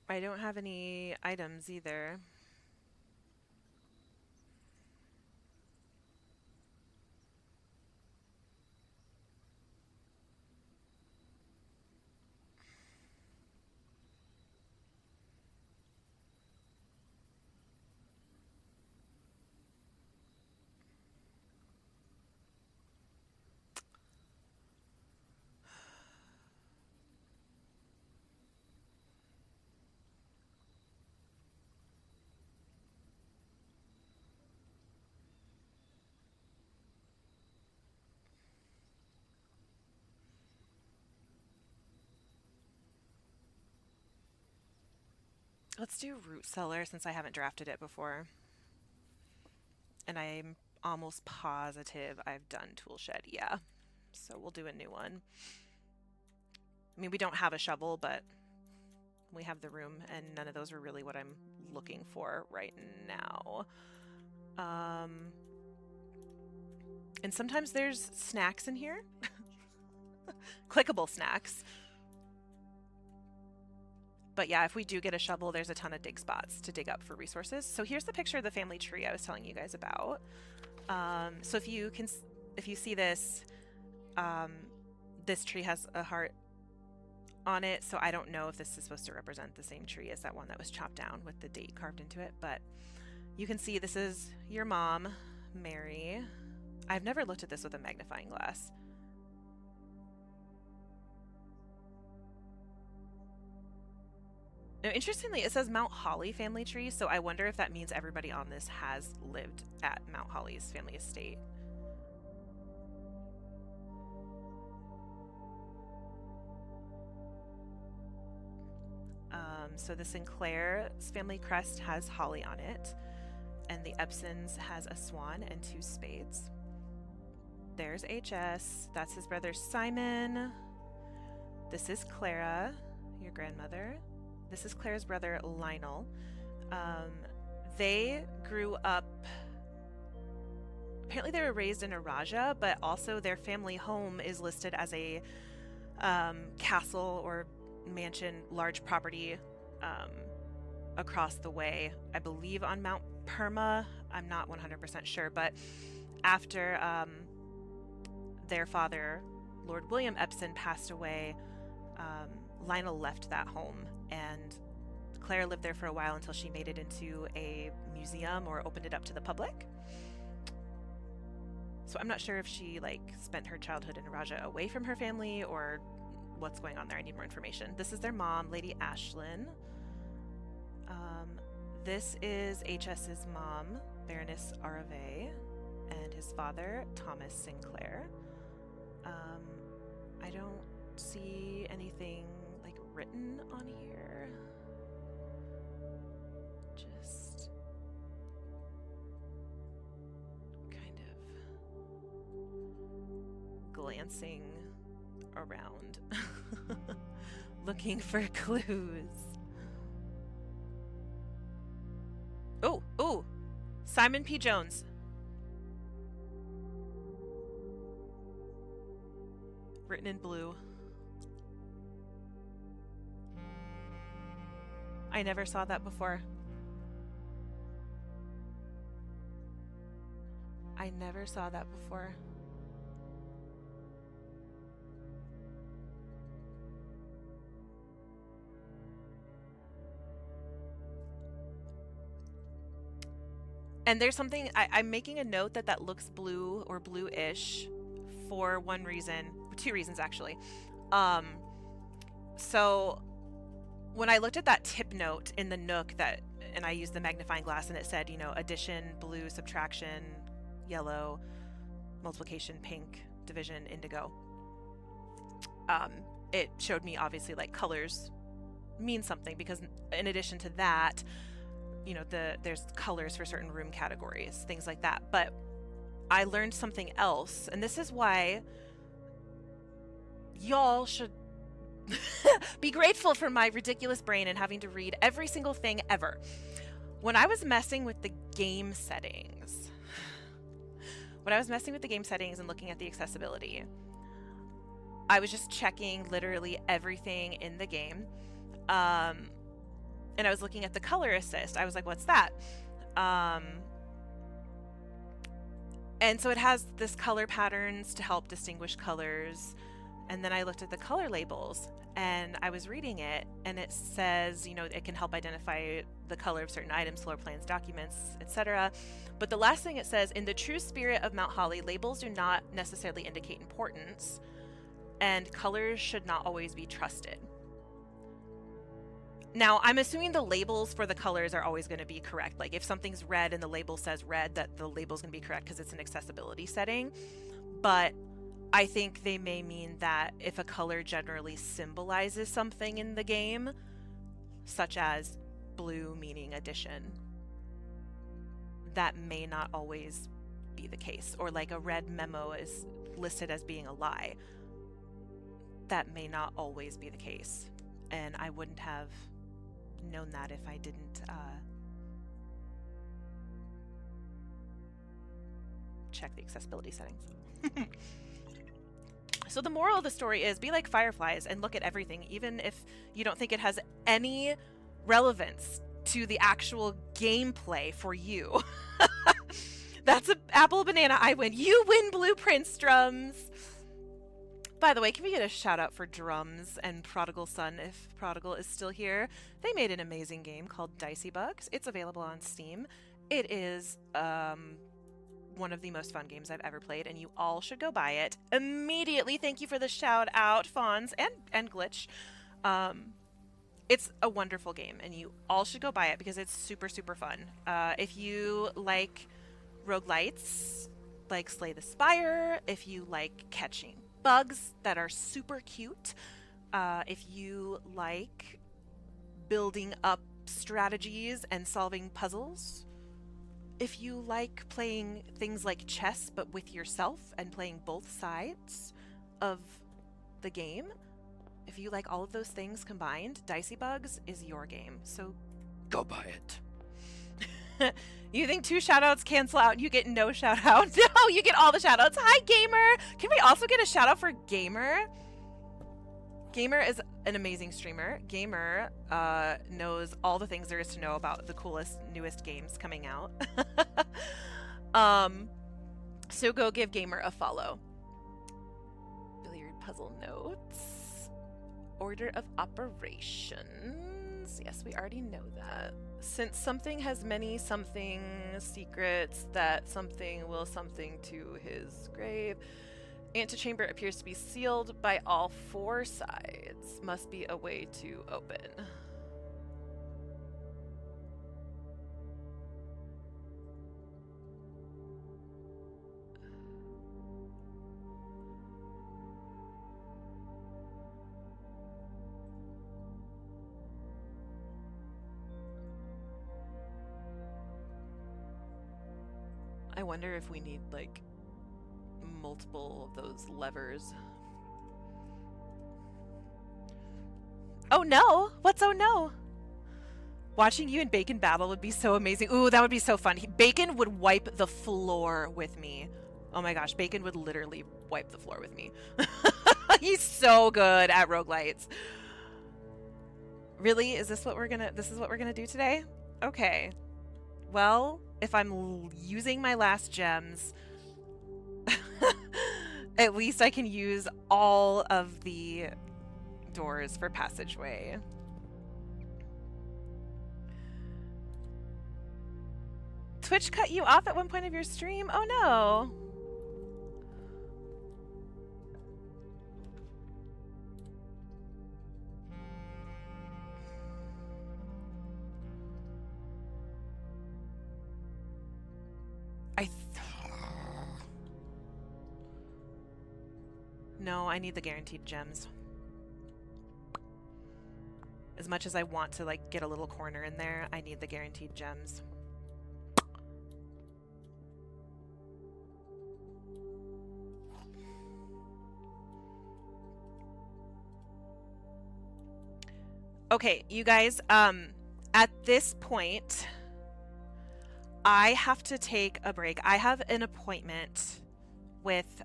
I don't have any items either. Let's do root cellar since I haven't drafted it before. And I'm almost positive I've done tool shed. Yeah. So we'll do a new one. I mean, we don't have a shovel, but we have the room, and none of those are really what I'm looking for right now. And sometimes there's snacks in here. Clickable snacks. But yeah, if we do get a shovel, there's a ton of dig spots to dig up for resources. So here's the picture of the family tree I was telling you guys about. So if you see this, this tree has a heart on it. So I don't know if this is supposed to represent the same tree as that one that was chopped down with the date carved into it. But you can see this is your mom, Mary. I've never looked at this with a magnifying glass. Now, interestingly, it says Mount Holly family tree, so I wonder if that means everybody on this has lived at Mount Holly's family estate. So the Sinclair's family crest has holly on it, and the Epsons has a swan and 2 spades. There's HS. That's his brother Simon. This is Clara, your grandmother. This is Claire's brother Lionel. They grew up, apparently they were raised in Araja, but also their family home is listed as a castle or mansion, large property across the way, I believe on Mount Perma. I'm not 100% sure, but after their father, Lord William Epson, passed away, Lionel left that home, and Claire lived there for a while until she made it into a museum or opened it up to the public. So I'm not sure if she spent her childhood in Raja away from her family or what's going on there. I need more information. This is their mom, Lady Ashlyn. This is HS's mom, Baroness Arave, and his father, Thomas Sinclair. I don't see anything written on here. Just kind of glancing around, looking for clues. Oh, Simon P. Jones. Written in blue. I never saw that before. I never saw that before. And there's something, I'm making a note that looks blue or blue-ish for one reason, 2 reasons actually. So when I looked at that tip note in the Nook and I used the magnifying glass, and it said, addition, blue, subtraction, yellow, multiplication, pink, division, indigo. It showed me obviously colors mean something, because in addition to that, there's colors for certain room categories, things like that. But I learned something else, and this is why y'all should be grateful for my ridiculous brain and having to read every single thing ever. When I was messing with the game settings, and looking at the accessibility, I was just checking literally everything in the game. And I was looking at the color assist. I was like, what's that? And so it has this color patterns to help distinguish colors. And then I looked at the color labels, and I was reading it, and it says, it can help identify the color of certain items, floor plans, documents, etc. But the last thing it says, in the true spirit of Mount Holly, labels do not necessarily indicate importance, and colors should not always be trusted. Now, I'm assuming the labels for the colors are always going to be correct. If something's red and the label says red, that the label's going to be correct because it's an accessibility setting. But I think they may mean that if a color generally symbolizes something in the game, such as blue meaning addition. That may not always be the case. Or like a red memo is listed as being a lie. That may not always be the case. And I wouldn't have known that if I didn't check the accessibility settings. So the moral of the story is be like fireflies and look at everything, even if you don't think it has any relevance to the actual gameplay for you. That's an apple banana. I win. You win blueprints, Drums. By the way, can we get a shout out for Drums and Prodigal Son if Prodigal is still here? They made an amazing game called Dicey Bugs. It's available on Steam. It is one of the most fun games I've ever played, and you all should go buy it immediately. Thank you for the shout out, Fawns and Glitch. It's a wonderful game, and you all should go buy it because it's super, super fun. If you like roguelites, like Slay the Spire, if you like catching bugs that are super cute, if you like building up strategies and solving puzzles, if you like playing things like chess but with yourself and playing both sides of the game, if you like all of those things combined, Dicey Bugs is your game. So go buy it. You think 2 shoutouts cancel out and you get no shout out? No, you get all the shoutouts. Hi, Gamer. Can we also get a shout out for Gamer? Gamer is an amazing streamer. Gamer knows all the things there is to know about the coolest, newest games coming out. So go give Gamer a follow. Billiard puzzle notes. Order of operations. Yes, we already know that. Since something has many something secrets, that something will something to his grave. Antechamber appears to be sealed by all 4 sides. Must be a way to open. I wonder if we need, like, multiple of those levers. Oh no! What's oh no? Watching you and Bacon battle would be so amazing. Ooh, that would be so fun. Bacon would wipe the floor with me. Oh my gosh, Bacon would literally wipe the floor with me. He's so good at roguelites. Really? Is this what we're gonna do today? Okay. Well, if I'm using my last gems, at least I can use all of the doors for passageway. Twitch cut you off at one point of your stream? Oh no. No, I need the guaranteed gems. As much as I want to, like, get a little corner in there, I need the guaranteed gems. Okay, you guys, at this point, I have to take a break. I have an appointment with,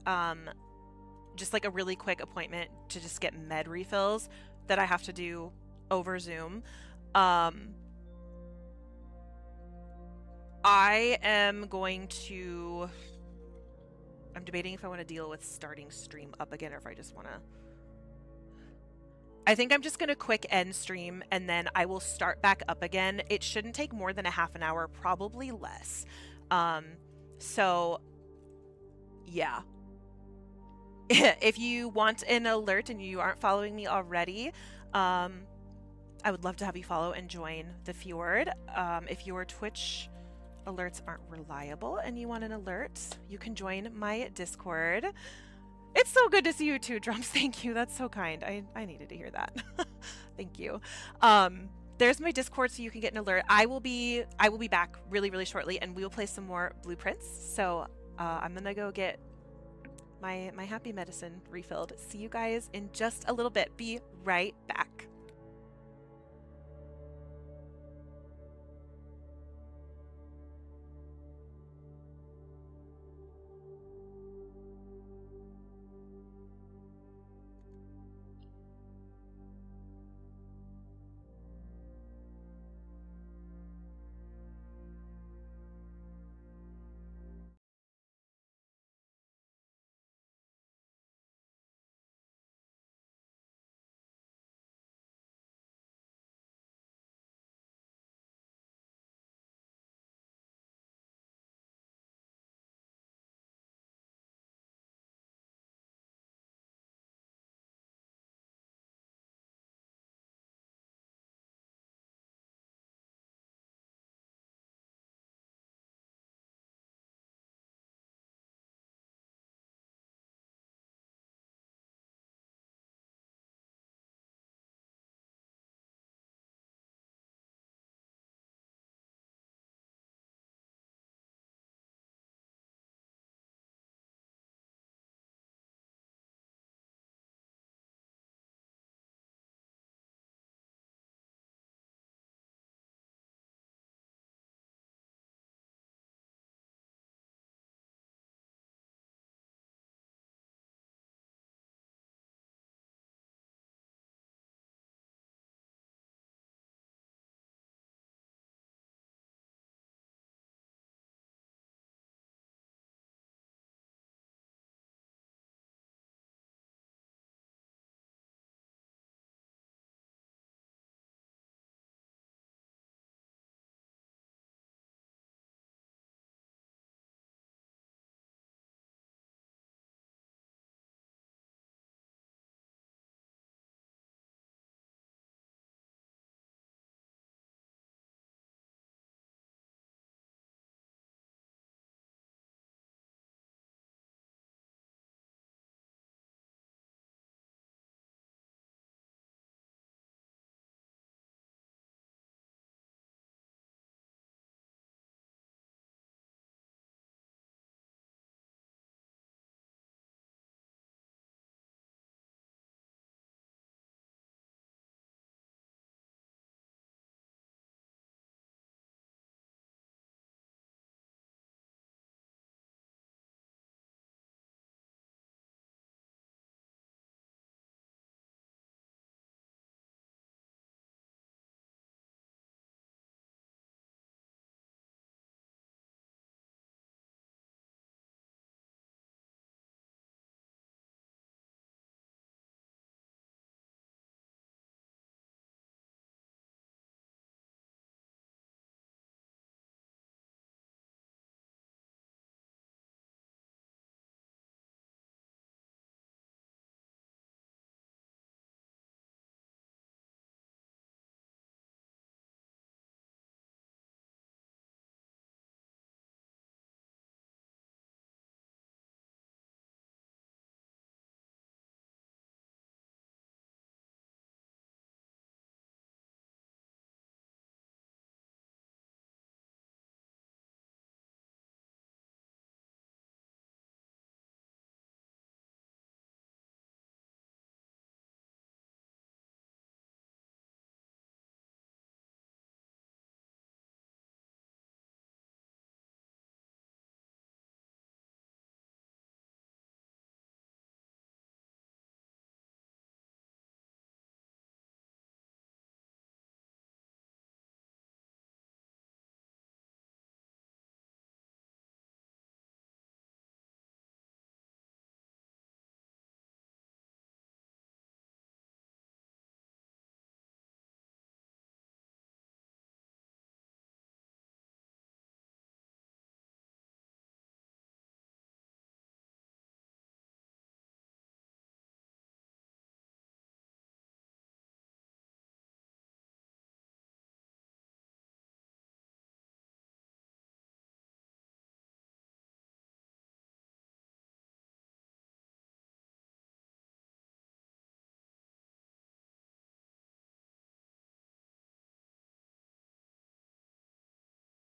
just like a really quick appointment to just get med refills that I have to do over Zoom. I am going to... I'm debating if I want to deal with starting stream up again or if I just want to... I think I'm just going to quick end stream and then I will start back up again. It shouldn't take more than a half an hour, probably less. So, yeah. If you want an alert and you aren't following me already, I would love to have you follow and join the Fjord. If your Twitch alerts aren't reliable and you want an alert, you can join my Discord. It's so good to see you too, Drums. Thank you. That's so kind. I needed to hear that. Thank you. there's my Discord so you can get an alert. I will be back really, really shortly, and we will play some more blueprints. So I'm gonna go get my happy medicine refilled. See you guys in just a little bit. Be right back.